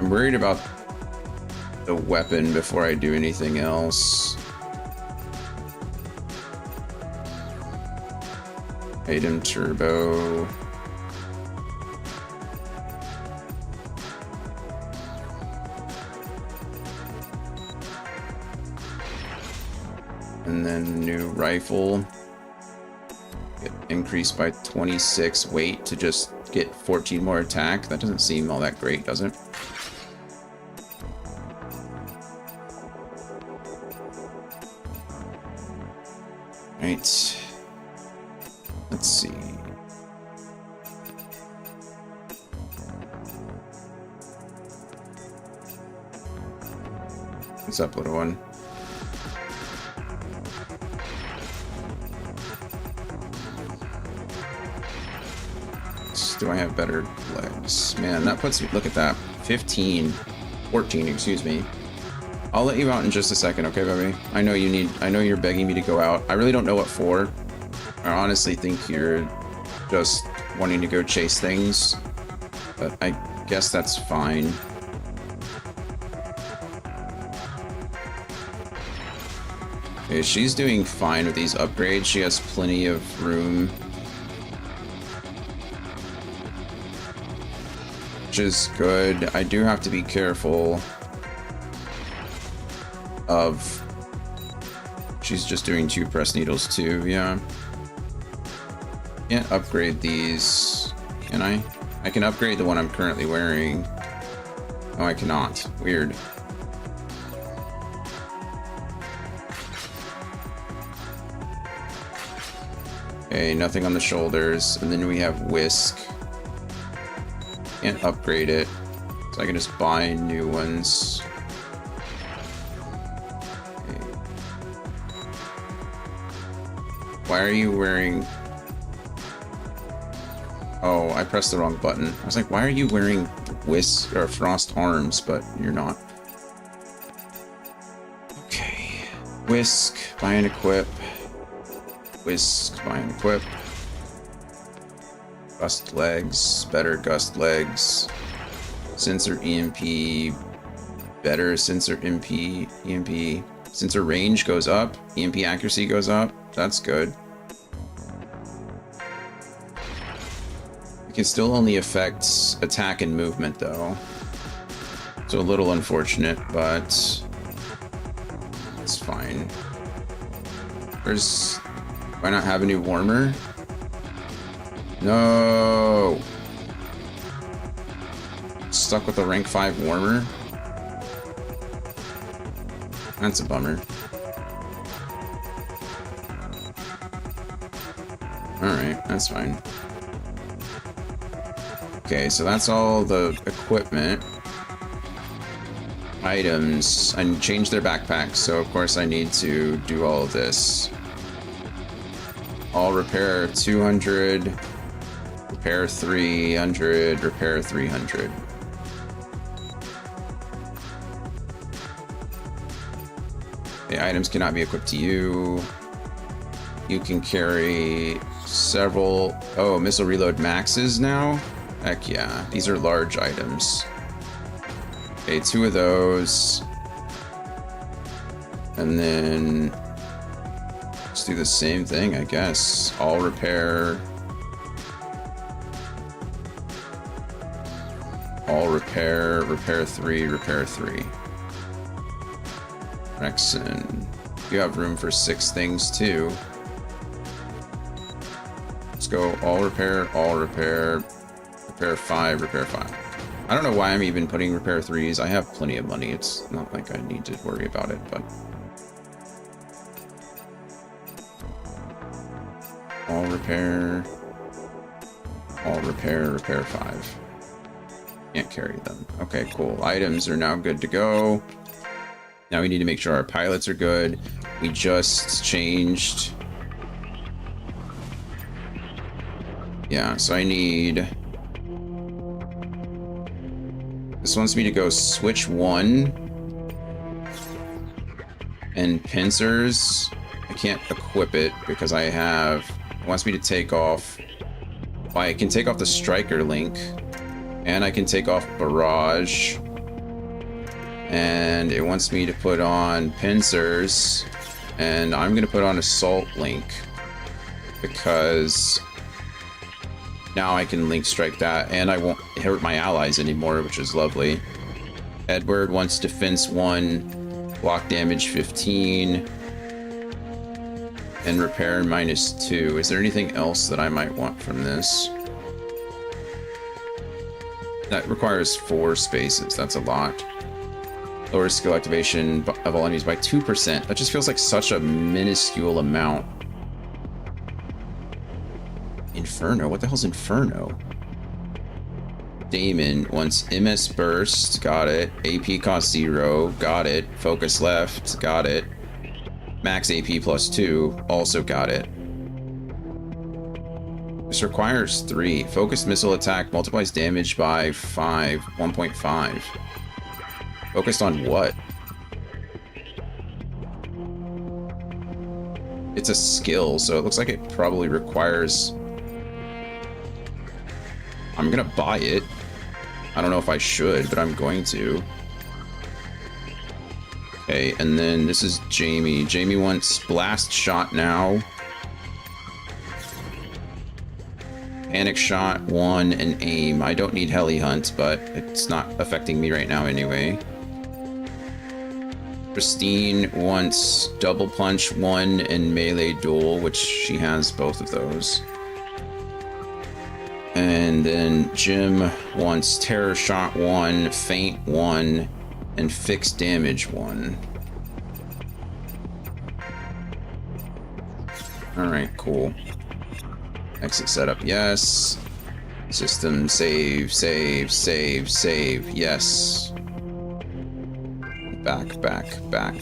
I'm worried about the weapon before I do anything else. Item turbo. And then new rifle. Get increased by 26 weight to just get 14 more attack. That doesn't seem all that great, does it? Right. Let's see. What's up, little one? Do I have better legs? Man, that puts me, look at that. 15. 14, excuse me. I'll let you out in just a second, okay, baby? I know you're begging me to go out. I really don't know what for. I honestly think you're just wanting to go chase things. But I guess that's fine. Okay, she's doing fine with these upgrades. She has plenty of room. Which is good. I do have to be careful of... She's just doing 2 press needles too, yeah. Can't upgrade these, can I? I can upgrade the one I'm currently wearing. Oh, I cannot. Weird. Okay, nothing on the shoulders. And then we have Whisk. Can't upgrade it. So I can just buy new ones. Okay. Why are you wearing... Oh, I pressed the wrong button. I was like, why are you wearing Whisk or Frost arms, but you're not? Okay. Whisk, buy and equip. Whisk, buy and equip. Gust legs, better gust legs. Sensor EMP, better sensor EMP. Sensor range goes up, EMP accuracy goes up. That's good. It can still only affect attack and movement though. So a little unfortunate, but it's fine. Why not have a new warmer? No! Stuck with a rank 5 warmer? That's a bummer. Alright, that's fine. Okay, so that's all the equipment. Items. I changed their backpacks, so of course I need to do all of this. All repair 200, repair 300, repair 300. The items cannot be equipped to you. You can carry several... Oh, missile reload maxes now? Heck yeah, these are large items. Okay, 2 of those. And then... Let's do the same thing, I guess. All repair. All repair, repair 3, repair 3. Rexon. You have room for 6 things too. Let's go all repair, repair 5, repair 5. I don't know why I'm even putting repair 3s. I have plenty of money. It's not like I need to worry about it, but... All repair, repair 5. Can't carry them. Okay, cool. Items are now good to go. Now we need to make sure our pilots are good. We just changed. Yeah, so I need... This wants me to go switch 1. And pincers. I can't equip it because I have... It wants me to take off... Well, I can take off the striker link. And I can take off barrage. And it wants me to put on pincers. And I'm going to put on assault link. Because... now I can link strike that, and I won't hurt my allies anymore, which is lovely. Edward wants defense 1, block damage 15, and repair -2. Is there anything else that I might want from this? That requires 4 spaces. That's a lot. Lower skill activation of all enemies by 2%. That just feels like such a minuscule amount. Inferno? What the hell's Inferno? Damon wants MS Burst. Got it. AP cost 0. Got it. Focus left. Got it. Max AP +2. Also got it. This requires 3. Focused missile attack multiplies damage by 5, 1.5. Focused on what? It's a skill, so it looks like it probably requires... I'm gonna buy it. I don't know if I should, but I'm going to. Okay, and then this is Jamie. Jamie wants blast shot now. Panic shot 1 and aim. I don't need heli hunt, but it's not affecting me right now anyway. Christine wants double punch 1 and melee duel, which she has both of those. And then Jim wants terror shot 1, faint 1, and fixed damage 1. Alright, cool. Exit setup, yes. System save, save, save, save, yes. Back, back, back.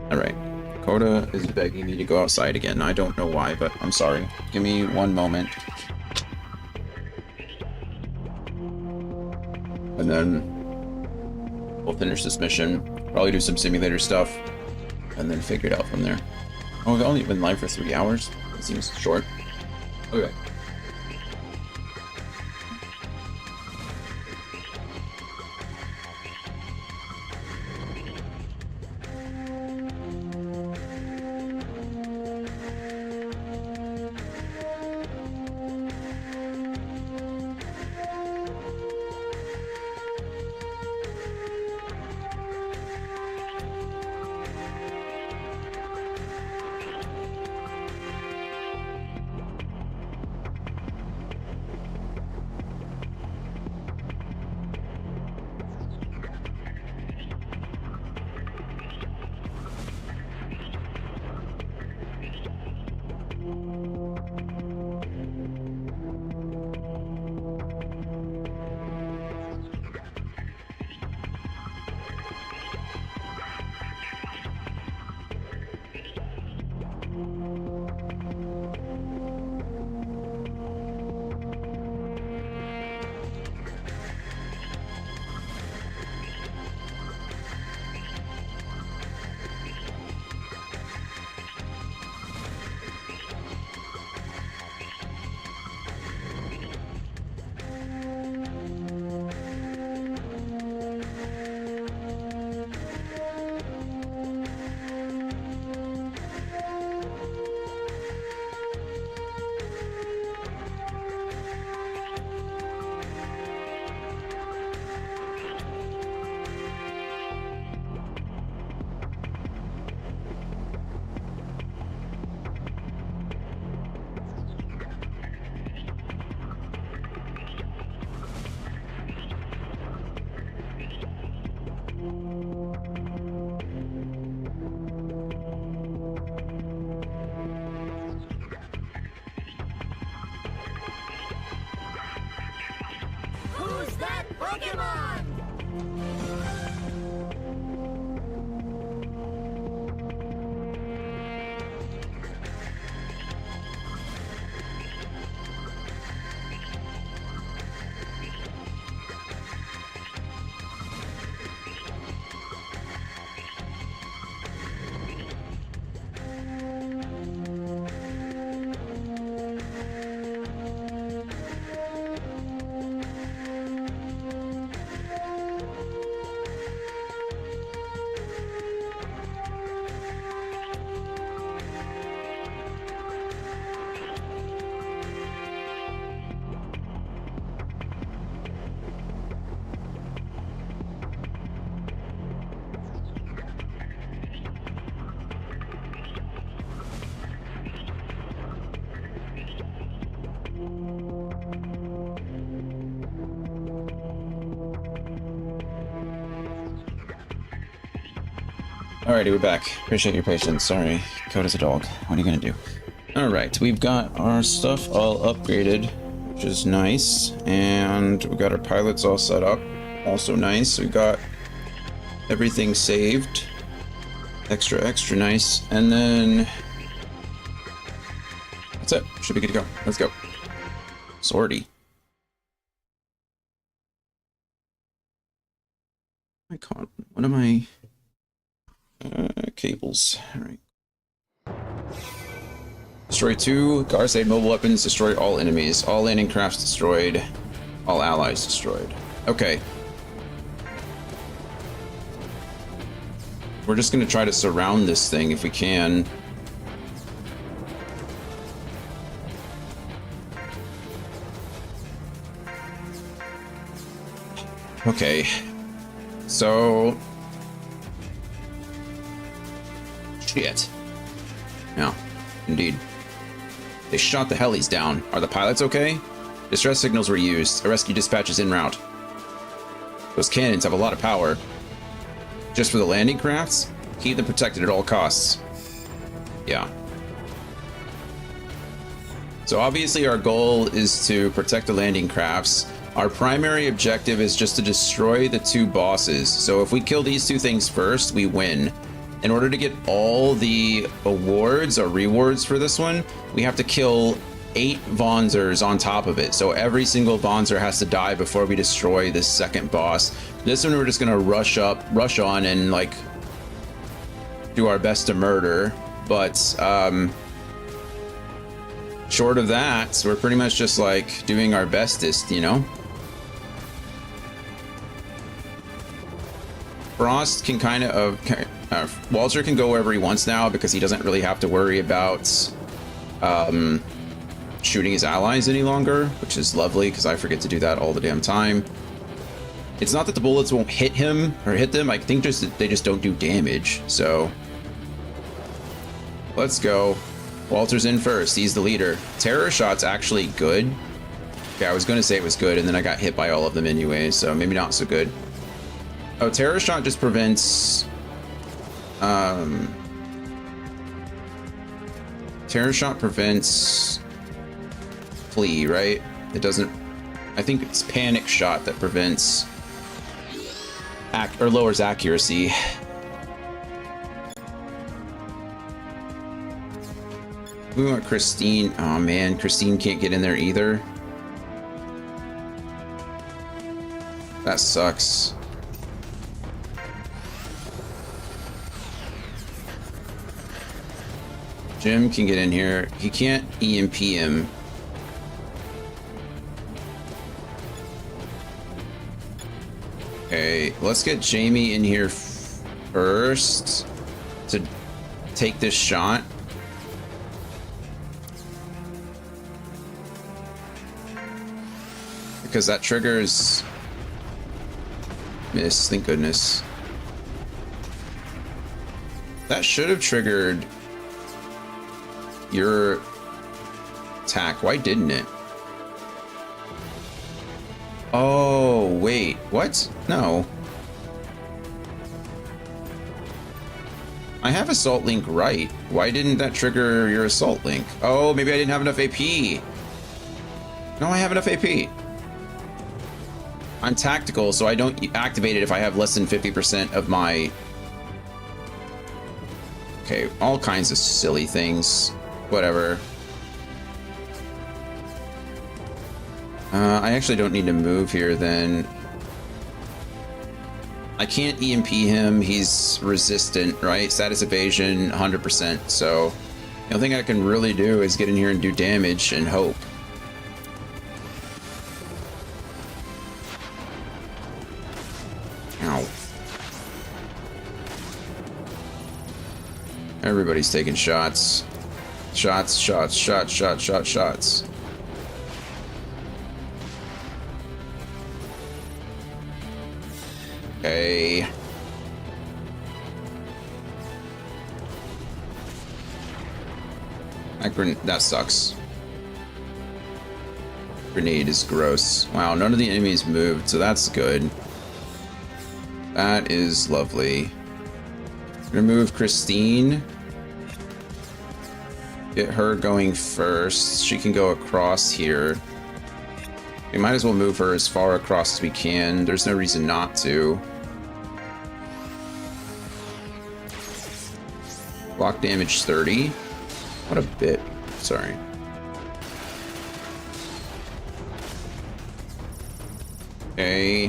Alright. Coda is begging me to go outside again. I don't know why, but I'm sorry. Give me one moment. And then we'll finish this mission. Probably do some simulator stuff. And then figure it out from there. Oh, we've only been live for 3 hours? It seems short. Okay. Who's that Pokemon? Alrighty, we're back. Appreciate your patience. Sorry, Coda's a dog. What are you gonna do? Alright, we've got our stuff all upgraded, which is nice. And we got our pilots all set up. Also nice. We got everything saved. Extra nice. And then That's it. Should be good to go. Let's go. Swordy. I caught one of my cables. All right. Destroy 2 Garcade mobile weapons. Destroy all enemies. All landing crafts destroyed. All allies destroyed. Okay. We're just gonna try to surround this thing if we can. Okay. So... Shit. Yeah, indeed. They shot the helis down. Are the pilots okay? Distress signals were used. A rescue dispatch is en route. Those cannons have a lot of power. Just for the landing crafts? Keep them protected at all costs. Yeah. So obviously our goal is to protect the landing crafts. Our primary objective is just to destroy the 2 bosses. So if we kill these 2 things first, we win. In order to get all the awards or rewards for this one, we have to kill 8 Vonzers on top of it. So every single Vonzer has to die before we destroy this second boss. This one we're just gonna rush on and like do our best to murder. But short of that, we're pretty much just like doing our bestest, you know? Frost can kind of Walter can go wherever he wants now because he doesn't really have to worry about shooting his allies any longer, which is lovely because I forget to do that all the damn time. It's not that the bullets won't hit him or hit them, I think just they just don't do damage. So let's go. Walter's in first. He's the leader. Terror shot's actually good. Okay, I was going to say it was good, and then I got hit by all of them anyway, so maybe not so good. Oh, terror shot just prevents... terror shot prevents... flee, right? It doesn't... I think it's panic shot that prevents... or lowers accuracy. We want Christine. Oh man, Christine can't get in there either. That sucks. Jim can get in here. He can't EMP him. Okay, let's get Jamie in here first to take this shot. Because that triggers... Miss, thank goodness. That should have triggered your attack. Why didn't it? Oh, wait. What? No. I have Assault Link right. Why didn't that trigger your Assault Link? Oh, maybe I didn't have enough AP. No, I have enough AP. I'm tactical, so I don't activate it if I have less than 50% of my... Okay, all kinds of silly things. Whatever. I actually don't need to move here then. I can't EMP him. He's resistant, right? Status evasion, 100%. So the only thing I can really do is get in here and do damage and hope. Ow. Everybody's taking shots. Shots, shots, shots, shots, shots, shots. Okay. That sucks. Grenade is gross. Wow, none of the enemies moved, so that's good. That is lovely. Remove Christine. Get her going first. She can go across here. We might as well move her as far across as we can. There's no reason not to. Block damage 30. What a bit. Sorry. Okay.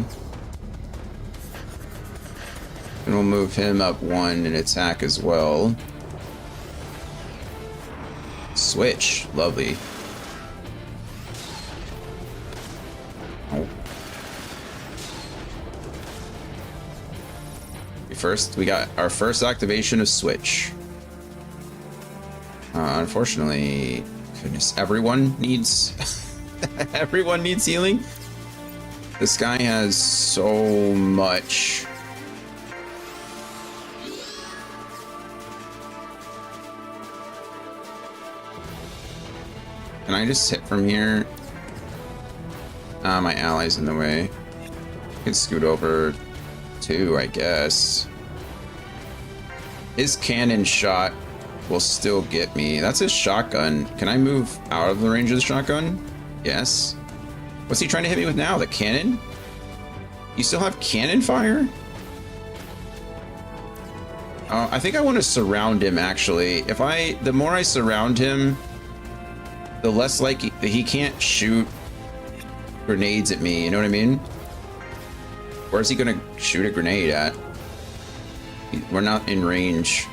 And we'll move him up 1 in attack as well. Switch. Lovely. Oh. We got our first activation of Switch. Unfortunately, goodness, everyone needs everyone needs healing. This guy has so much. Can I just hit from here? My ally's in the way. I can scoot over too, I guess. His cannon shot will still get me. That's his shotgun. Can I move out of the range of the shotgun? Yes. What's he trying to hit me with now? The cannon? You still have cannon fire? I think I want to surround him, actually. The more I surround him, the less likely he can't shoot grenades at me, you know what I mean? Where's he gonna shoot a grenade at? We're not in range.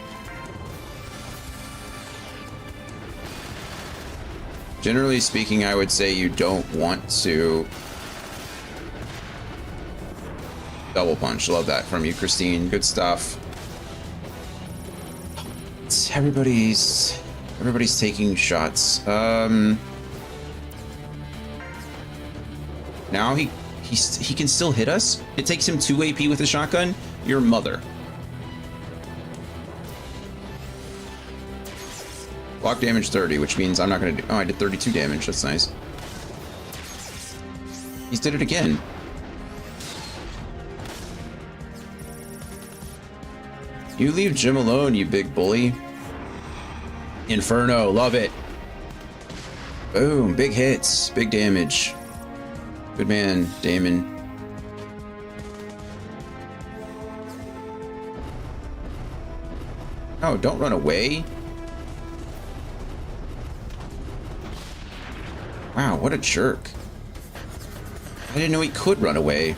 Generally speaking, I would say you don't want to double punch. Love that from you, Christine. Good stuff. Everybody's taking shots. Now he can still hit us. It takes him 2 AP with a shotgun. Your mother. Block damage 30, which means I'm not gonna do. Oh, I did 32 damage. That's nice. He's did it again. You leave Jim alone, you big bully. Inferno, love it. Boom, big hits, big damage. Good man, Damon. Oh, don't run away. Wow, what a jerk. I didn't know he could run away.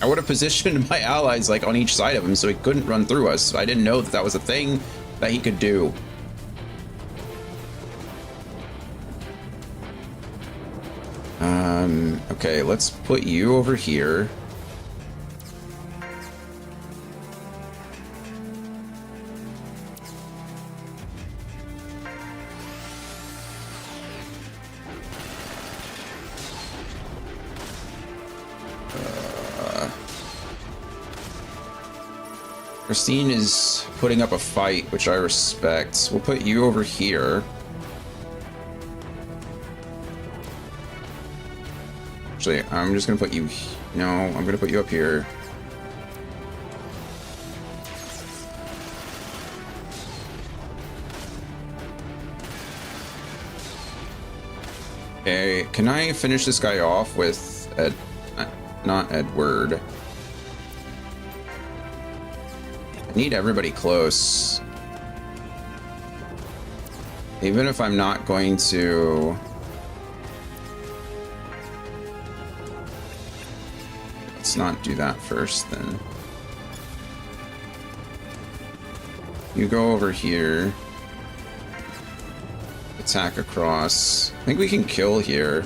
I would have positioned my allies like on each side of him so he couldn't run through us. I didn't know that that was a thing that he could do. Okay, let's put you over here. Christine is putting up a fight, which I respect. We'll put you over here. Actually, I'm just gonna put you... No, I'm gonna put you up here. Okay, can I finish this guy off with... not Edward. I need everybody close. Even if I'm not going to... Let's not do that first, then. You go over here. Attack across. I think we can kill here.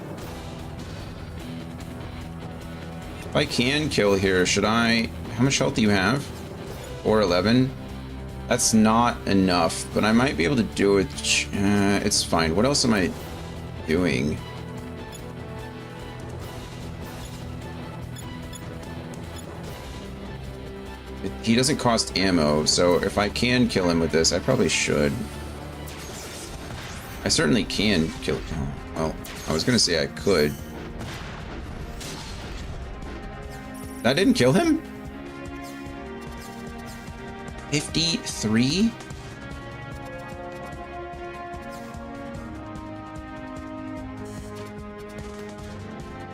If I can kill here, should I... How much health do you have? 411? That's not enough, but I might be able to do it. It's fine. What else am I doing? He doesn't cost ammo, so if I can kill him with this, I probably should. I certainly can kill... Oh, well, I was gonna say I could. That didn't kill him? 53?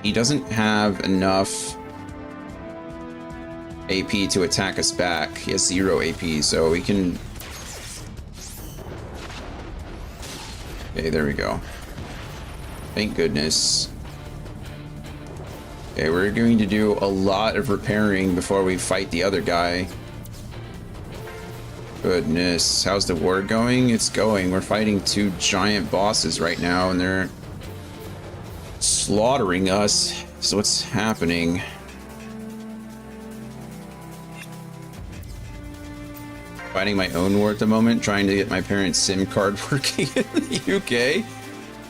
He doesn't have enough AP to attack us back. He has 0 AP, so we can... Okay, there we go. Thank goodness. Okay, we're going to do a lot of repairing before we fight the other guy. Goodness, how's the war going? It's going. We're fighting 2 giant bosses right now, and they're slaughtering us. So what's happening? Fighting my own war at the moment, trying to get my parents' SIM card working in the UK.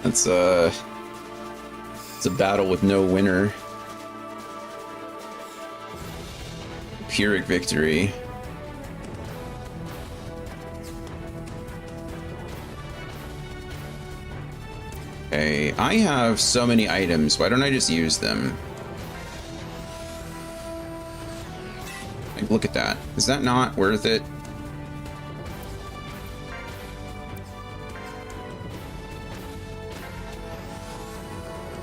It's a battle with no winner. Pyrrhic victory. Okay, I have so many items. Why don't I just use them? Like, look at that. Is that not worth it?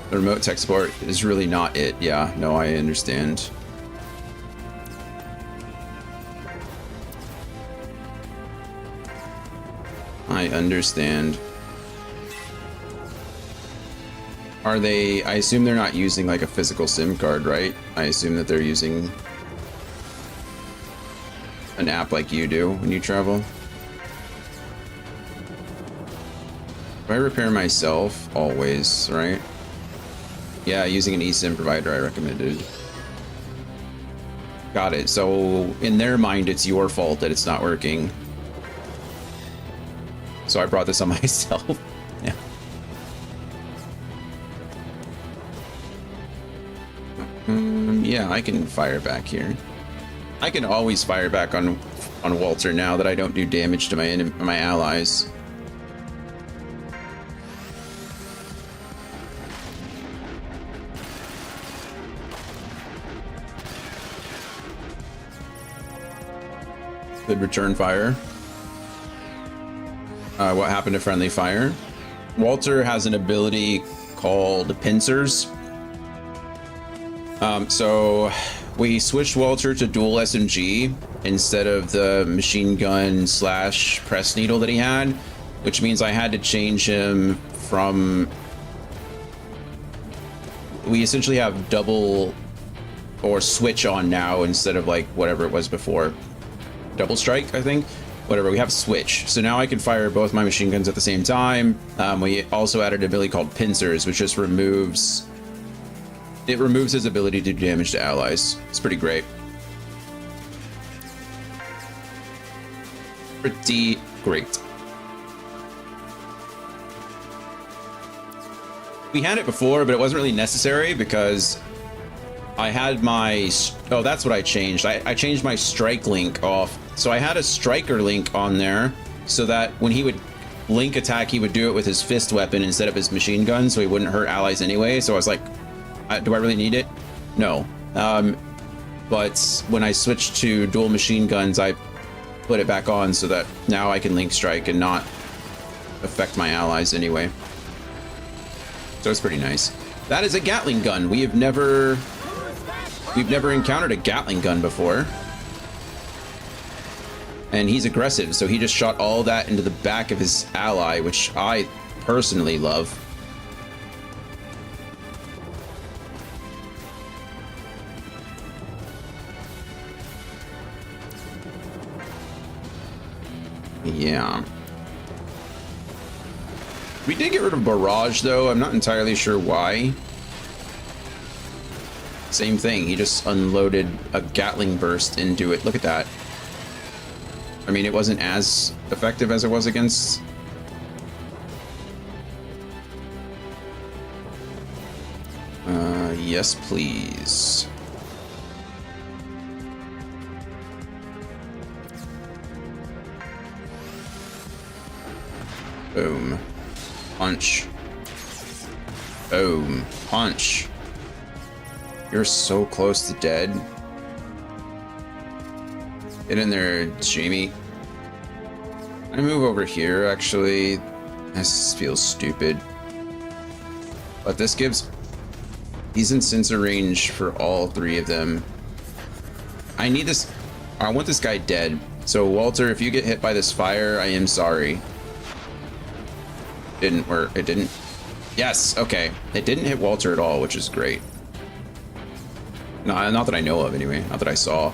The remote tech support is really not it. Yeah, no, I understand. I understand. Are they... I assume they're not using like a physical SIM card, right? I assume that they're using an app like you do when you travel. Do I repair myself? Always, right? Yeah, using an eSIM provider I recommended. Got it. So in their mind, it's your fault that it's not working. So I brought this on myself. Yeah. Yeah, I can fire back here. I can always fire back on Walter now that I don't do damage to my allies. Good return fire. What happened to friendly fire? Walter has an ability called pincers. So we switched Walter to dual SMG instead of the machine gun / press needle that he had, which means I had to change him from... We essentially have double or switch on now instead of like whatever it was before. Double strike, I think. Whatever, we have switch. So now I can fire both my machine guns at the same time. We also added an ability called pincers, which just removes... It removes his ability to do damage to allies. It's pretty great. Pretty great. We had it before, but it wasn't really necessary because I had my... Oh, that's what I changed. I changed my strike link off. So I had a striker link on there so that when he would link attack, he would do it with his fist weapon instead of his machine gun, so he wouldn't hurt allies anyway. So I was like, do I really need it? No. But when I switched to dual machine guns, I put it back on so that now I can link strike and not affect my allies anyway. So it's pretty nice. That is a Gatling gun. We've never encountered a Gatling gun before. And he's aggressive, so he just shot all that into the back of his ally, which I personally love. Yeah. We did get rid of Barrage, though. I'm not entirely sure why. Same thing. He just unloaded a Gatling burst into it. Look at that. I mean, it wasn't as effective as it was against... yes, please. Boom. Punch. Boom. Punch. You're so close to dead. Get in there, Jamie. I move over here, actually. This feels stupid. But this gives... He's in sensor range for all 3 of them. I need this... I want this guy dead. So, Walter, if you get hit by this fire, I am sorry. Didn't work. It didn't... Yes, okay. It didn't hit Walter at all, which is great. No, not that I know of anyway. Not that I saw.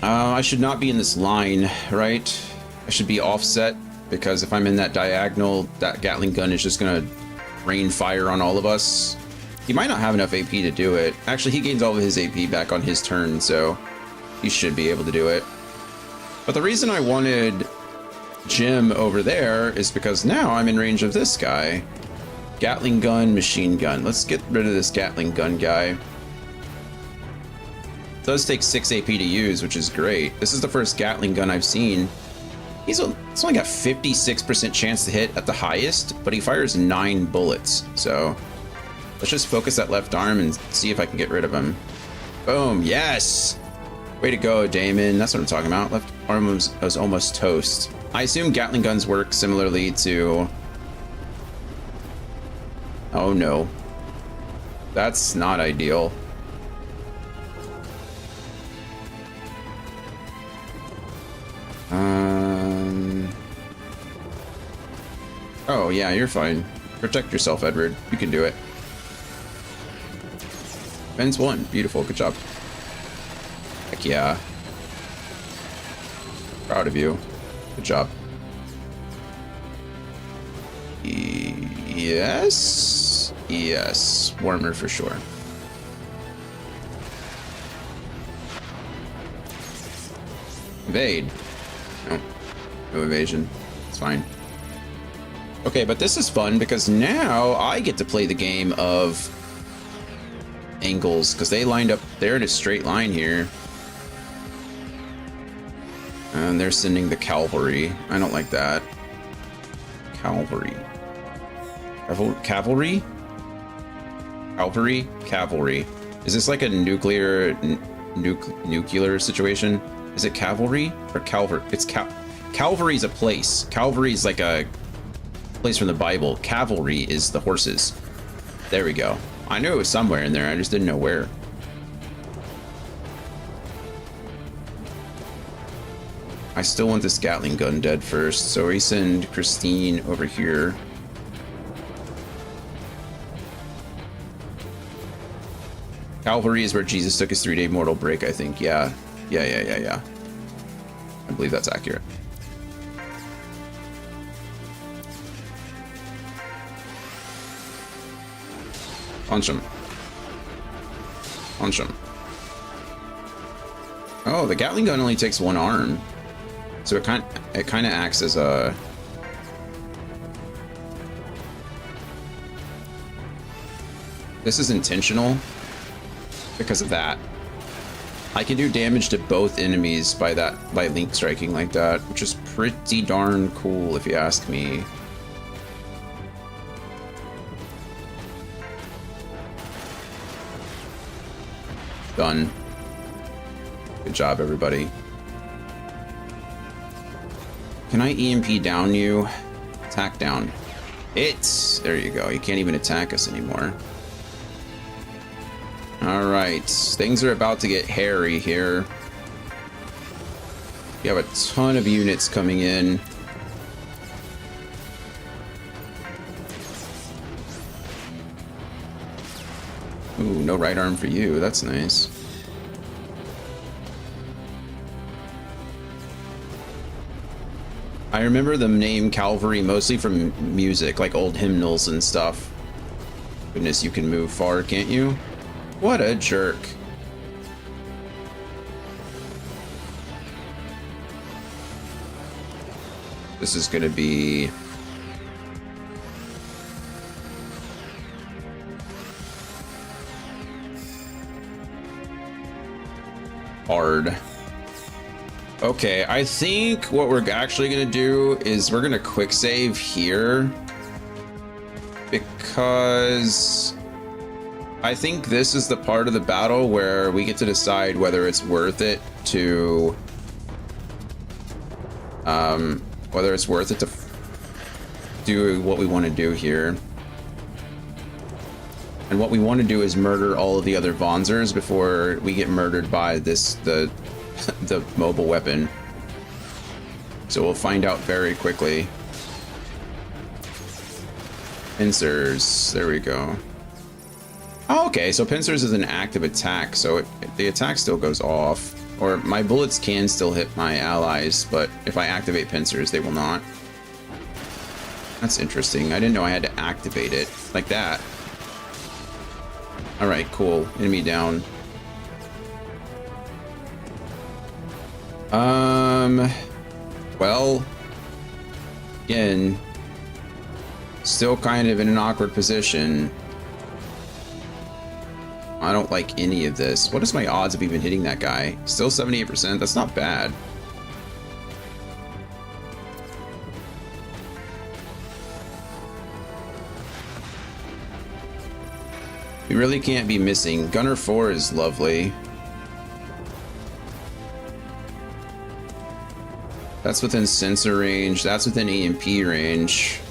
I should not be in this line, right? I should be offset, because if I'm in that diagonal, that Gatling gun is just gonna rain fire on all of us. He might not have enough AP to do it. Actually, he gains all of his AP back on his turn, so he should be able to do it. But the reason I wanted Jim over there is because now I'm in range of this guy. Gatling gun, machine gun. Let's get rid of this Gatling gun guy. It does take 6 AP to use, which is great. This is the first Gatling gun I've seen. It's only got 56% chance to hit at the highest, but he fires 9 bullets. So let's just focus that left arm and see if I can get rid of him. Boom, yes! Way to go, Damon. That's what I'm talking about. Left arm was almost toast. I assume Gatling guns work similarly to... Oh no. That's not ideal. Oh yeah, you're fine. Protect yourself, Edward. You can do it. Ben's won. Beautiful. Good job. Heck yeah. Proud of you. Good job. Yes. Yes. Warmer for sure. Evade. No. No evasion. It's fine. Okay, but this is fun because now I get to play the game of angles because they lined up. They're in a straight line here. And they're sending the cavalry. I don't like that. Cavalry. Cavalry? Cavalry? Cavalry. Is this like a nuclear situation? Is it cavalry or Calvary? It's Calvary's a place. Calvary's like a place from the Bible. Cavalry is the horses. There we go. I knew it was somewhere in there. I just didn't know where. I still want this Gatling gun dead first, so we send Christine over here. Calvary is where Jesus took his 3-day mortal break, I think. Yeah. Yeah. I believe that's accurate. Punch him. Punch him. Oh, the Gatling gun only takes 1 arm. So it kind of acts as a... This is intentional because of that. I can do damage to both enemies by link striking like that, which is pretty darn cool if you ask me. Done. Good job, everybody. Can I EMP down you? Attack down. There you go. You can't even attack us anymore. Alright. Things are about to get hairy here. We have a ton of units coming in. Ooh, no right arm for you. That's nice. I remember the name Calvary mostly from music, like old hymnals and stuff. Goodness, you can move far, can't you? What a jerk. This is gonna be... hard. Okay, I think what we're actually gonna do is we're gonna quick save here because I think this is the part of the battle where we get to decide whether it's worth it to do what we want to do here. And what we want to do is murder all of the other Vonzers before we get murdered by the mobile weapon. So we'll find out very quickly. Pincers. There we go. Oh, okay, so pincers is an active attack, so the attack still goes off. Or my bullets can still hit my allies, but if I activate pincers, they will not. That's interesting. I didn't know I had to activate it like that. Alright, cool. Enemy down. Well, again, still kind of in an awkward position. I don't like any of this. What is my odds of even hitting that guy? Still 78%? That's not bad. We really can't be missing. Gunner 4 is lovely. That's within sensor range. That's within EMP range.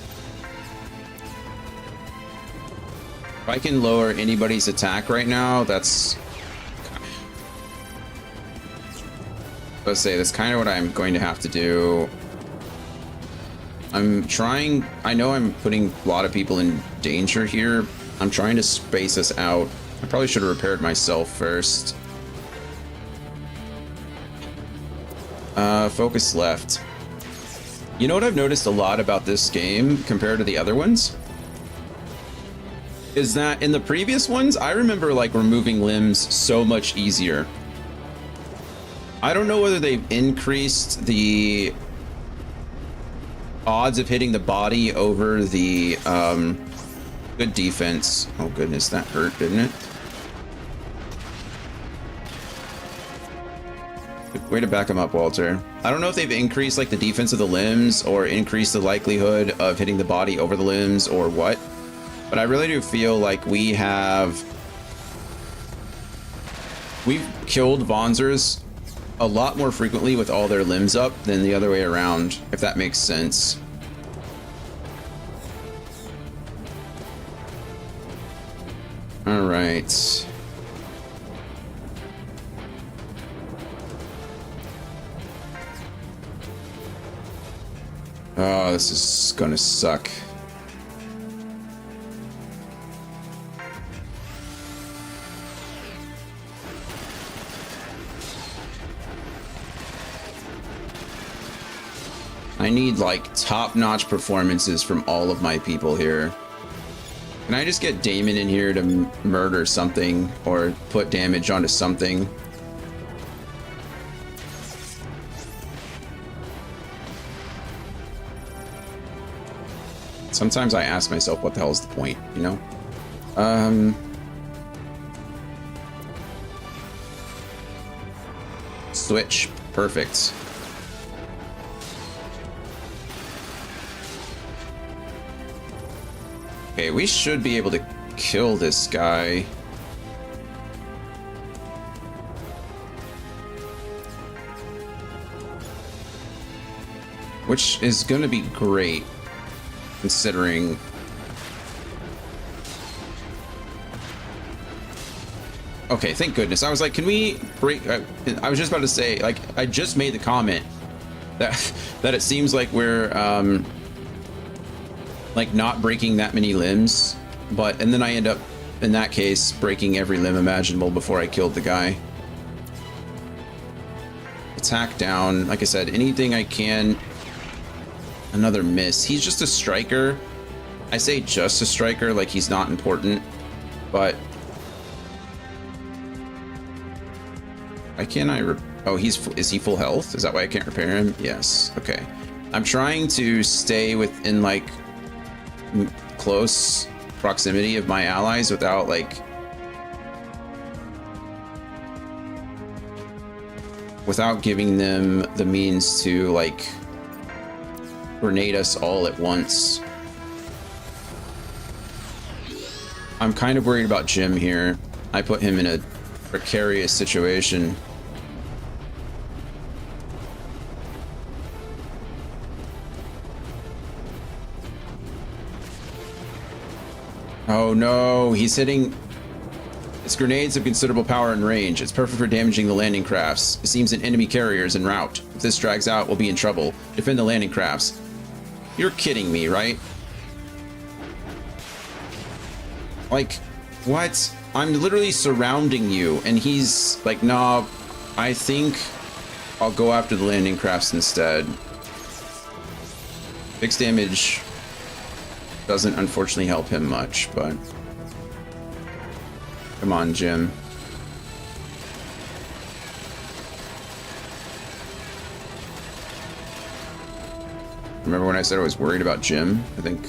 If I can lower anybody's attack right now, that's... Let's say that's kind of what I'm going to have to do. I'm trying... I know I'm putting a lot of people in danger here. I'm trying to space us out. I probably should have repaired myself first. Focus left. You know what I've noticed a lot about this game compared to the other ones? Is that in the previous ones, I remember like removing limbs so much easier. I don't know whether they've increased the odds of hitting the body over the good defense. Oh goodness, that hurt, didn't it? Way to back him up, Walter. I don't know if they've increased like the defense of the limbs or increased the likelihood of hitting the body over the limbs or what. But I really do feel like we've killed Vonzers a lot more frequently with all their limbs up than the other way around, if that makes sense. All right. Oh, this is gonna suck. I need like top-notch performances from all of my people here. Can I just get Damon in here to murder something or put damage onto something? Sometimes I ask myself, what the hell is the point, you know? Switch. Perfect. Okay, we should be able to kill this guy. Which is gonna be great, considering... Okay, thank goodness. I was like, can we break... I was just about to say, like, I just made the comment that that it seems like we're, like, not breaking that many limbs, and then I end up, in that case, breaking every limb imaginable before I killed the guy. Attack down. Like I said, anything I can. Another miss. He's just a striker. I say just a striker, like he's not important, but... Why can't I... Oh, is he full health? Is that why I can't repair him? Yes. Okay. I'm trying to stay within, like, close proximity of my allies without, like... without giving them the means to, like... grenade us all at once. I'm kind of worried about Jim here. I put him in a precarious situation. Oh no, he's hitting... His grenades have considerable power and range. It's perfect for damaging the landing crafts. It seems an enemy carrier is en route. If this drags out, we'll be in trouble. Defend the landing crafts. You're kidding me, right? Like, what? I'm literally surrounding you, and he's like, nah, I think I'll go after the landing crafts instead. Fixed damage doesn't unfortunately help him much, but come on, Jim. Remember when I said I was worried about Jim? I think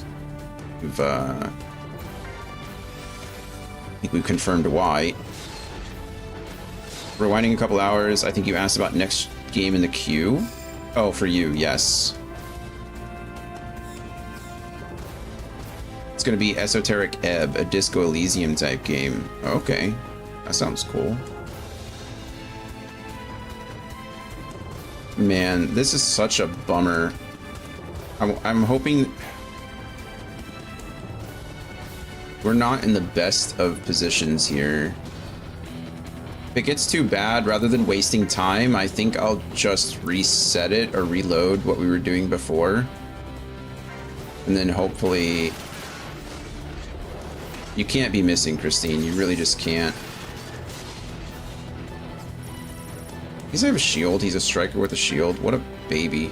we've confirmed why. Rewinding a couple hours. I think you asked about next game in the queue. Oh, for you, yes. It's gonna be Esoteric Ebb, a Disco Elysium type game. Okay, that sounds cool. Man, this is such a bummer. I'm hoping we're not in the best of positions here. If it gets too bad, rather than wasting time, I think I'll just reset it or reload what we were doing before. And then hopefully... You can't be missing, Christine. You really just can't. He doesn't have a shield. He's a striker with a shield. What a baby.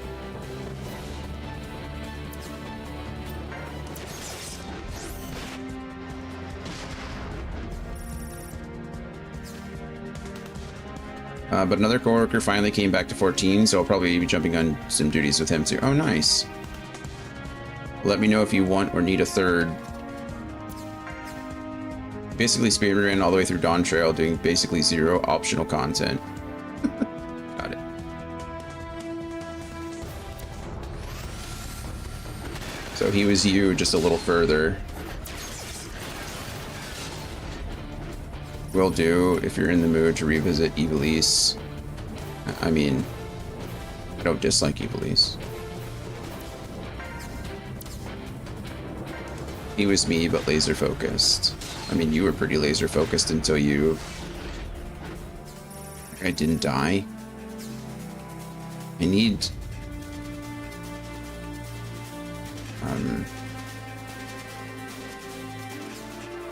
But another coworker finally came back to 14, so I'll probably be jumping on some duties with him too. Oh, nice. Let me know if you want or need a third. Basically speedrun all the way through Dawn Trail, doing basically 0 optional content. Got it. So he was you, just a little further. Will do if you're in the mood to revisit Ivalice. I mean, I don't dislike Ivalice. He was me, but laser focused. I mean, you were pretty laser focused until you... I didn't die. I need...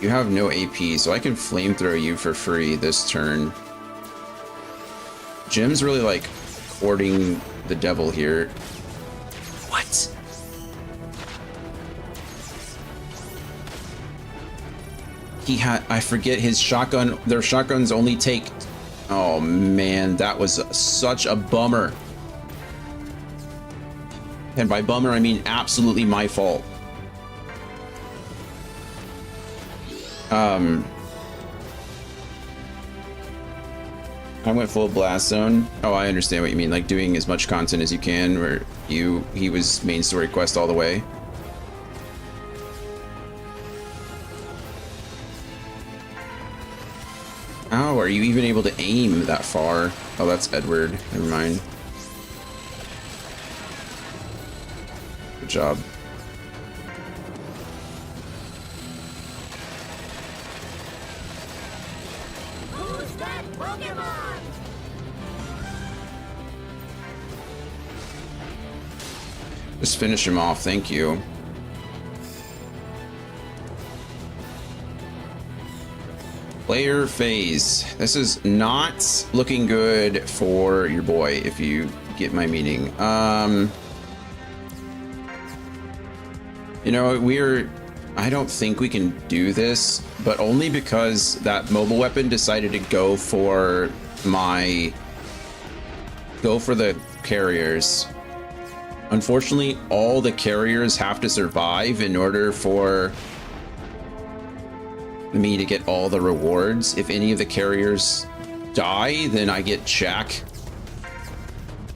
You have no AP, so I can flamethrow you for free this turn. Jim's really, like, courting the devil here. What? He had... I forget his shotgun... Their shotguns only take... Oh, man, that was such a bummer. And by bummer, I mean absolutely my fault. I went full blast zone. Oh, I understand what you mean. Like doing as much content as you can, where he was main story quest all the way. Oh, are you even able to aim that far? Oh, that's Edward. Never mind. Good job. Who's that Pokemon? Just finish him off, thank you. Player phase. This is not looking good for your boy, if you get my meaning. You know, I don't think we can do this, but only because that mobile weapon decided to go for the carriers. Unfortunately, all the carriers have to survive in order for me to get all the rewards. If any of the carriers die, then I get check.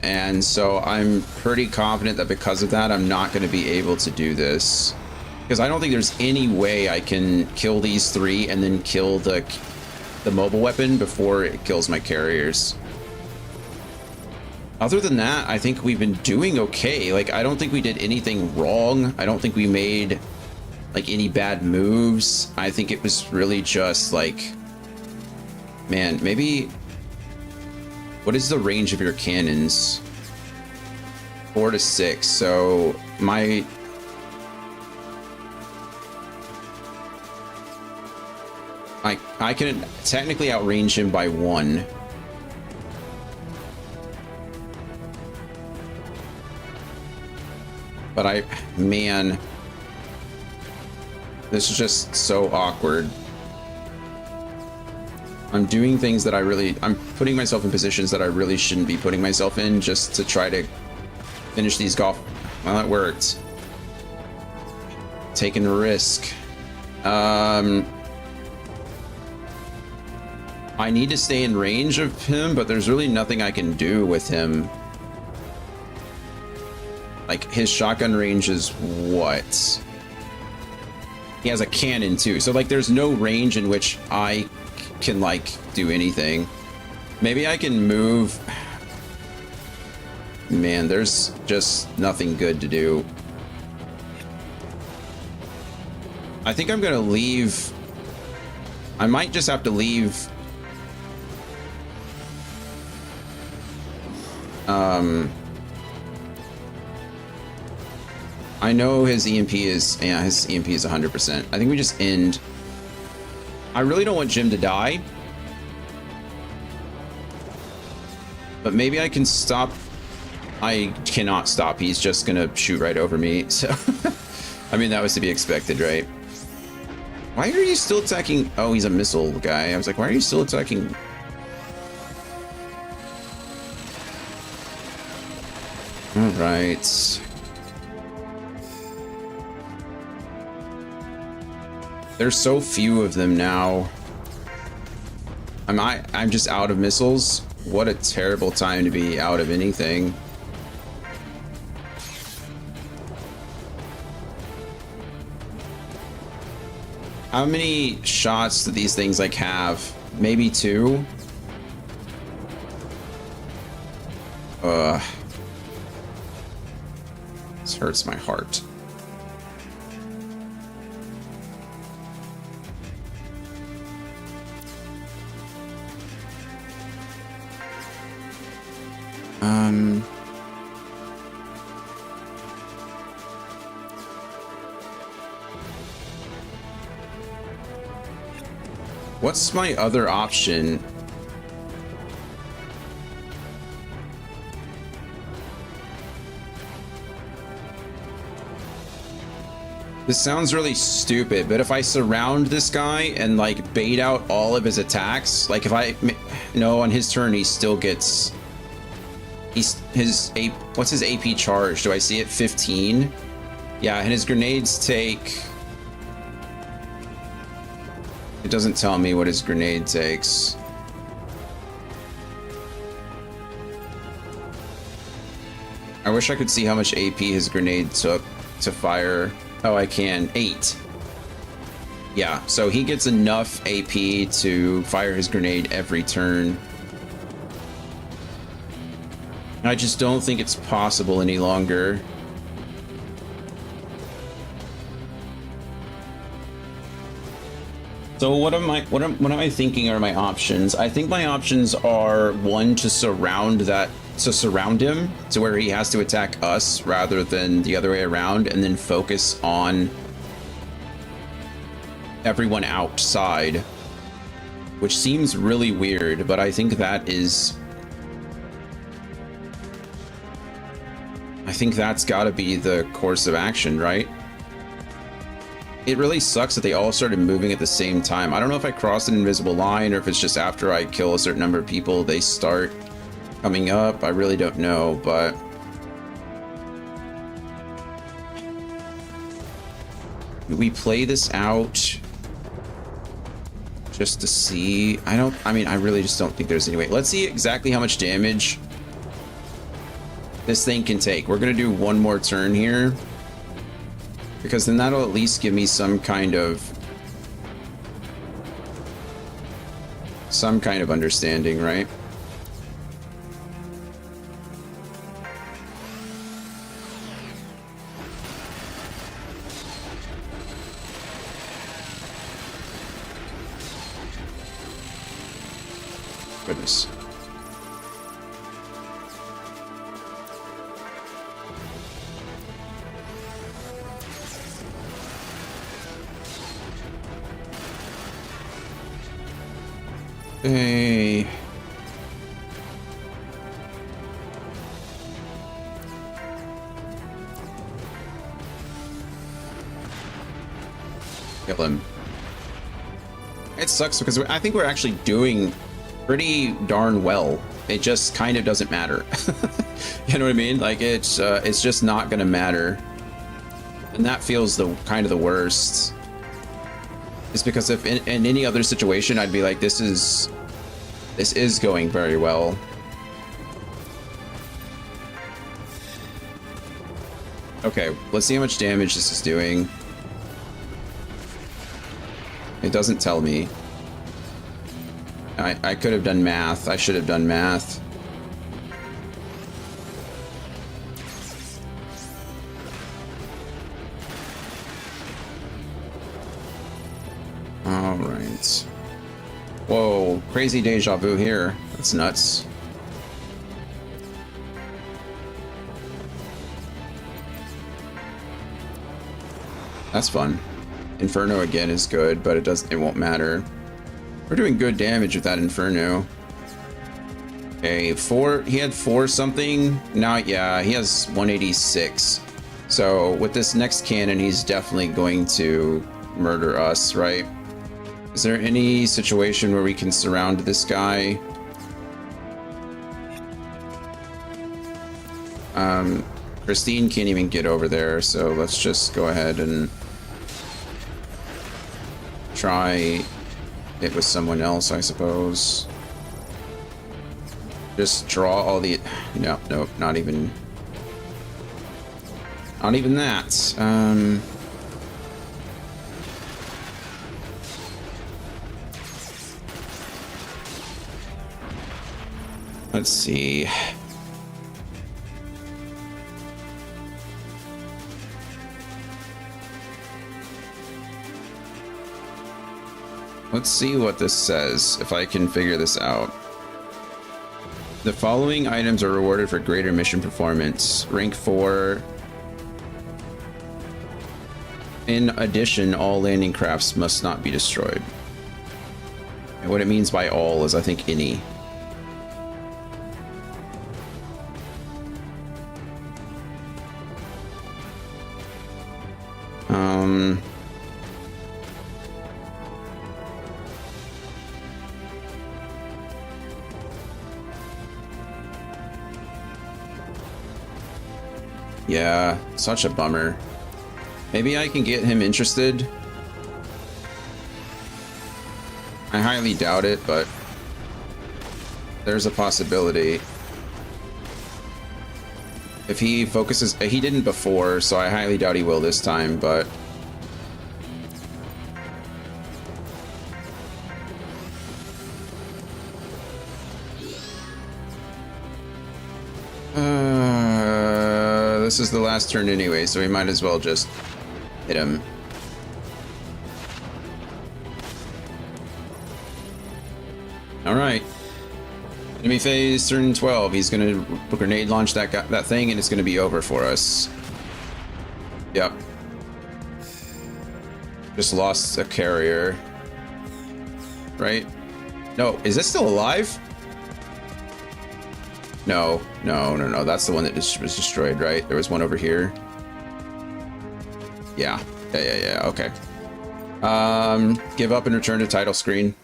And so I'm pretty confident that because of that, I'm not going to be able to do this. Because I don't think there's any way I can kill these 3 and then kill the mobile weapon before it kills my carriers. Other than that, I think we've been doing okay. Like, I don't think we did anything wrong. I don't think we made like any bad moves. I think it was really just like, man, maybe, what is the range of your cannons? 4 to 6. So my, I can technically outrange him by 1. But man, this is just so awkward. I'm doing things that I'm putting myself in positions that I really shouldn't be putting myself in just to try to finish these golf. Well, that worked. Taking a risk. I need to stay in range of him, but there's really nothing I can do with him. Like, his shotgun range is what? He has a cannon too, so like there's no range in which I can like do anything. Maybe I can move. Man, there's just nothing good to do. I think I'm gonna leave. I might just have to leave. I know his EMP is, yeah, his EMP is 100%. I think we just end. I really don't want Jim to die. But maybe I can stop. I cannot stop. He's just gonna shoot right over me. So, I mean, that was to be expected, right? Why are you still attacking? Oh, he's a missile guy. I was like, why are you still attacking? All right. There's so few of them now. I'm just out of missiles. What a terrible time to be out of anything. How many shots do these things like have? Maybe 2? This hurts my heart. What's my other option? This sounds really stupid, but if I surround this guy and like bait out all of his attacks, like if I no, on his turn he still gets what's his AP charge? Do I see it? 15? Yeah, and his grenades take. It doesn't tell me what his grenade takes. I wish I could see how much AP his grenade took to fire. Oh, I can. 8. Yeah, so he gets enough AP to fire his grenade every turn. I just don't think it's possible any longer. So what am I thinking are my options? I think my options are, one, to surround him to where he has to attack us rather than the other way around, and then focus on everyone outside, which seems really weird, but I think that's got to be the course of action, right? It really sucks that they all started moving at the same time. I don't know if I crossed an invisible line or if it's just after I kill a certain number of people, they start coming up. I really don't know, but we play this out just to see. I really just don't think there's any way. Let's see exactly how much damage this thing can take. We're gonna do one more turn here, because then that'll at least give me some kind of understanding, right? Goodness. Hey. Kill him. It sucks because I think we're actually doing pretty darn well. It just kind of doesn't matter. You know what I mean? Like it's just not gonna matter, and that feels the kind of the worst. It's because if in any other situation I'd be like, this is going very well. Okay, let's see how much damage this is doing. It doesn't tell me. I could have done math. I should have done math. All right. Whoa, crazy deja vu here. That's nuts. That's fun. Inferno again is good, but it won't matter. We're doing good damage with that Inferno. Okay, he had 4 something. Now, yeah, he has 186. So with this next cannon, he's definitely going to murder us, right? Is there any situation where we can surround this guy? Christine can't even get over there, so let's just go ahead and try it with someone else, I suppose. Just draw all the... No, nope, not even that. Let's see. Let's see what this says, if I can figure this out. The following items are rewarded for greater mission performance. Rank 4. In addition, all landing crafts must not be destroyed. And what it means by all is, I think, any. Yeah, such a bummer. Maybe I can get him interested. I highly doubt it, but there's a possibility. If he focuses, he didn't before, so I highly doubt he will this time, but this is the last turn anyway, so we might as well just hit him. All right. Enemy phase, turn 12. He's gonna grenade launch that thing, and it's gonna be over for us. Yep. Just lost a carrier. Right? No, is it still alive? No. That's the one that was destroyed, right? There was one over here. Yeah. Okay. Give up and return to title screen.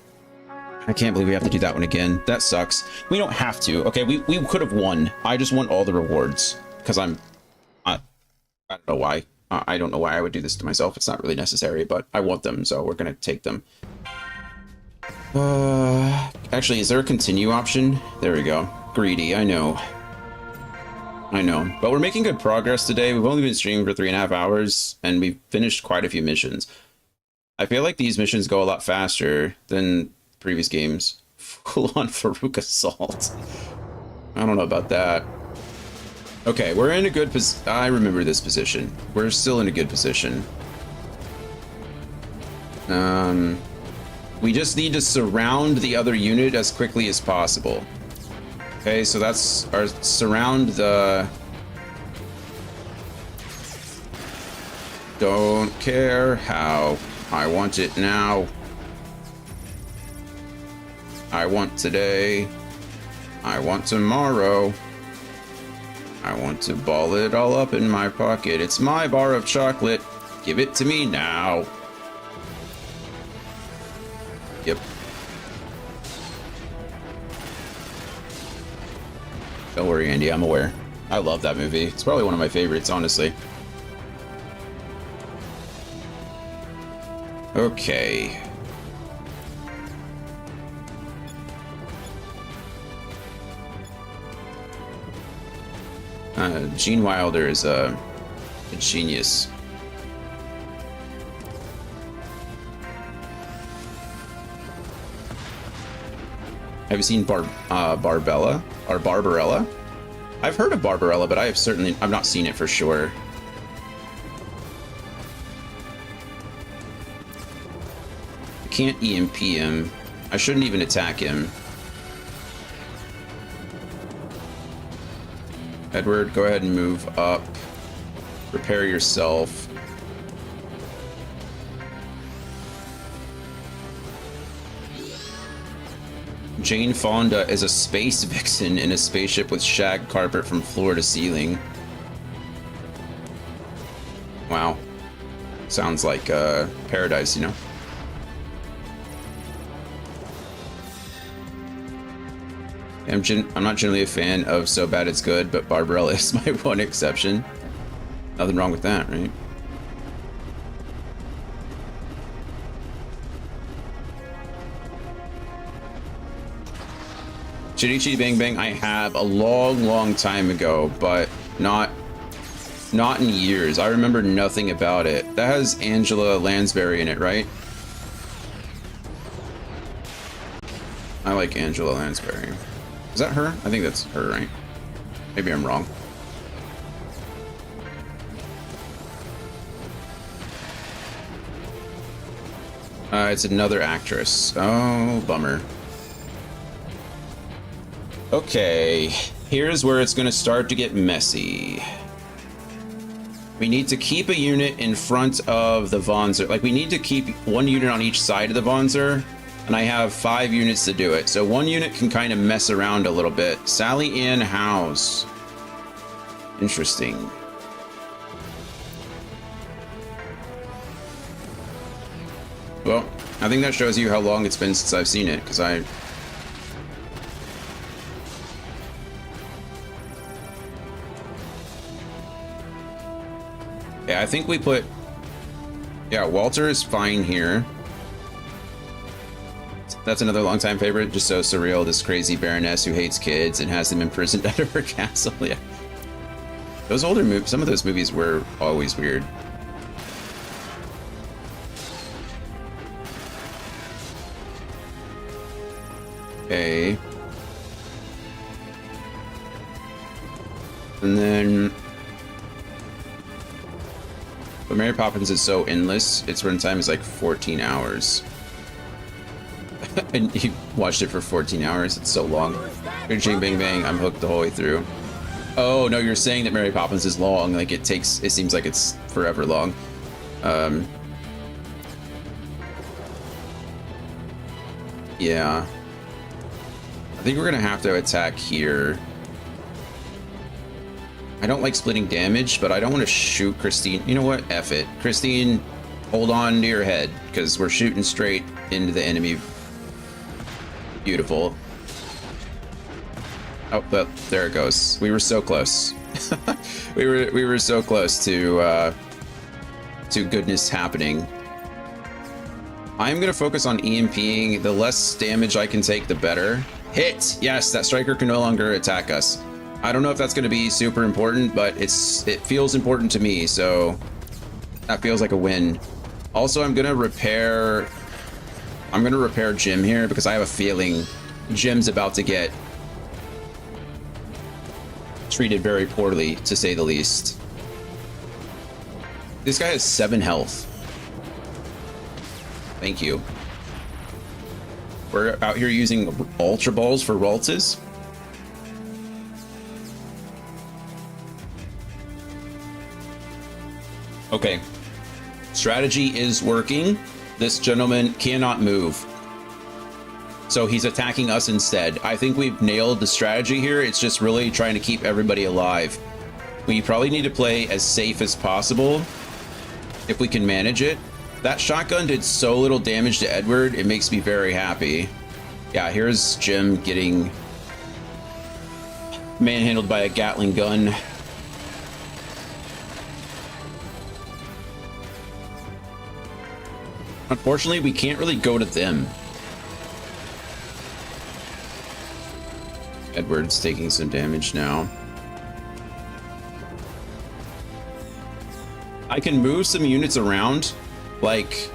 I can't believe we have to do that one again. That sucks. We don't have to. Okay, we could have won. I just want all the rewards because I don't know why. I don't know why I would do this to myself. It's not really necessary, but I want them, so we're gonna take them. Actually, is there a continue option? There we go. Greedy, I know. But we're making good progress today. We've only been streaming for 3.5 hours, and we've finished quite a few missions. I feel like these missions go a lot faster than previous games. Full-on Farouk assault. I don't know about that. Okay, we're in a good position. I remember this position. We're still in a good position. We just need to surround the other unit as quickly as possible. Okay, so that's our surround the... Don't care how. I want it now. I want today. I want tomorrow. I want to ball it all up in my pocket. It's my bar of chocolate. Give it to me now. Yep. Don't worry, Andy. I'm aware. I love that movie. It's probably one of my favorites, honestly. Okay. Gene Wilder is a genius. Have you seen Barbella or Barbarella? I've heard of Barbarella, but I've not seen it for sure. I can't EMP him. I shouldn't even attack him. Edward, go ahead and move up. Prepare yourself. Jane Fonda is a space vixen in a spaceship with shag carpet from floor to ceiling. Wow. Sounds like paradise, you know? I'm not generally a fan of So Bad It's Good, but Barbarella is my one exception. Nothing wrong with that, right? Chitty Chitty Bang Bang I have a long time ago, but not in years. I remember nothing about it. That has Angela Lansbury in it, right? I like Angela Lansbury. Is that her? I think that's her, right? Maybe I'm wrong. It's another actress. Oh, bummer. Okay, here's where it's gonna start to get messy. We need to keep a unit in front of the Vonzer. Like, we need to keep one unit on each side of the Vonzer, and I have 5 units to do it. So one unit can kind of mess around a little bit. Sally Ann House. Interesting. Well, I think that shows you how long it's been since I've seen it, because yeah, I think we put... Yeah, Walter is fine here. That's another longtime favorite. Just so surreal, this crazy baroness who hates kids and has them imprisoned under her castle. Yeah. Those older movies, some of those movies were always weird. Okay. And then... But Mary Poppins is so endless, its runtime is like 14 hours. And you watched it for 14 hours, it's so long. Ching Bang Bang, I'm hooked the whole way through. Oh, no, you're saying that Mary Poppins is long, like it seems like it's forever long. Yeah. I think we're gonna have to attack here. I don't like splitting damage, but I don't want to shoot Christine. You know what? F it. Christine, hold on to your head, because we're shooting straight into the enemy. Beautiful. Oh, well, there it goes. We were so close. we were so close to goodness happening. I'm gonna focus on EMPing. The less damage I can take, the better. Hit! Yes, that striker can no longer attack us. I don't know if that's going to be super important, but it feels important to me, so that feels like a win. Also, I'm going to repair Jim here because I have a feeling Jim's about to get treated very poorly, to say the least. This guy has 7 health. Thank you. We're out here using Ultra Balls for Ralts. Okay, strategy is working. This gentleman cannot move. So he's attacking us instead. I think we've nailed the strategy here. It's just really trying to keep everybody alive. We probably need to play as safe as possible if we can manage it. That shotgun did so little damage to Edward, it makes me very happy. Yeah, here's Jim getting manhandled by a Gatling gun. Unfortunately, we can't really go to them. Edward's taking some damage now. I can move some units around, like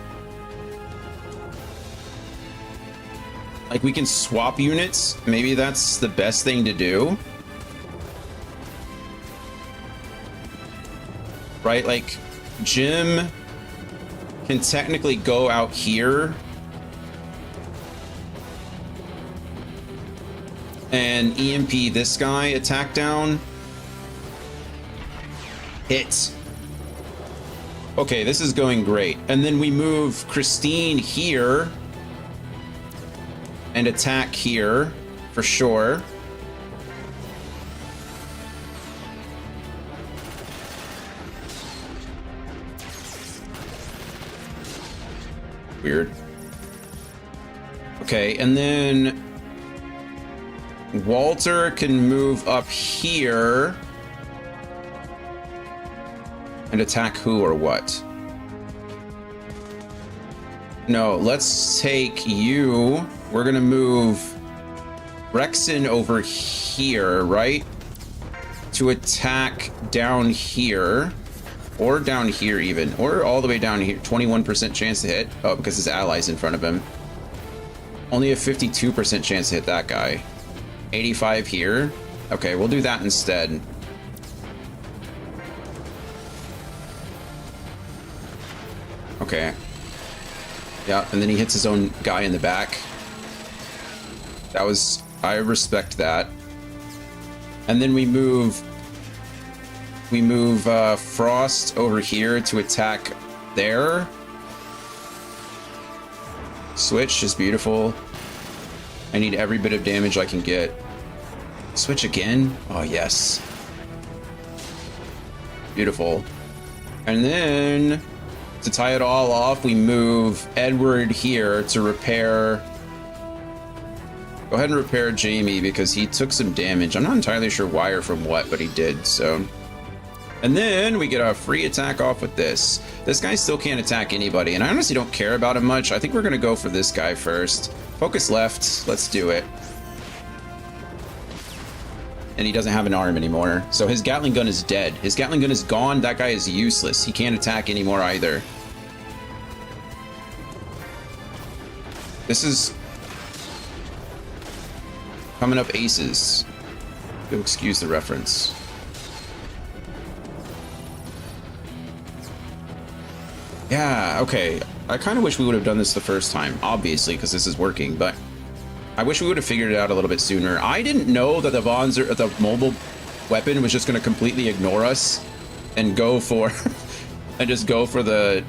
we can swap units. Maybe that's the best thing to do. Right, like Jim can technically go out here and EMP this guy, attack down, hit. Okay, this is going great. And then we move Christine here and attack here for sure. Weird. Okay, and then Walter can move up here and attack who or what? No, let's take you. We're gonna move Rexon over here, right? To attack down here. Or down here even. Or all the way down here. 21% chance to hit. Oh, because his ally's in front of him. Only a 52% chance to hit that guy. 85 here. Okay, we'll do that instead. Okay. Yeah, and then he hits his own guy in the back. That was... I respect that. And then we move Frost over here to attack there. Switch is beautiful. I need every bit of damage I can get. Switch again? Oh, yes. Beautiful. And then, to tie it all off, we move Edward here to repair... Go ahead and repair Jamie because he took some damage. I'm not entirely sure why or from what, but he did, so... And then we get a free attack off with this. This guy still can't attack anybody, and I honestly don't care about him much. I think we're gonna go for this guy first. Focus left, let's do it. And he doesn't have an arm anymore, so his Gatling gun is dead. His Gatling gun is gone, that guy is useless. He can't attack anymore either. This is... coming up aces. You'll excuse the reference. Yeah, okay. I kind of wish we would have done this the first time, obviously, because this is working, but I wish we would have figured it out a little bit sooner. I didn't know that the mobile weapon was just going to completely ignore us and go for and just go for the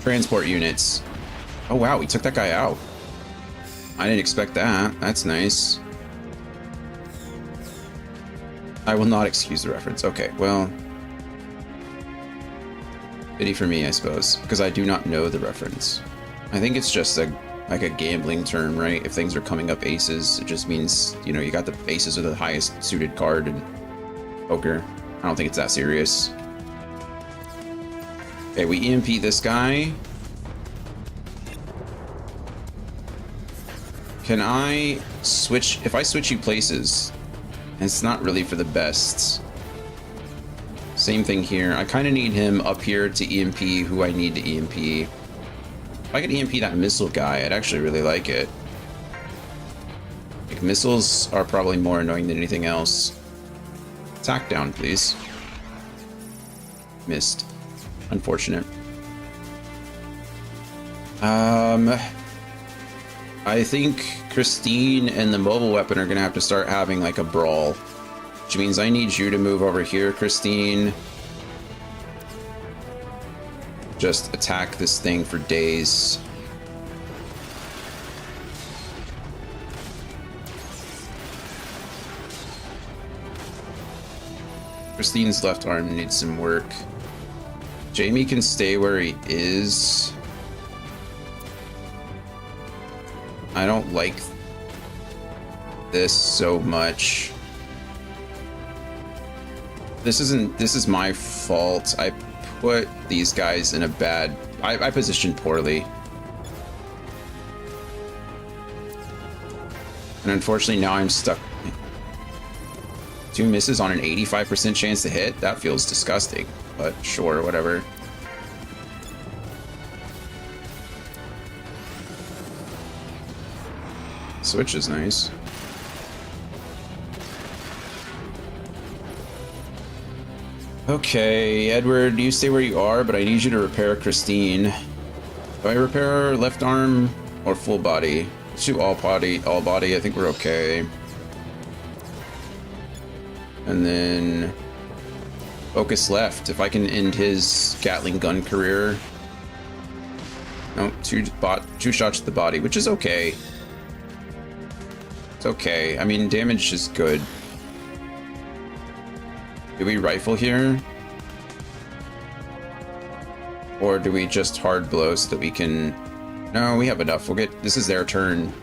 transport units. Oh wow, we took that guy out. I didn't expect that. That's nice. I will not excuse the reference. Okay, well... pity for me, I suppose, because I do not know the reference. I think it's just like a gambling term, right? If things are coming up aces, it just means, you know, you got the aces are the highest suited card in poker. I don't think it's that serious. Okay, we EMP this guy. Can I switch... if I switch you places... it's not really for the best. Same thing here. I kind of need him up here to EMP who I need to EMP. If I could EMP that missile guy, I'd actually really like it. Like, missiles are probably more annoying than anything else. Attack down, please. Missed. Unfortunate. I think Christine and the mobile weapon are gonna have to start having like a brawl. Which means I need you to move over here, Christine. just attack this thing for days. Christine's left arm needs some work. Jamie can stay where he is. I don't like this so much. This is my fault. I put these guys in a bad... I positioned poorly. And unfortunately now I'm stuck. 2 misses on an 85% chance to hit? That feels disgusting, but sure, whatever. Switch is nice. Okay, Edward, you stay where you are, but I need you to repair Christine. Do I repair left arm or full body? Let's do all body. I think we're okay. And then focus left. If I can end his Gatling gun career. No, two shots to the body, which is okay. It's okay. I mean, damage is good. Do we rifle here? Or do we just hard blow so that we can... No, we have enough. We'll get... This is their turn.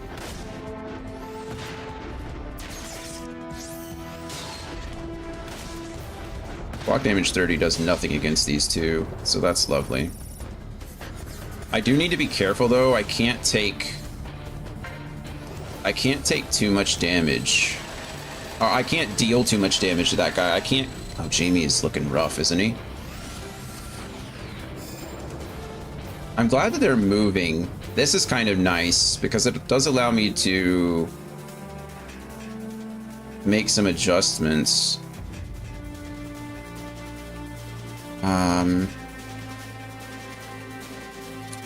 Block damage 30 does nothing against these two, so that's lovely. I do need to be careful though. I can't take too much damage. I can't deal too much damage to that guy. I can't... Oh, Jamie is looking rough, isn't he? I'm glad that they're moving. This is kind of nice because it does allow me to make some adjustments.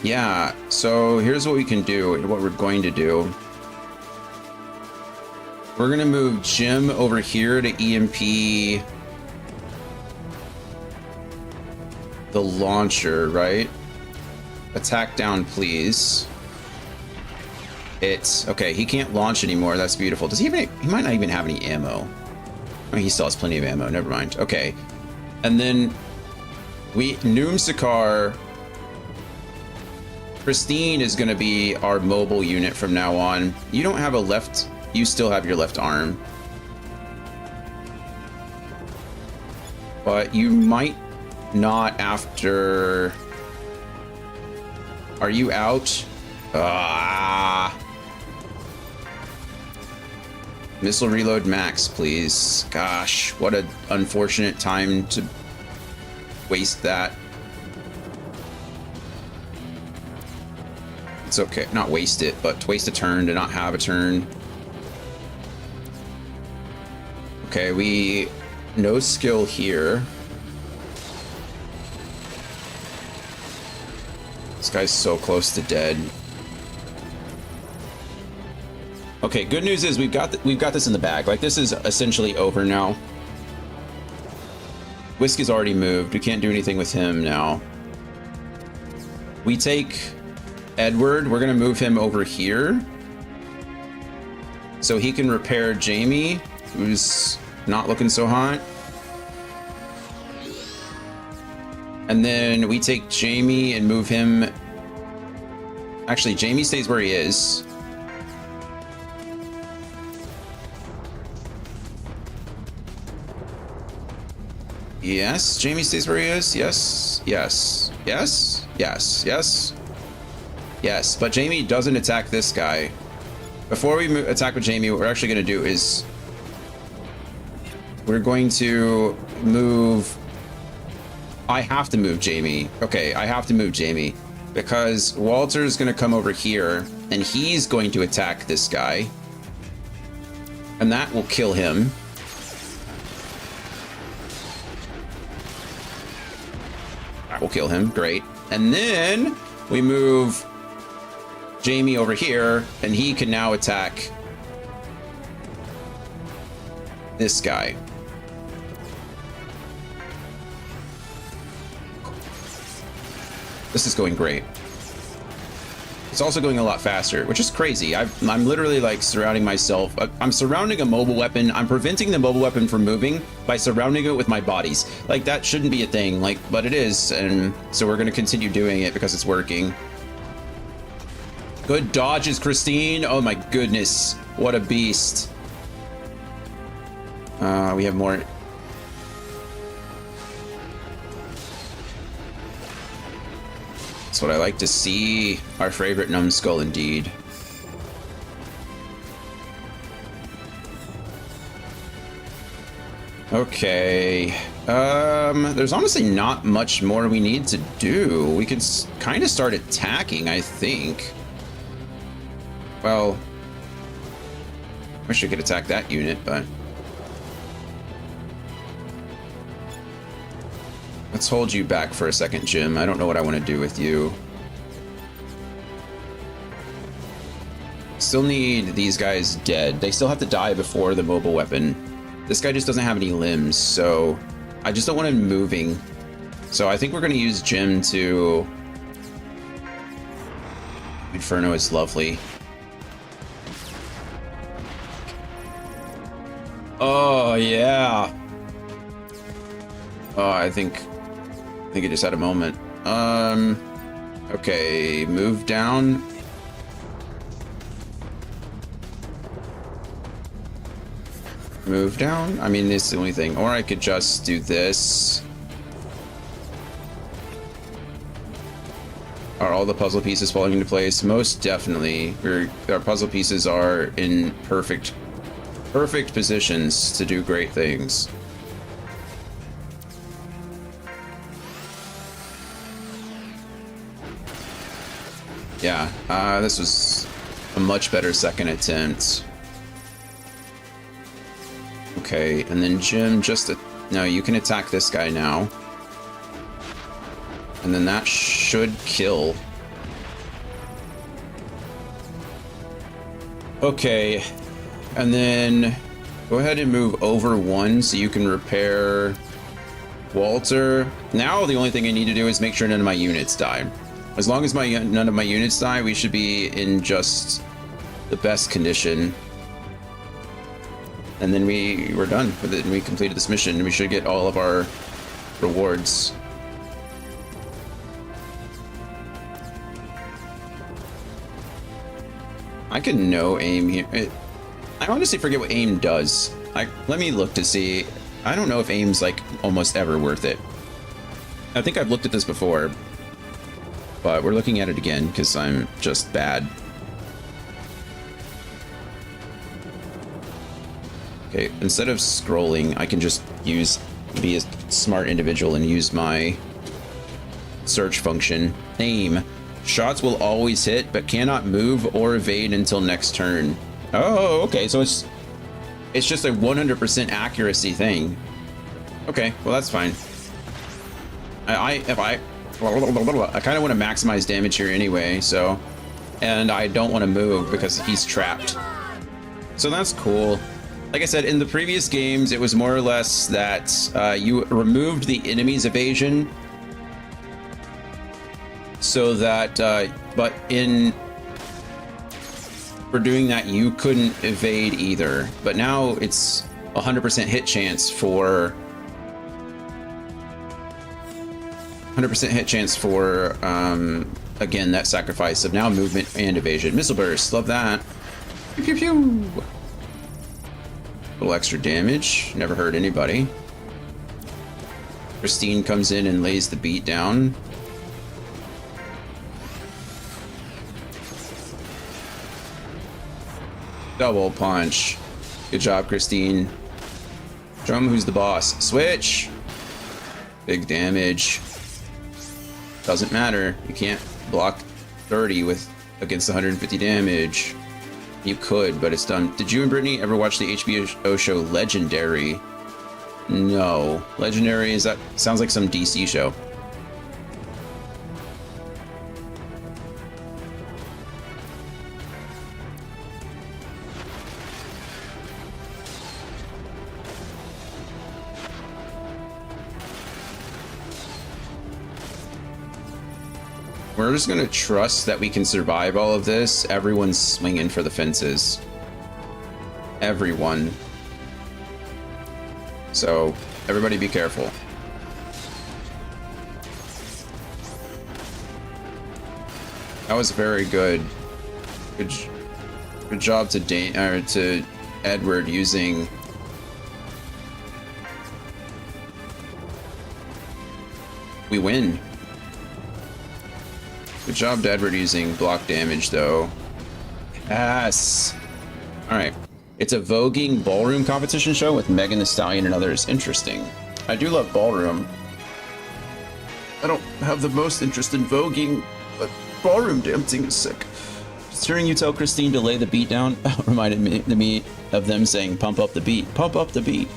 Yeah, so here's what we can do and what we're going to do. We're going to move Jim over here to EMP the launcher, right? Attack down, please. It's okay. He can't launch anymore. That's beautiful. Does he even? He might not even have any ammo. I mean, he still has plenty of ammo. Never mind. Okay, and then Noom Sakar. Christine is going to be our mobile unit from now on. You don't have a left. You still have your left arm, but you might not after. Are you out? Missile reload max, please. Gosh, what an unfortunate time to waste that. It's okay, not waste it, but to waste a turn to not have a turn. Okay, we no skill here. This guy's so close to dead. Okay, good news is we've got this in the bag. Like, this is essentially over now. Whiskey's already moved. We can't do anything with him now. We take Edward. We're gonna move him over here so he can repair Jamie, who's not looking so hot. And then we take Jamie and move him. Actually, Jamie stays where he is. Yes, Jamie stays where he is. Yes, yes, yes, yes, yes, yes. But Jamie doesn't attack this guy. Before we attack with Jamie, what we're actually going to do is we're going to move. I have to move Jamie. Okay, I have to move Jamie because Walter's going to come over here and he's going to attack this guy. And that will kill him. That will kill him. Great. And then we move Jamie over here and he can now attack this guy. This is going great. It's also going a lot faster, which is crazy. I'm literally like surrounding myself. I'm surrounding a mobile weapon. I'm preventing the mobile weapon from moving by surrounding it with my bodies. Like, that shouldn't be a thing, like, but it is. And so we're going to continue doing it because it's working. Good dodges, Christine. Oh my goodness. What a beast. We have more. That's what I like to see. Our favorite numbskull indeed. Okay. There's honestly not much more we need to do. We can kind of start attacking, I think. Well, wish I could attack that unit, but let's hold you back for a second, Jim. I don't know what I want to do with you. Still need these guys dead. They still have to die before the mobile weapon. This guy just doesn't have any limbs, so I just don't want him moving. So I think we're going to use Jim to... Inferno is lovely. Oh, yeah. Oh, I think it just had a moment. Okay, move down. Move down? I mean, it's the only thing. Or I could just do this. Are all the puzzle pieces falling into place? Most definitely. Our puzzle pieces are in perfect positions to do great things. Yeah, this was a much better second attempt. Okay, and then Jim, no, you can attack this guy now. And then that should kill. Okay, and then go ahead and move over one so you can repair Walter. Now the only thing I need to do is make sure none of my units die. As long as none of my units die, we should be in just the best condition. And then we're done with it, and we completed this mission, and we should get all of our rewards. I can no aim here. I honestly forget what aim does. Let me look to see. I don't know if aim's like almost ever worth it. I think I've looked at this before, but we're looking at it again because I'm just bad. Okay, instead of scrolling, I can just be a smart individual and use my search function. Aim. Shots will always hit, but cannot move or evade until next turn. Oh, okay, so it's just a 100% accuracy thing. Okay, well that's fine. I kind of want to maximize damage here anyway, so, and I don't want to move because he's trapped. So that's cool. Like I said, in the previous games, it was more or less that you removed the enemy's evasion, so that, but for doing that, you couldn't evade either. But now it's 100% hit chance for 100% hit chance for again, that sacrifice of now movement and evasion. Missile burst, love that. Pew pew pew. A little extra damage, never hurt anybody. Christine comes in and lays the beat down. Double punch. Good job, Christine. Show him who's the boss. Switch. Big damage. Doesn't matter. You can't block 30 against 150 damage. You could, but it's done. Did you and Brittany ever watch the HBO show Legendary? No. Legendary, sounds like some DC show. We're just gonna trust that we can survive all of this. Everyone's swinging for the fences. Everyone. So, everybody be careful. That was very good. Good job to to Edward using. We win. Good job to Edward using block damage, though. Yes. All right. It's a voguing ballroom competition show with Megan Thee Stallion and others. Interesting. I do love ballroom. I don't have the most interest in voguing, but ballroom dancing is sick. Just hearing you tell Christine to lay the beat down reminded me of them saying, "Pump up the beat, pump up the beat."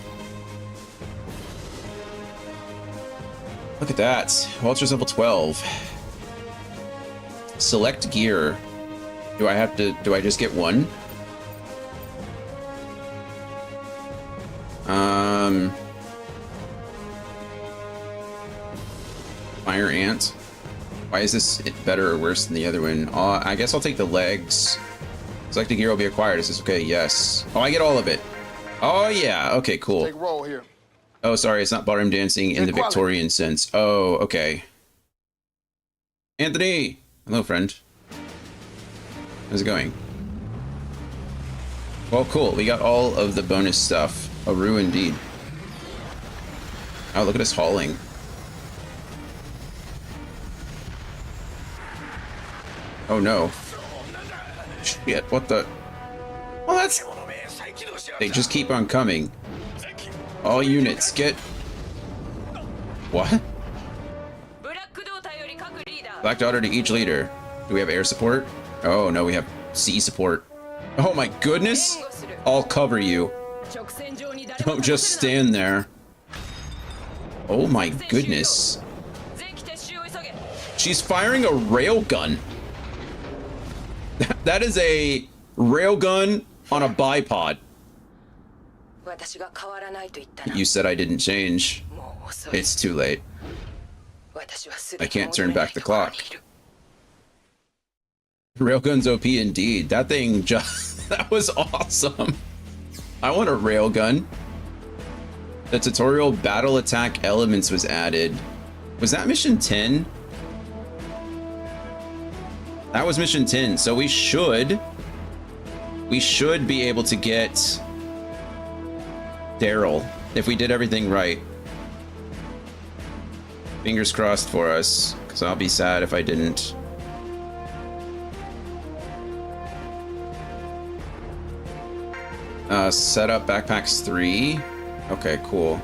Look at that. Walter's level 12. Select gear. Do I just get one? Fire ant. Why is this better or worse than the other one? I guess I'll take the legs. Select gear will be acquired. Is this okay? Yes. Oh, I get all of it. Oh yeah. Okay, cool. Take roll here. Oh, sorry, it's not ballroom dancing in the Victorian sense. Oh, okay. Anthony! Hello, friend. How's it going? Well, cool. We got all of the bonus stuff. A rue indeed. Oh, look at us hauling. Oh, no. Shit, what the... Well, that's... They just keep on coming. All units, get... What? Black Daughter to each leader. Do we have air support? Oh, no, we have sea support. Oh my goodness! I'll cover you. Don't just stand there. Oh my goodness. She's firing a railgun. That is a railgun on a bipod. You said I didn't change. It's too late. I can't turn back the clock. Railgun's OP indeed. That thing just... That was awesome. I want a railgun. The tutorial battle attack elements was added. Was that mission 10? That was mission 10, so we should be able to get Daryl if we did everything right. Fingers crossed for us, because I'll be sad if I didn't. Set up backpacks 3. Okay, cool.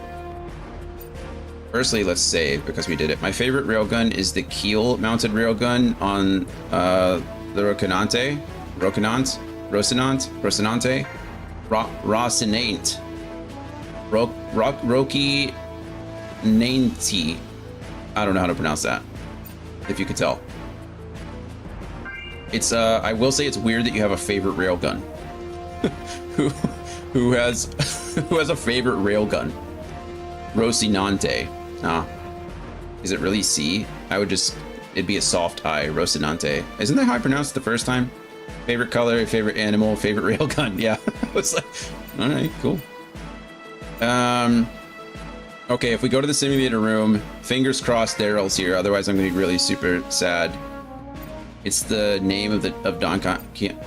Firstly, let's save because we did it. My favorite railgun is the keel mounted railgun on the Rocinante. Rocinante? Rocky Nanti. I don't know how to pronounce that. If you could tell. It's I will say it's weird that you have a favorite railgun. who has a favorite railgun? Rocinante. Ah. Is it really C? It'd be a soft I, Rocinante. Isn't that how I pronounced it the first time? Favorite color, favorite animal, favorite railgun. Yeah. I was like, all right, cool. Okay, if we go to the simulator room, fingers crossed Daryl's here, otherwise I'm gonna be really super sad. It's the name of Don can't.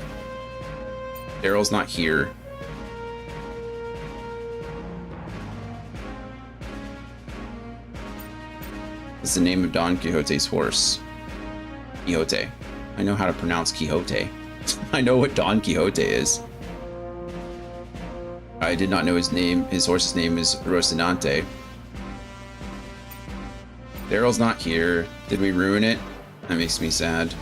Daryl's not here. It's the name of Don Quixote's horse. Quixote. I know how to pronounce Quixote. I know what Don Quixote is. I did not know his name. His horse's name is Rocinante. Daryl's not here. Did we ruin it? That makes me sad.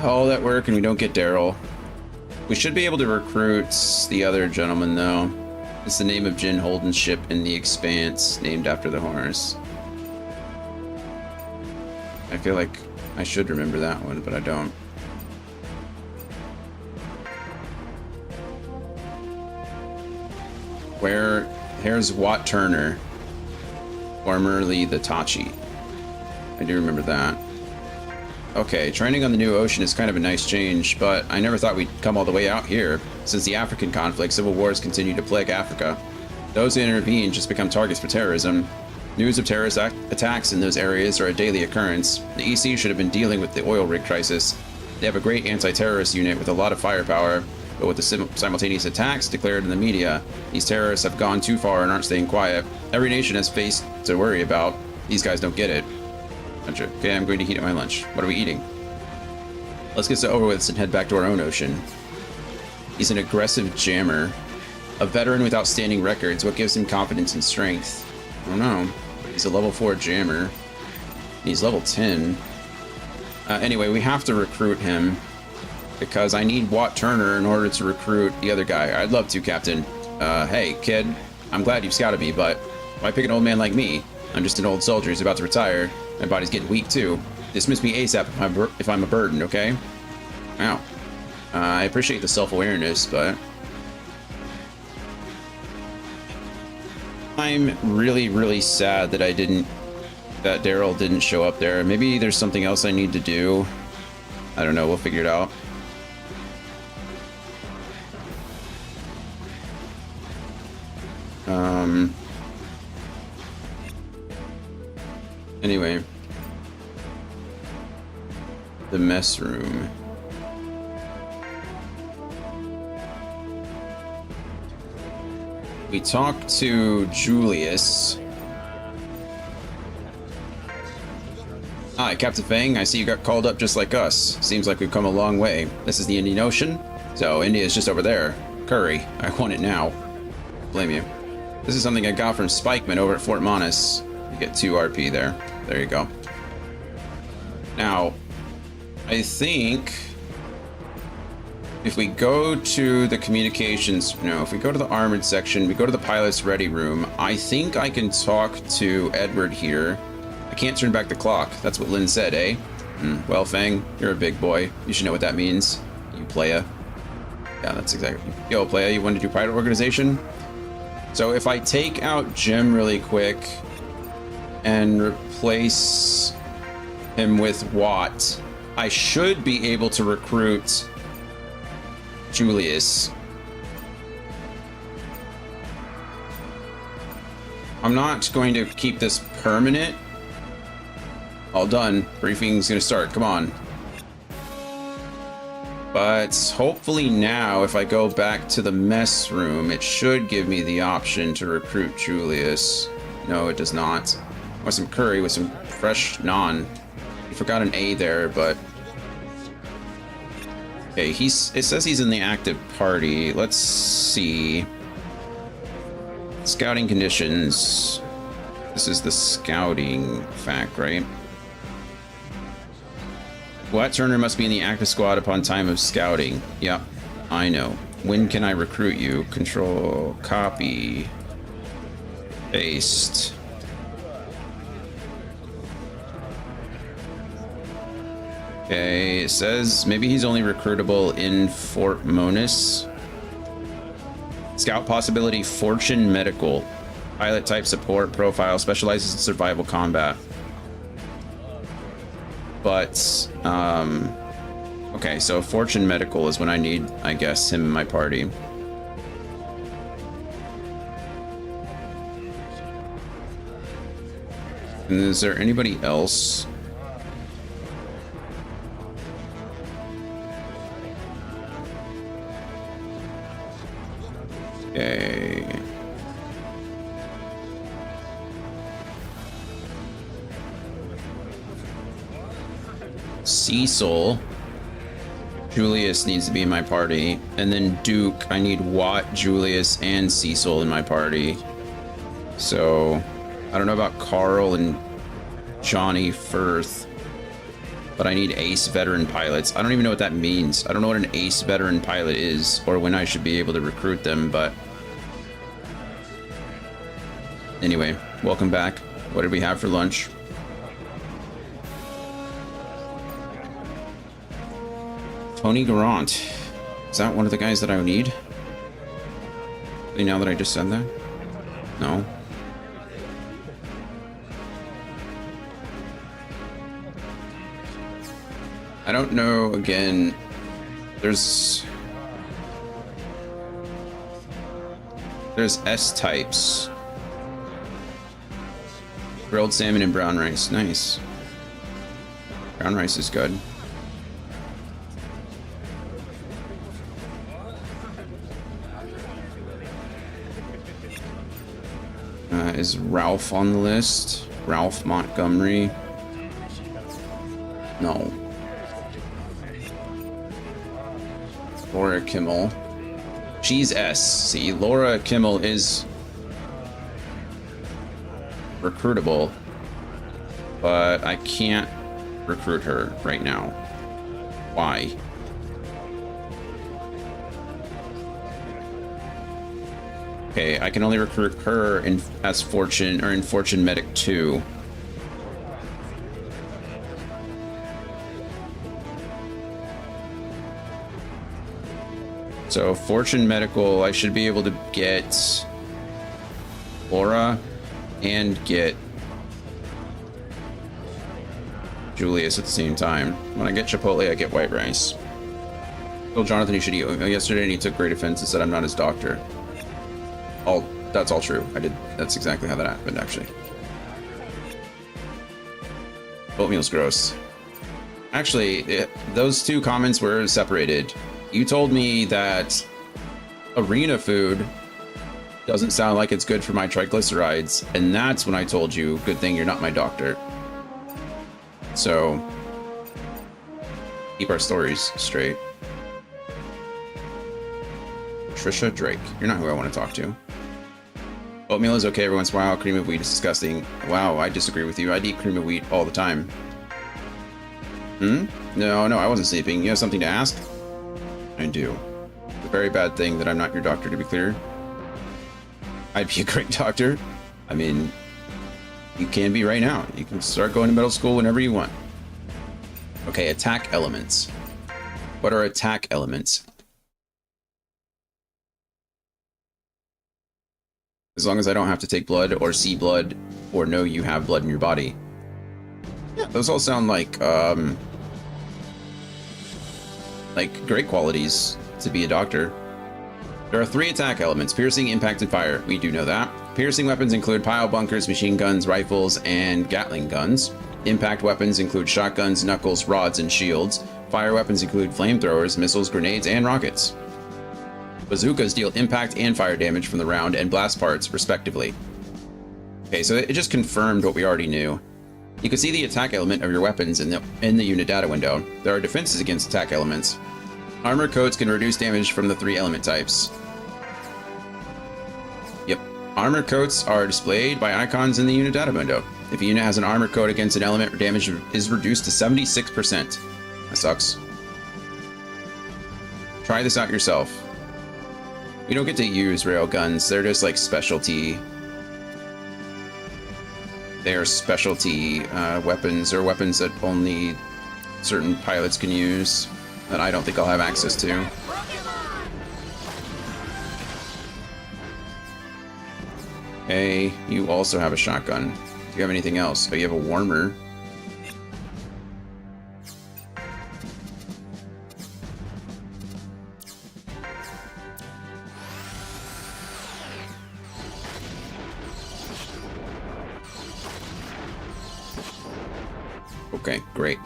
All that work and we don't get Daryl. We should be able to recruit the other gentleman though. It's the name of Jin Holden's ship in The Expanse, named after the horse. I feel like I should remember that one, but I don't. Here's Watt Turner, formerly the Tachi. I do remember that. Okay, training on the new ocean is kind of a nice change, but I never thought we'd come all the way out here. Since the African conflict, civil wars continue to plague Africa. Those who intervene just become targets for terrorism. News of terrorist attacks in those areas are a daily occurrence. The EC should have been dealing with the oil rig crisis. They have a great anti-terrorist unit with a lot of firepower, but with the simultaneous attacks declared in the media, these terrorists have gone too far and aren't staying quiet. Every nation has faced to worry about. These guys don't get it. Okay, I'm going to heat up my lunch. What are we eating? Let's get this over with and head back to our own ocean. He's an aggressive jammer. A veteran with outstanding records. What gives him confidence and strength? I don't know. He's a level 4 jammer. He's level 10. Anyway, we have to recruit him because I need Watt Turner in order to recruit the other guy. I'd love to, Captain. Hey, kid. I'm glad you've scouted me, but why pick an old man like me? I'm just an old soldier who's about to retire. My body's getting weak, too. Dismiss me ASAP if I'm a burden, okay? Wow. I appreciate the self-awareness, but... I'm really, really sad that that Daryl didn't show up there. Maybe there's something else I need to do. I don't know, we'll figure it out. Anyway. The mess room. We talked to Julius. Hi, Captain Fang. I see you got called up just like us. Seems like we've come a long way. This is the Indian Ocean? So, India's just over there. Curry. I want it now. Blame you. This is something I got from Spikeman over at Fort Monis. You get 2 RP there. There you go. Now, I think if we go to the communications, no, if we go to the armored section, we go to the pilot's ready room, I think I can talk to Edward here. I can't turn back the clock. That's what Lynn said, eh? Well, Fang, you're a big boy. You should know what that means. You playa. Yeah, that's exactly. Yo, playa, you want to do pilot organization? So if I take out Jim really quick and replace him with Watt, I should be able to recruit Julius. I'm not going to keep this permanent. All done. Briefing's gonna start. Come on. But hopefully now, if I go back to the mess room, it should give me the option to recruit Julius. No, it does not. I want some curry with some fresh naan. You forgot an A there, but... Okay, it says he's in the active party. Let's see. Scouting conditions. This is the scouting fact, right? Watt Turner must be in the active squad upon time of scouting. Yep, I know. When can I recruit you? Control, copy, paste. Okay, it says maybe he's only recruitable in Fort Monis. Scout possibility, Fortune Medical. Pilot type support profile, specializes in survival combat. But, okay, so Fortune Medical is when I need, I guess, him in my party. And is there anybody else? Okay. Cecil. Julius needs to be in my party. And then Duke. I need Watt, Julius, and Cecil in my party. So, I don't know about Carl and Johnny Firth. But I need ace veteran pilots. I don't even know what that means. I don't know what an ace veteran pilot is, or when I should be able to recruit them, but... Anyway, welcome back. What did we have for lunch? Tony Garant. Is that one of the guys that I would need? Now that I just said that? No. I don't know, again, there's S types. Grilled salmon and brown rice, nice. Brown rice is good. Is Ralph on the list? Ralph Montgomery? No. Laura Kimmel. She's S. See, Laura Kimmel is recruitable, but I can't recruit her right now. Why? Okay, I can only recruit her in as Fortune, or in Fortune Medic 2. So Fortune Medical, I should be able to get Laura and get Julius at the same time. When I get Chipotle, I get white rice. Told Jonathan he should eat oatmeal yesterday, and he took great offense and said I'm not his doctor. That's all true. That's exactly how that happened, actually. Oatmeal's gross. Actually, those two comments were separated. You told me that arena food doesn't sound like it's good for my triglycerides, and that's when I told you, good thing you're not my doctor. So, keep our stories straight. Trisha Drake. You're not who I want to talk to. Oatmeal is okay every once in a while. Cream of wheat is disgusting. Wow, I disagree with you. I'd eat cream of wheat all the time. No, I wasn't sleeping. You have something to ask? I do. It's a very bad thing that I'm not your doctor, to be clear. I'd be a great doctor. I mean, you can be right now. You can start going to middle school whenever you want. Okay, attack elements. What are attack elements? As long as I don't have to take blood or see blood or know you have blood in your body. Yeah, those all sound like great qualities to be a doctor. There are 3 attack elements: piercing, impact, and fire. We do know that. Piercing weapons include pile bunkers, machine guns, rifles, and Gatling guns. Impact weapons include shotguns, knuckles, rods, and shields. Fire weapons include flamethrowers, missiles, grenades, and rockets. Bazookas deal impact and fire damage from the round and blast parts, respectively. Okay, so it just confirmed what we already knew. You can see the attack element of your weapons in the unit data window. There are defenses against attack elements. Armor coats can reduce damage from the 3 element types. Yep. Armor coats are displayed by icons in the unit data window. If a unit has an armor coat against an element, damage is reduced to 76%. That sucks. Try this out yourself. We don't get to use rail guns. They're just like specialty. They're specialty weapons, or weapons that only certain pilots can use that I don't think I'll have access to. Hey, you also have a shotgun. Do you have anything else? Oh, you have a warmer. Okay, great.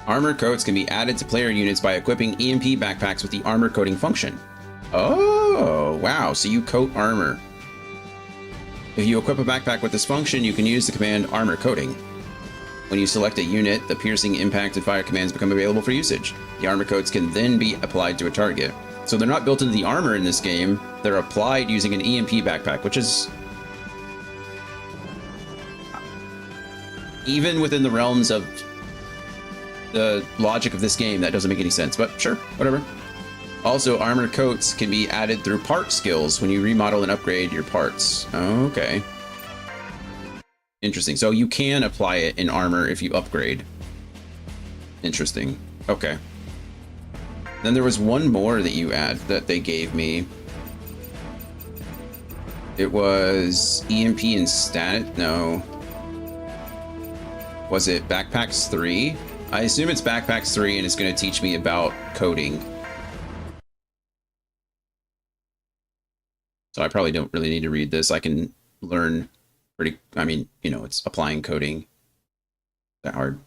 Armor coats can be added to player units by equipping EMP backpacks with the armor coating function. Oh, wow, so you coat armor. If you equip a backpack with this function, you can use the command armor coating. When you select a unit, the piercing, impact, and fire commands become available for usage. The armor coats can then be applied to a target. So they're not built into the armor in this game, they're applied using an EMP backpack, which is... even within the realms of the logic of this game, that doesn't make any sense, but sure, whatever. Also, armor coats can be added through part skills when you remodel and upgrade your parts. Okay. Interesting. So you can apply it in armor if you upgrade. Interesting. Okay. Then there was one more that you add that they gave me. It was EMP and stat. No. Was it Backpacks 3? I assume it's Backpacks 3 and it's going to teach me about coding. So I probably don't really need to read this. I can learn pretty, I mean, you know, it's applying coding. That hard.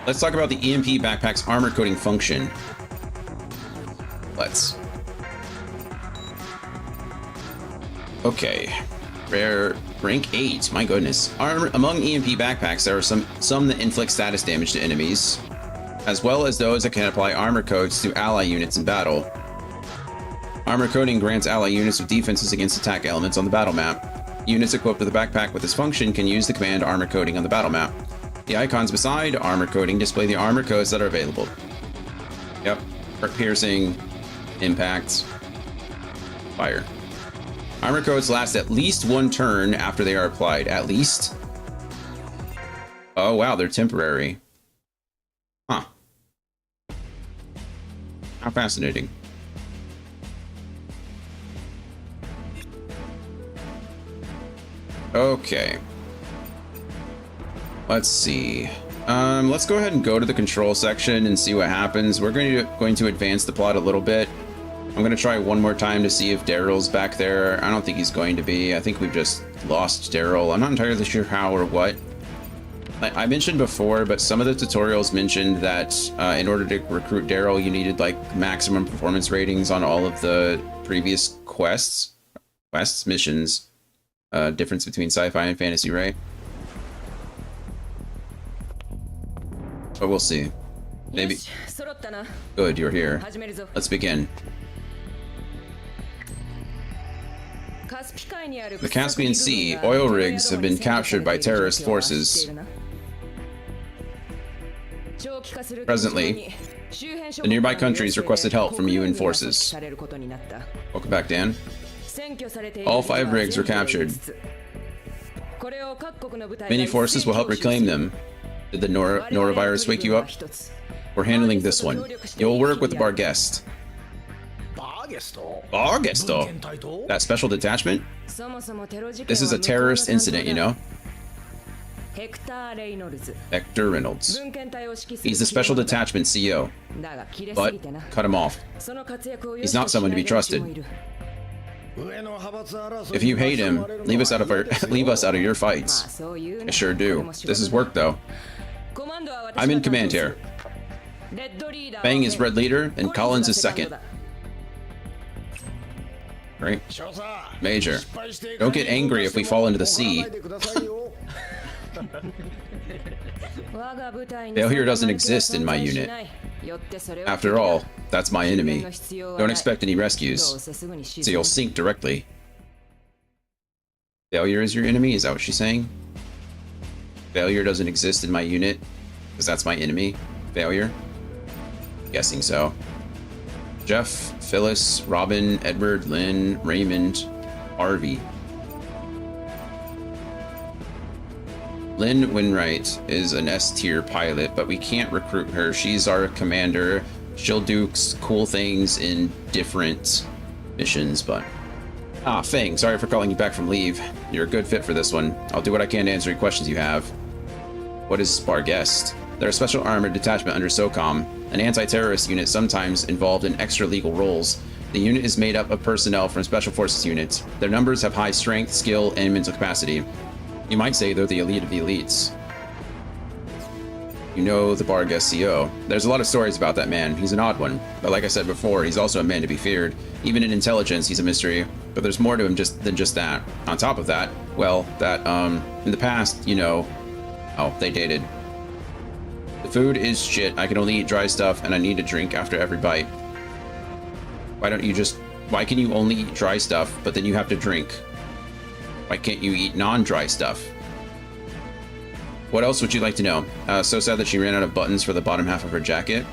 Let's talk about the EMP Backpack's armor coding function. Let's. Okay. Rare rank 8. My goodness. Among EMP backpacks, there are some that inflict status damage to enemies, as well as those that can apply armor codes to ally units in battle. Armor coding grants ally units with defenses against attack elements on the battle map. Units equipped with a backpack with this function can use the command armor coding on the battle map. The icons beside armor coding display the armor codes that are available. Yep. Piercing, impact, fire. Armor codes last at least one turn after they are applied. At least? Oh wow, they're temporary. Huh. How fascinating. Okay. Let's see. Let's go ahead and go to the control section and see what happens. We're going to advance the plot a little bit. I'm going to try one more time to see if Daryl's back there. I don't think he's going to be. I think we've just lost Daryl. I'm not entirely sure how or what. I mentioned before, but some of the tutorials mentioned that in order to recruit Daryl, you needed like maximum performance ratings on all of the previous missions. Difference between sci-fi and fantasy, right? But we'll see. Maybe. Good, you're here. Let's begin. The Caspian Sea oil rigs have been captured by terrorist forces. Presently, the nearby countries requested help from UN forces. Welcome back, Dan. All 5 rigs were captured. Many forces will help reclaim them. Did the norovirus wake you up? We're handling this one. You'll work with the Barghest. Barghesto? That special detachment? This is a terrorist incident, you know? Hector Reynolds. He's the special detachment CEO. But cut him off. He's not someone to be trusted. If you hate him, leave us out of your fights. I sure do. This is work, though. I'm in command here. Fang is red leader, and Collins is second. Great. Major, don't get angry if we fall into the sea. Failure doesn't exist in my unit. After all, that's my enemy. Don't expect any rescues, so you'll sink directly. Failure is your enemy? Is that what she's saying? Failure doesn't exist in my unit, because that's my enemy? Failure? Guessing so. Jeff, Phyllis, Robin, Edward, Lynn, Raymond, Harvey. Lynn Winwright is an S-tier pilot, but we can't recruit her. She's our commander. She'll do cool things in different missions, but... Ah, Fang, sorry for calling you back from leave. You're a good fit for this one. I'll do what I can to answer any questions you have. What is Barghest? They're a special armored detachment under SOCOM, an anti-terrorist unit sometimes involved in extra-legal roles. The unit is made up of personnel from special forces units. Their numbers have high strength, skill, and mental capacity. You might say they're the elite of the elites. You know the Barghest CO. There's a lot of stories about that man. He's an odd one. But like I said before, he's also a man to be feared. Even in intelligence, he's a mystery. But there's more to him than just that. On top of that, well, in the past, you know... Oh, they dated. The food is shit. I can only eat dry stuff, and I need a drink after every bite. Why can you only eat dry stuff, but then you have to drink? Why can't you eat non-dry stuff? What else would you like to know? So sad that she ran out of buttons for the bottom half of her jacket.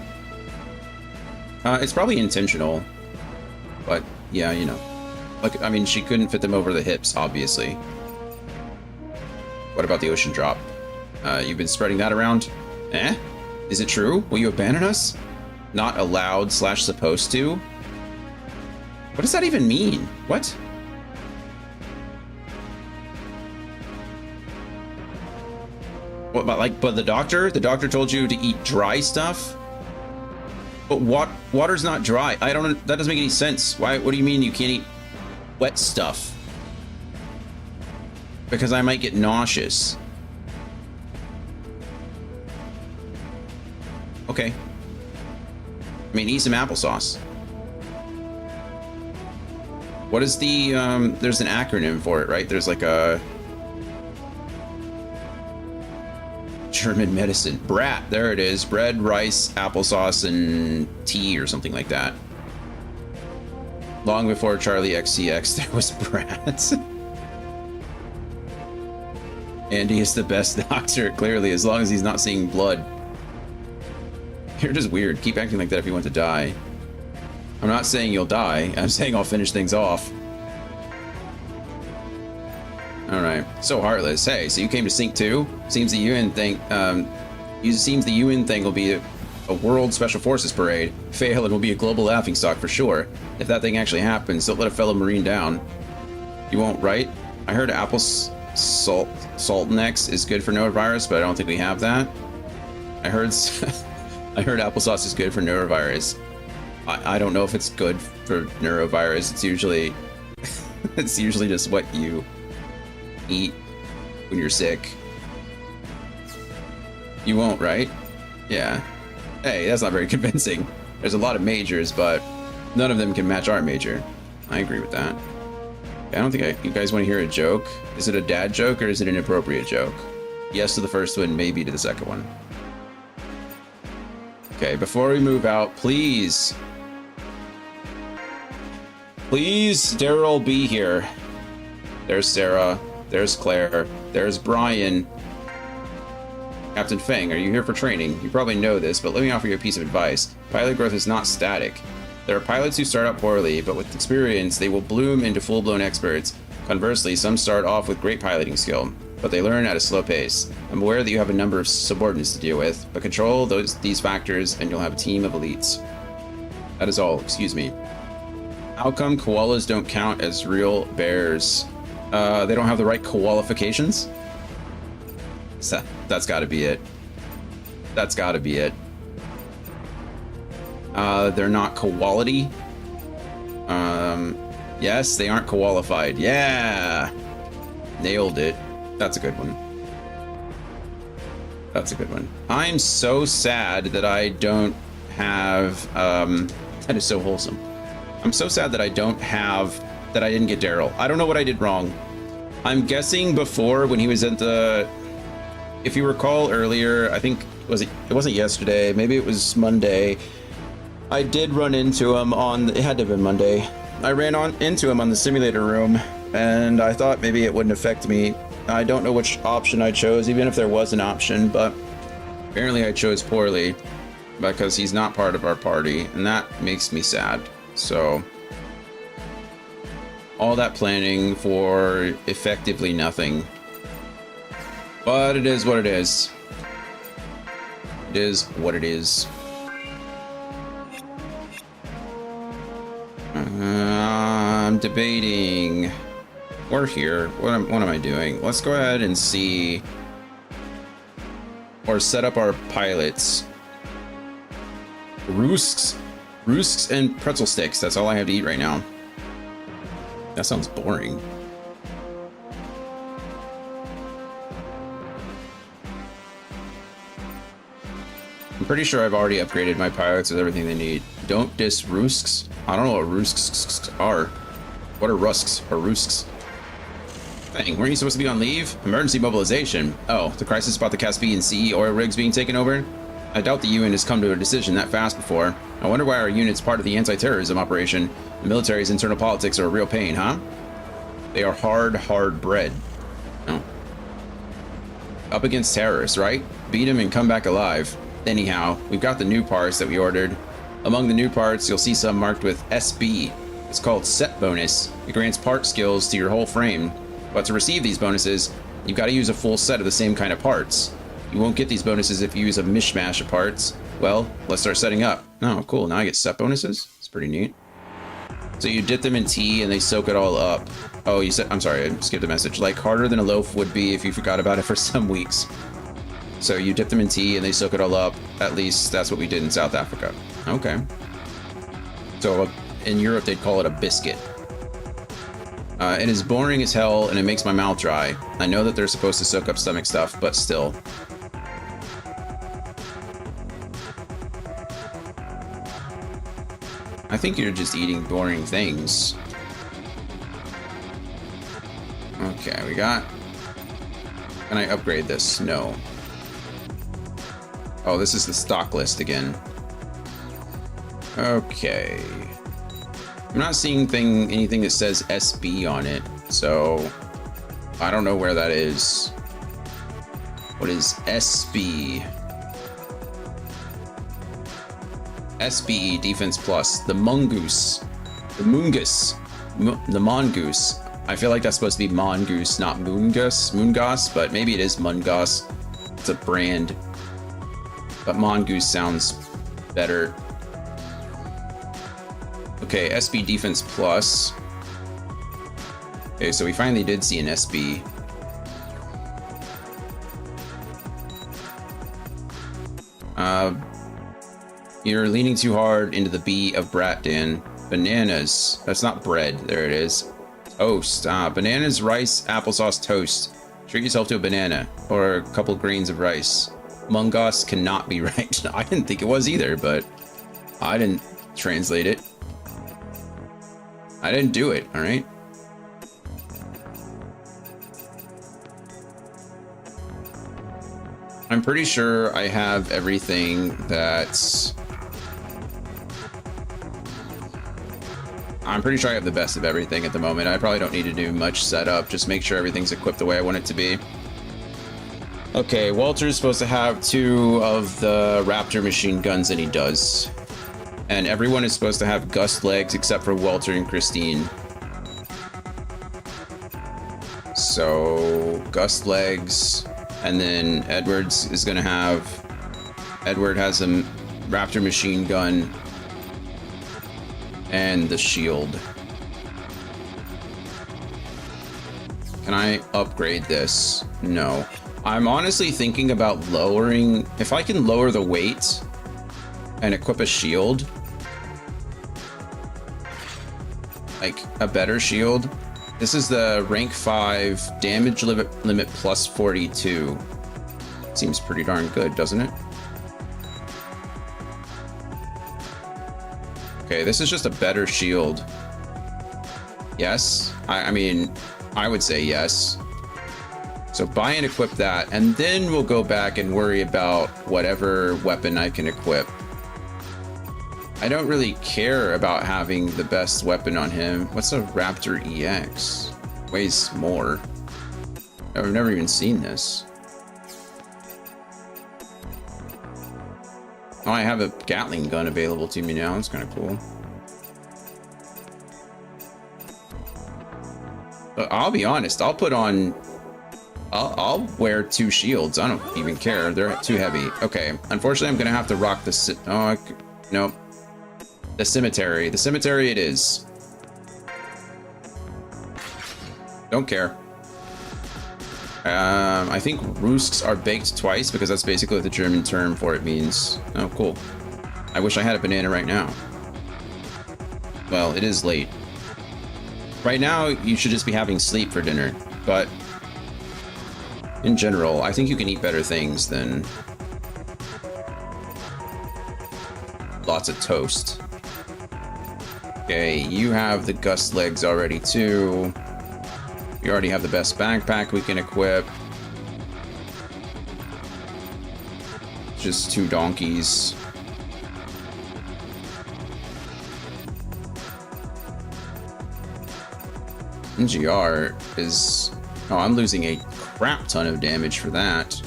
It's probably intentional. But, yeah, you know. Like, I mean, she couldn't fit them over the hips, obviously. What about the ocean drop? You've been spreading that around? Eh? Is it true? Will you abandon us? Not allowed / supposed to? What does that even mean? What? What about like? But the doctor told you to eat dry stuff. But water's not dry. I don't. That doesn't make any sense. Why? What do you mean you can't eat wet stuff? Because I might get nauseous. Okay. I mean, eat some applesauce. What is the, there's an acronym for it, right? There's like a German medicine. BRAT, there it is. Bread, rice, applesauce, and tea or something like that. Long before Charlie XCX, there was BRAT. Andy is the best doctor, clearly, as long as he's not seeing blood. You're just weird. Keep acting like that if you want to die. I'm not saying you'll die. I'm saying I'll finish things off. Alright. So heartless. Hey, so you came to Sync 2? Seems the UN thing, seems the UN thing will be a World Special Forces parade. Fail, it will be a global laughingstock for sure. If that thing actually happens, don't let a fellow Marine down. You won't, right? I heard apple Saltnex is good for norovirus, but I don't think we have that. I heard applesauce is good for norovirus. I don't know if it's good for neurovirus. It's usually it's usually just what you eat when you're sick. You won't, right? Yeah. Hey, that's not very convincing. There's a lot of majors, but none of them can match our major. I agree with that. I don't think you guys want to hear a joke. Is it a dad joke or is it an inappropriate joke? Yes to the first one, maybe to the second one. Okay, before we move out, please, Daryl, be here. There's Sarah. There's Claire. There's Brian. Captain Feng, are you here for training? You probably know this, but let me offer you a piece of advice. Pilot growth is not static. There are pilots who start out poorly, but with experience, they will bloom into full-blown experts. Conversely, some start off with great piloting skill, but they learn at a slow pace. I'm aware that you have a number of subordinates to deal with, but control these factors and you'll have a team of elites. That is all, excuse me. How come koalas don't count as real bears? They don't have the right qualifications? So, that's gotta be it. That's gotta be it. They're not quality. Yes, they aren't qualified. Yeah! Nailed it. That's a good one. That's a good one. I'm so sad that I don't have, that is so wholesome. I'm so sad that I didn't get Daryl. I don't know what I did wrong. I'm guessing before when he was at the, if you recall earlier, I think, it wasn't yesterday, maybe it was Monday. I did run into him it had to have been Monday. I ran into him on the simulator room and I thought maybe it wouldn't affect me. I don't know which option I chose, even if there was an option, but apparently I chose poorly because he's not part of our party, and that makes me sad. So, all that planning for effectively nothing. But it is what it is. It is what it is. I'm debating. We're here. What am I doing? Let's go ahead and see, or set up our pilots. Rusks and pretzel sticks. That's all I have to eat right now. That sounds boring. I'm pretty sure I've already upgraded my pilots with everything they need. Don't diss Rusks. I don't know what Rusks are. What are Rusks or Rusks? Dang, weren't you supposed to be on leave? Emergency mobilization. Oh, the crisis about the Caspian Sea oil rigs being taken over? I doubt the UN has come to a decision that fast before. I wonder why our unit's part of the anti-terrorism operation. The military's internal politics are a real pain, huh? They are hard bread. No. Up against terrorists, right? Beat them and come back alive. Anyhow, we've got the new parts that we ordered. Among the new parts, you'll see some marked with SB. It's called Set Bonus. It grants part skills to your whole frame. But to receive these bonuses, you've got to use a full set of the same kind of parts. You won't get these bonuses if you use a mishmash of parts. Well, let's start setting up. Oh, cool. Now I get set bonuses? It's pretty neat. So you dip them in tea and they soak it all up. Oh, you said, I'm sorry, I skipped a message. Like harder than a loaf would be if you forgot about it for some weeks. So you dip them in tea and they soak it all up. At least that's what we did in South Africa. Okay. So in Europe, they'd call it a biscuit. It is boring as hell and it makes my mouth dry. I know that they're supposed to soak up stomach stuff, but still. I think you're just eating boring things. Okay, we got... Can I upgrade this? No. Oh, this is the stock list again. Okay. I'm not seeing anything that says SB on it, so I don't know where that is. What is SB? SBE Defense Plus. The Mongoose. The Moongus. The Mongoose. I feel like that's supposed to be Mongoose, not Moongus, but maybe it is Mungus. It's a brand. But Mongoose sounds better. Okay, SB Defense Plus. Okay, so we finally did see an SB. You're leaning too hard into the B of brat, Dan. Bananas. That's not bread. There it is. Toast. Bananas, rice, applesauce, toast. Treat yourself to a banana or a couple grains of rice. Mungus cannot be right. I didn't think it was either, but I didn't translate it. I didn't do it, all right? I'm pretty sure I have everything that's... I'm pretty sure I have the best of everything at the moment. I probably don't need to do much setup. Just make sure everything's equipped the way I want it to be. Okay, Walter's supposed to have 2 of the Raptor machine guns, and he does. And everyone is supposed to have Gust legs except for Walter and Christine. So, Gust legs, and then Edward's is gonna have... Edward has a Raptor machine gun and the shield. Can I upgrade this? No. I'm honestly thinking about lowering... If I can lower the weight and equip a shield, like a better shield. This is the rank 5 damage limit plus 42. Seems pretty darn good, doesn't it? Okay, this is just a better shield. Yes? I mean, I would say yes. So buy and equip that, and then we'll go back and worry about whatever weapon I can equip. I don't really care about having the best weapon on him. What's a Raptor EX? Weighs more. I've never even seen this. Oh, I have a Gatling gun available to me now. That's kind of cool. But I'll be honest. I'll put on... I'll wear 2 shields. I don't even care. They're too heavy. Okay. Unfortunately, I'm going to have to rock the... Nope. The cemetery. The cemetery it is. Don't care. I think roosts are baked twice because that's basically what the German term for it means. Oh, cool. I wish I had a banana right now. Well, it is late. Right now, you should just be having sleep for dinner, but in general, I think you can eat better things than lots of toast. Okay, you have the Gust legs already too. You already have the best backpack we can equip. Just 2 donkeys. NGR is... Oh, I'm losing a crap ton of damage for that.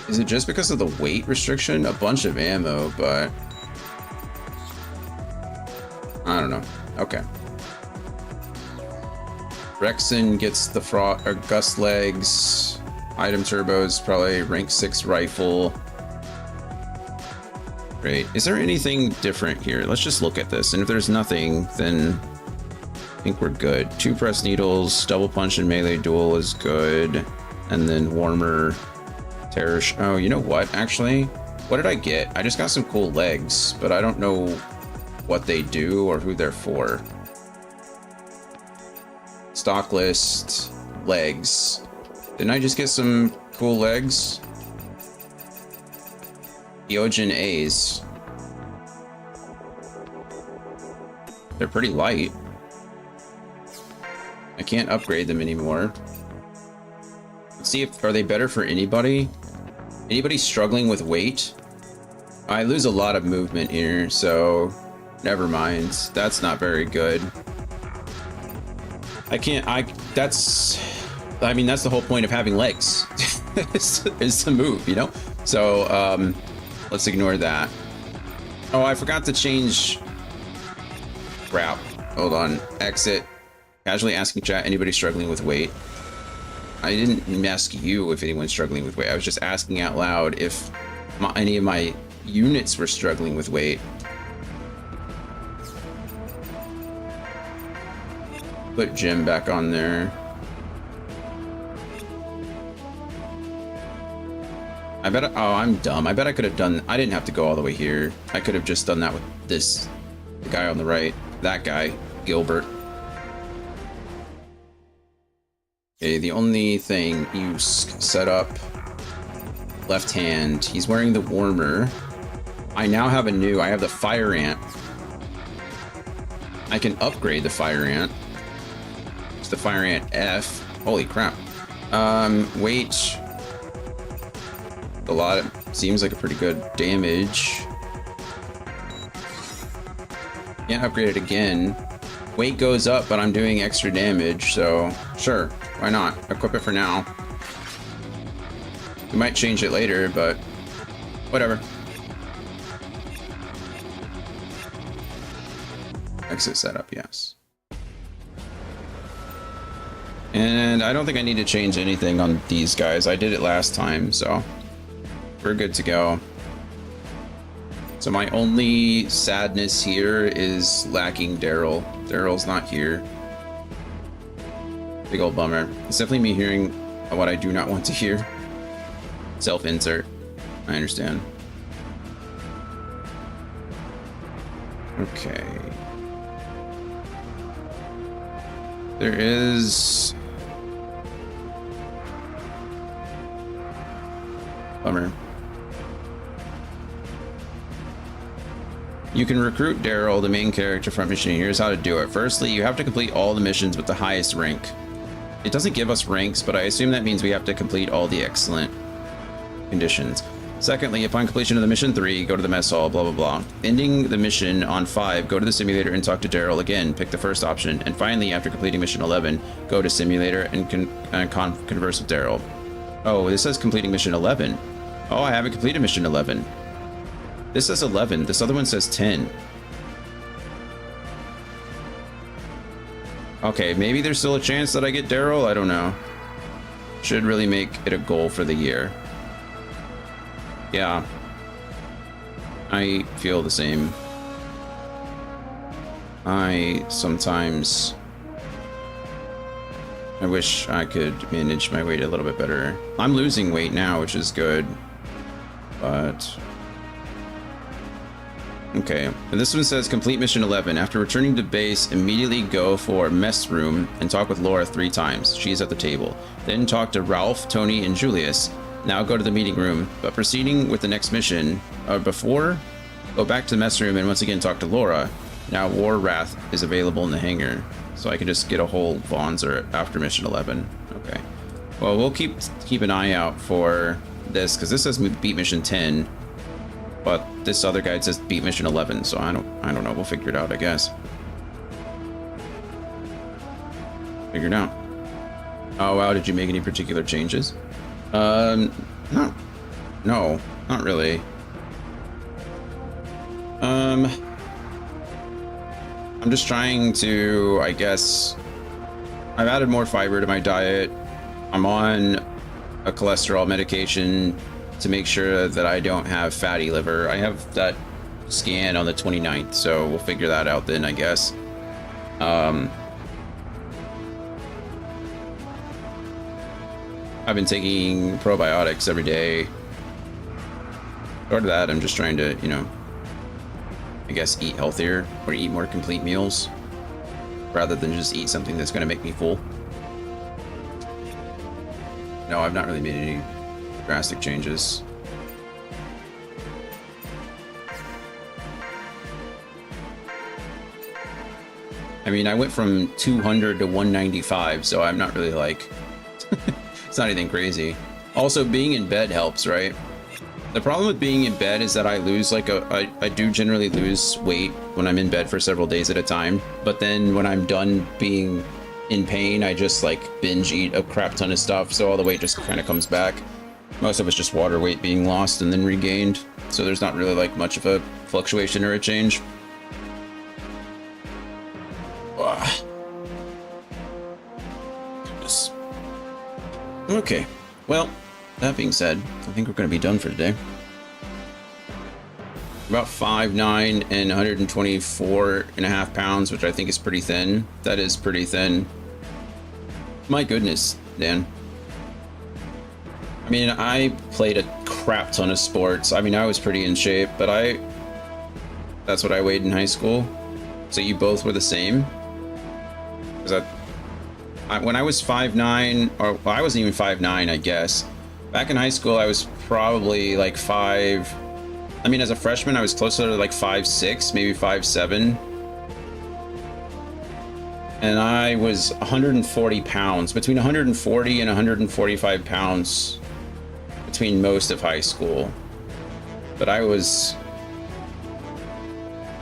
Is it just because of the weight restriction? A bunch of ammo, but... I don't know. Okay. Rexon gets the Gust legs. Item turbos, probably rank 6 rifle. Great. Is there anything different here? Let's just look at this. And if there's nothing, then I think we're good. 2 press needles, double punch and melee duel is good. And then warmer Oh, you know what? Actually, what did I get? I just got some cool legs, but I don't know what they do or who they're for. Stock list, legs. Didn't I just get some cool legs? Eogen A's. They're pretty light. I can't upgrade them anymore. Let's see if, are they better for anybody? Anybody struggling with weight? I lose a lot of movement here, so never mind. That's not very good. I mean, that's the whole point of having legs, is to move, you know? So, let's ignore that. Oh, I forgot to change. Crap. Hold on. Exit. Casually asking chat, anybody struggling with weight? I didn't ask you if anyone's struggling with weight. I was just asking out loud if any of my units were struggling with weight. Put Jim back on there. I bet, oh, I'm dumb. I bet I could have done, I didn't have to go all the way here. I could have just done that with this, the guy on the right, that guy, Gilbert. Okay, the only thing you set up, left hand, he's wearing the warmer. I now have I have the fire ant. I can upgrade the fire ant. It's the fire ant F. Holy crap. Weight. A lot of, seems like a pretty good damage. Can't upgrade it again. Weight goes up, but I'm doing extra damage, so sure, why not? Equip it for now. We might change it later, but whatever. Exit setup, yes. And I don't think I need to change anything on these guys. I did it last time, so we're good to go. So my only sadness here is lacking Daryl. Daryl's not here. Big old bummer. It's definitely me hearing what I do not want to hear. Self-insert. I understand. Okay. There is... Bummer. You can recruit Daryl, the main character from mission. Here's how to do it. Firstly, you have to complete all the missions with the highest rank. It doesn't give us ranks, but I assume that means we have to complete all the excellent conditions. Secondly, upon completion of the mission 3, go to the mess hall, blah, blah, blah. Ending the mission on 5, go to the simulator and talk to Daryl again. Pick the first option. And finally, after completing mission 11, go to simulator and converse with Daryl. Oh, this says completing mission 11. Oh, I haven't completed mission 11. This says 11. This other one says 10. Okay, maybe there's still a chance that I get Daryl. I don't know. Should really make it a goal for the year. Yeah. I feel the same. I wish I could manage my weight a little bit better. I'm losing weight now, which is good. But... okay, and this one says complete mission 11. After returning to base, immediately go for mess room and talk with Laura 3 times. She's at the table. Then talk to Ralph, Tony, and Julius. Now go to the meeting room, but proceeding with the next mission, before, go back to the mess room and once again talk to Laura. Now War Wrath is available in the hangar, so I can just get a whole Vonzer after mission 11. Okay. Well, we'll keep an eye out for this, because this says beat mission 10. But this other guide says beat mission 11, so I don't know. We'll figure it out, I guess. Figure it out. Oh wow, did you make any particular changes? No, not really. I'm just trying to, I guess, I've added more fiber to my diet. I'm on a cholesterol medication to make sure that I don't have fatty liver. I have that scan on the 29th, so we'll figure that out then, I guess. I've been taking probiotics every day. Part of that, I'm just trying to, you know, I guess eat healthier or eat more complete meals rather than just eat something that's going to make me full. No, I've not really made any drastic changes. I mean, I went from 200 to 195, so I'm not really like, it's not anything crazy. Also, being in bed helps, right? The problem with being in bed is that I lose like I do generally lose weight when I'm in bed for several days at a time. But then when I'm done being in pain, I just like binge eat a crap ton of stuff. So all the weight just kind of comes back. Most of it's just water weight being lost and then regained. So there's not really like much of a fluctuation or a change. Ugh. Goodness. Okay, well, that being said, I think we're going to be done for today. About 5'9" and 124.5 pounds, which I think is pretty thin. That is pretty thin. My goodness, Dan. I mean, I played a crap ton of sports. I mean, I was pretty in shape, but that's what I weighed in high school. So you both were the same? Because when I was 5'9", or well, I wasn't even 5'9", I guess. Back in high school, I was probably like I mean, as a freshman, I was closer to like 5'6", maybe 5'7". And I was 140 pounds, between 140 and 145 pounds between most of high school. But I was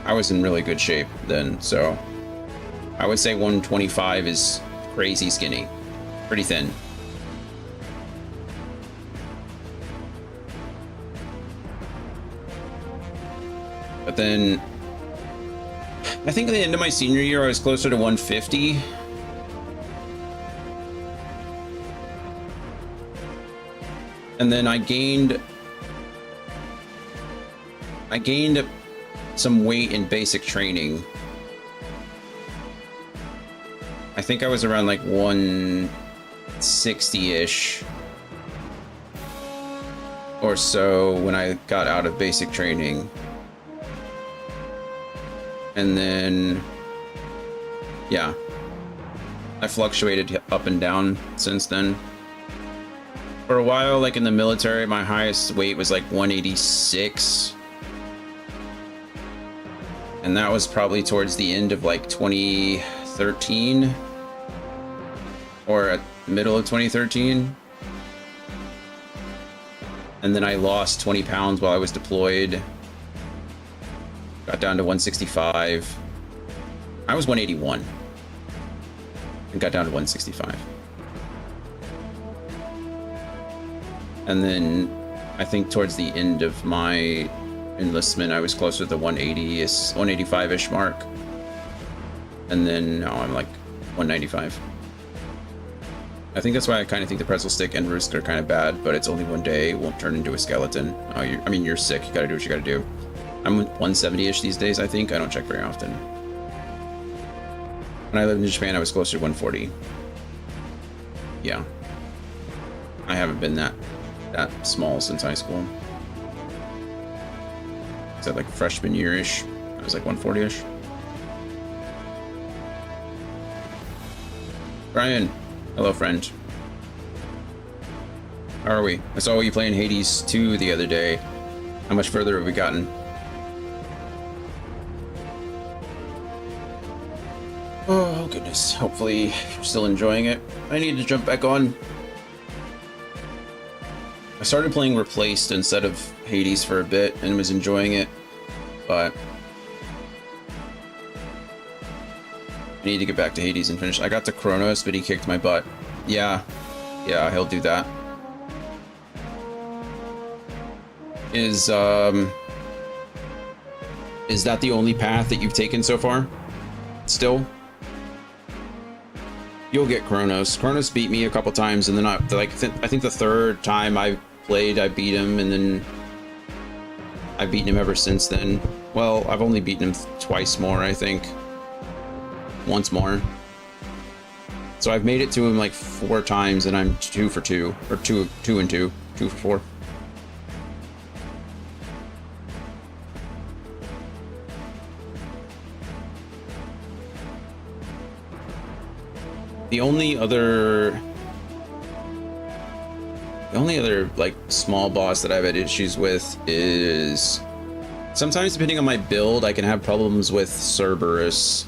in really good shape then, so I would say 125 is crazy skinny, pretty thin. But then, I think at the end of my senior year, I was closer to 150. And then I gained some weight in basic training. I think I was around like 160-ish or so when I got out of basic training. And then, yeah, I fluctuated up and down since then. For a while, like in the military, my highest weight was like 186. And that was probably towards the end of like 2013 or at the middle of 2013. And then I lost 20 pounds while I was deployed. Got down to 165. I was 181 and got down to 165. And then I think towards the end of my enlistment, I was closer to the 185-ish mark. And then now I'm like 195. I think that's why I kind of think the pretzel stick and roost are kind of bad, but it's only one day. It won't turn into a skeleton. Oh, I mean, you're sick. You gotta do what you gotta do. I'm 170-ish these days, I think. I don't check very often. When I lived in Japan, I was closer to 140. Yeah. I haven't been that small since high school. Is that like freshman year-ish? I was like 140-ish. Brian. Hello, friend. How are we? I saw you playing Hades 2 the other day. How much further have we gotten? Oh, goodness. Hopefully you're still enjoying it. I need to jump back on. I started playing Replaced instead of Hades for a bit and was enjoying it, but I need to get back to Hades and finish. I got to Kronos, but he kicked my butt. Yeah, he'll do that. Is that the only path that you've taken so far? Still? You'll get Kronos. Kronos beat me a couple times, and then I think the third time I played, I beat him, and then I've beaten him ever since then. Well, I've only beaten him twice more, I think. Once more. So I've made it to him like 4 times, and I'm 2 for 2, or 2 and 2 for 4. The only other like small boss that I've had issues with is sometimes, depending on my build, I can have problems with Cerberus.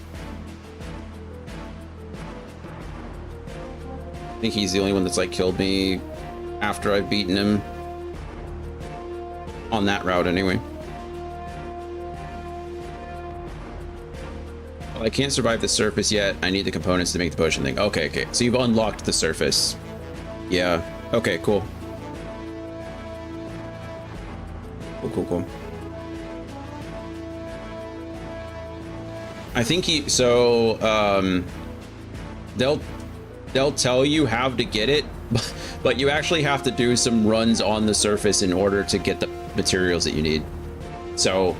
I think he's the only one that's like killed me after I've beaten him on that route anyway. Well, I can't survive the surface yet. I need the components to make the potion thing. Okay. So you've unlocked the surface. Yeah. Okay, cool. Cool. I think they'll tell you how to get it, but you actually have to do some runs on the surface in order to get the materials that you need. So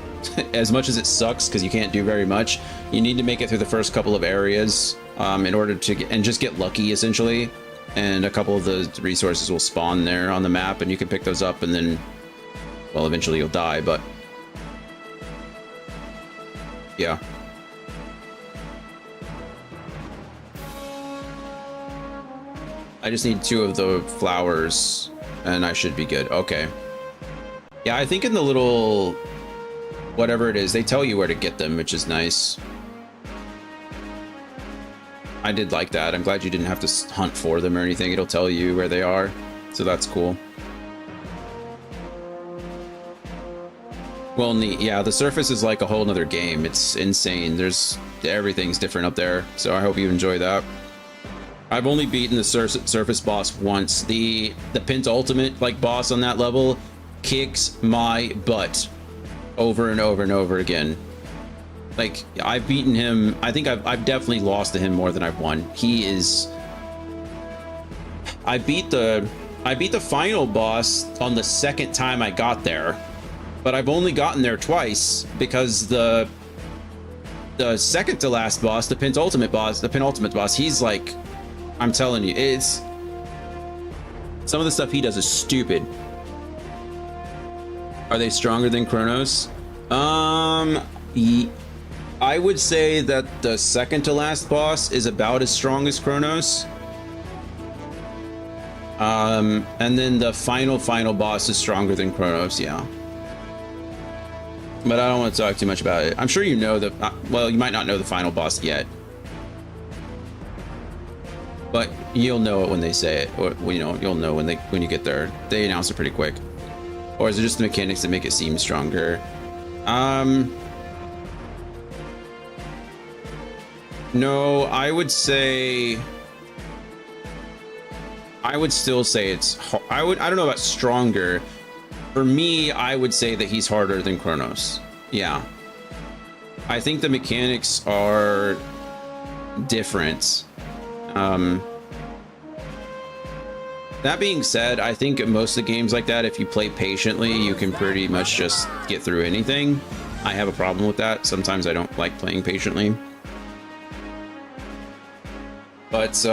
as much as it sucks because you can't do very much, you need to make it through the first couple of areas in order to get lucky, essentially. And a couple of the resources will spawn there on the map, and you can pick those up, and then, well, eventually you'll die, but yeah. I just need 2 of the flowers and I should be good. Okay. Yeah, I think in the little whatever it is, they tell you where to get them, which is nice. I did like that. I'm glad you didn't have to hunt for them or anything. It'll tell you where they are, so that's cool. Well, neat. Yeah, the surface is like a whole nother game. It's insane. Everything's different up there, so I hope you enjoy that. I've only beaten the surface boss once. The penultimate like boss on that level kicks my butt over and over and over again. Like, I've beaten him. I think I've definitely lost to him more than I've won. He is. I beat the final boss on the second time I got there, but I've only gotten there twice because the second to last boss, the penultimate boss, he's like, I'm telling you, it's some of the stuff he does is stupid. Are they stronger than Kronos? I would say that the second to last boss is about as strong as Kronos. And then the final boss is stronger than Kronos, yeah. But I don't want to talk too much about it. I'm sure you know well, you might not know the final boss yet. But you'll know it when they say it, or you'll know when you get there. They announce it pretty quick. Or is it just the mechanics that make it seem stronger? No, I would still say it's. I don't know about stronger. For me, I would say that he's harder than Kronos. Yeah. I think the mechanics are different. That being said, I think in most of the games like that, if you play patiently, you can pretty much just get through anything. I have a problem with that. Sometimes I don't like playing patiently. But,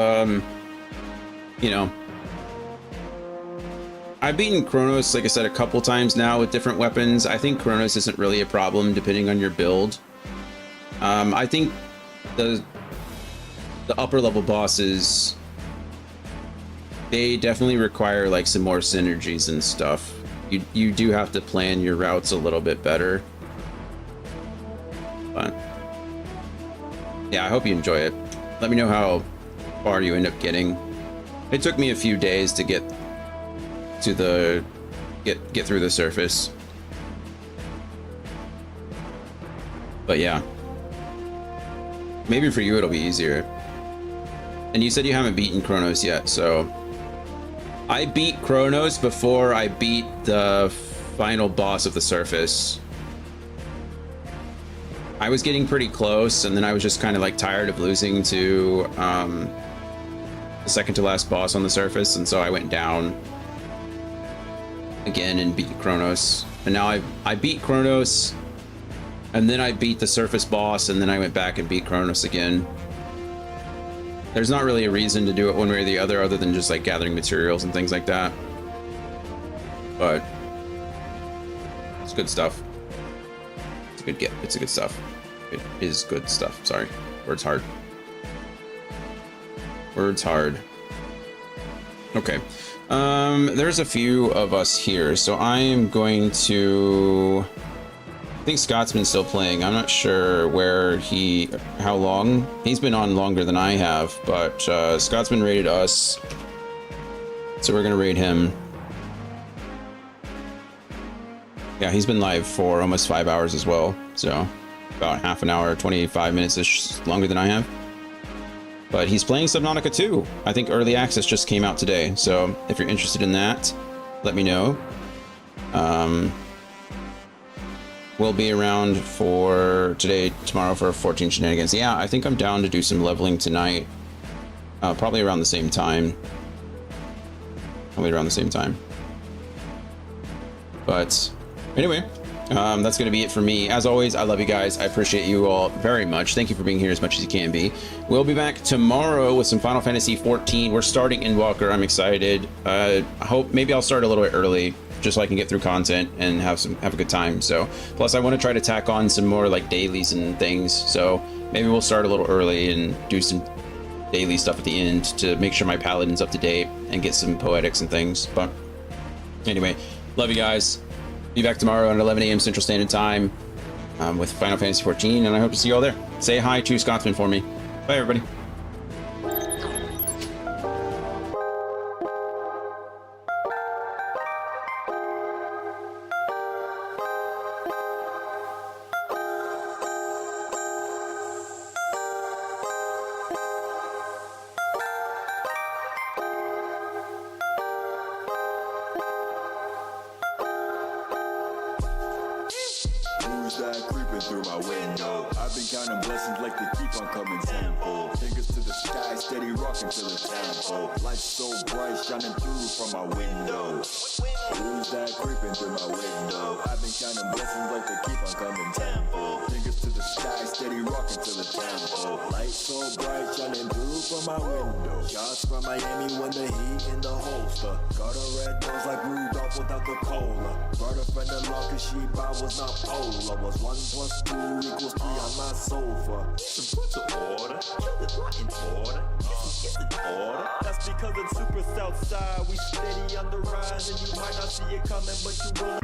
I've beaten Kronos, like I said, a couple times now with different weapons. I think Kronos isn't really a problem depending on your build. I think the upper level bosses, they definitely require like some more synergies and stuff. You do have to plan your routes a little bit better. But yeah, I hope you enjoy it. Let me know how far you end up getting. It took me a few days to get to get through the surface. But yeah. Maybe for you it'll be easier. And you said you haven't beaten Kronos yet, so I beat Kronos before I beat the final boss of the surface. I was getting pretty close, and then I was just kind of like tired of losing to the second to last boss on the surface, and so I went down again and beat Kronos. And now I beat Kronos, and then I beat the surface boss, and then I went back and beat Kronos again. there's not really a reason to do it one way or the other than just like gathering materials and things like that. But it's good stuff. It's a good get. It's a good stuff. It is good stuff. Sorry. Words hard. Words hard. Okay. There's a few of us here, so I am going to... I think Scott's been still playing. I'm not sure how long. He's been on longer than I have, but Scott's been rated us, so we're gonna raid him. Yeah, he's been live for almost 5 hours as well, so about half an hour, 25 minutes-ish longer than I have. But he's playing Subnautica 2. I think Early Access just came out today, so if you're interested in that, let me know. We'll be around for today, tomorrow for 14 shenanigans. Yeah, I think I'm down to do some leveling tonight. Probably around the same time. But anyway, that's going to be it for me. As always, I love you guys. I appreciate you all very much. Thank you for being here as much as you can be. We'll be back tomorrow with some Final Fantasy 14. We're starting Endwalker. I'm excited. I hope maybe I'll start a little bit early, just so I can get through content and have a good time. So plus I want to try to tack on some more like dailies and things, so maybe we'll start a little early and do some daily stuff at the end to make sure my paladin's up to date and get some poetics and things. But anyway, love you guys. Be back tomorrow at 11 a.m. Central Standard Time with Final Fantasy 14, and I hope to see you all there. Say hi to Scotsman for me. Bye everybody. Who's that creeping through my window? I've been counting blessings like they keep on coming tenfold. Fingers to the sky, steady rocking till the tempo. Light so bright, shining through from my window. Who's that creeping through my window? I've been counting blessings like they keep on coming tenfold. Fingers to the sky, steady rocking till the tempo. Light so bright, shining through from my window. Shots from Miami when the heat in the holster. Got a red nose like Rudolph without the cola. Brought a friend along cause she was not polar. Was 1 + 2 = 3 on my sofa. So put the order, it's not in order. It's in order. That's because it's super south side. We steady on the rise and you might not see it coming, but you will.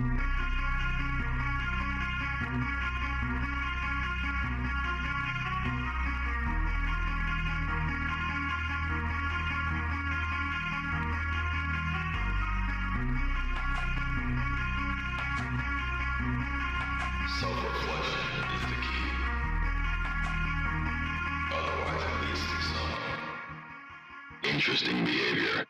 Self-reflection is the key. Otherwise, it leads to some interesting behavior.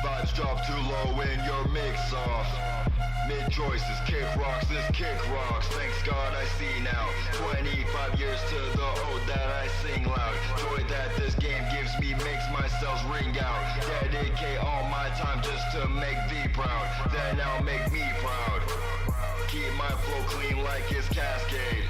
Vibes drop too low in your mix off. Mid choices, kick rocks, this kick rocks. Thanks God I see now. 25 years to the ode that I sing loud. Joy that this game gives me makes my cells ring out. Dedicate all my time just to make thee proud. Then I'll make me proud. Keep my flow clean like it's Cascade.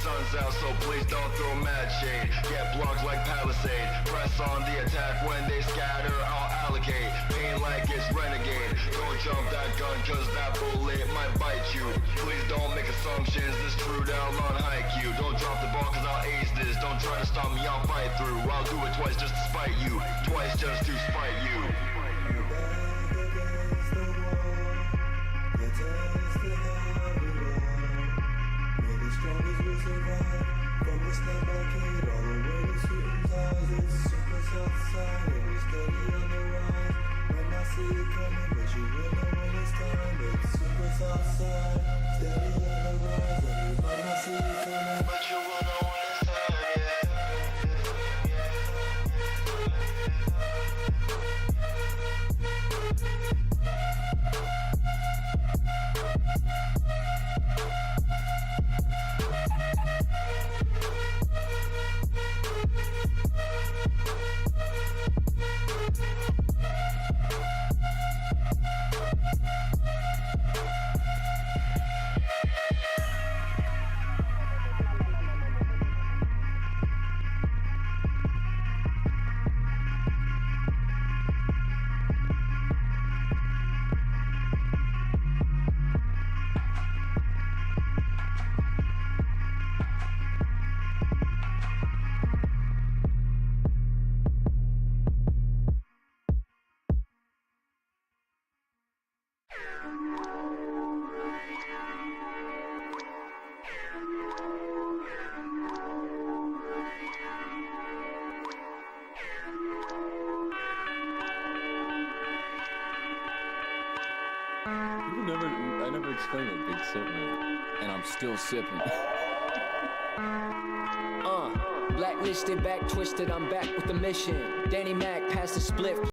Sun's out, so please don't throw mad shade. Get blocked like Palisade. Press on the attack when they scatter, I'll allocate. Pain like it's Renegade. Don't jump that gun cause that bullet might bite you. Please don't make assumptions, this true down on Haikyuu. Don't drop the ball cause I'll ace this. Don't try to stop me, I'll fight through. I'll do it twice just to spite you. Twice just to spite you. And I'm still sipping. Blacklisted, back twisted, I'm back with the mission. Danny Mac, pass the split.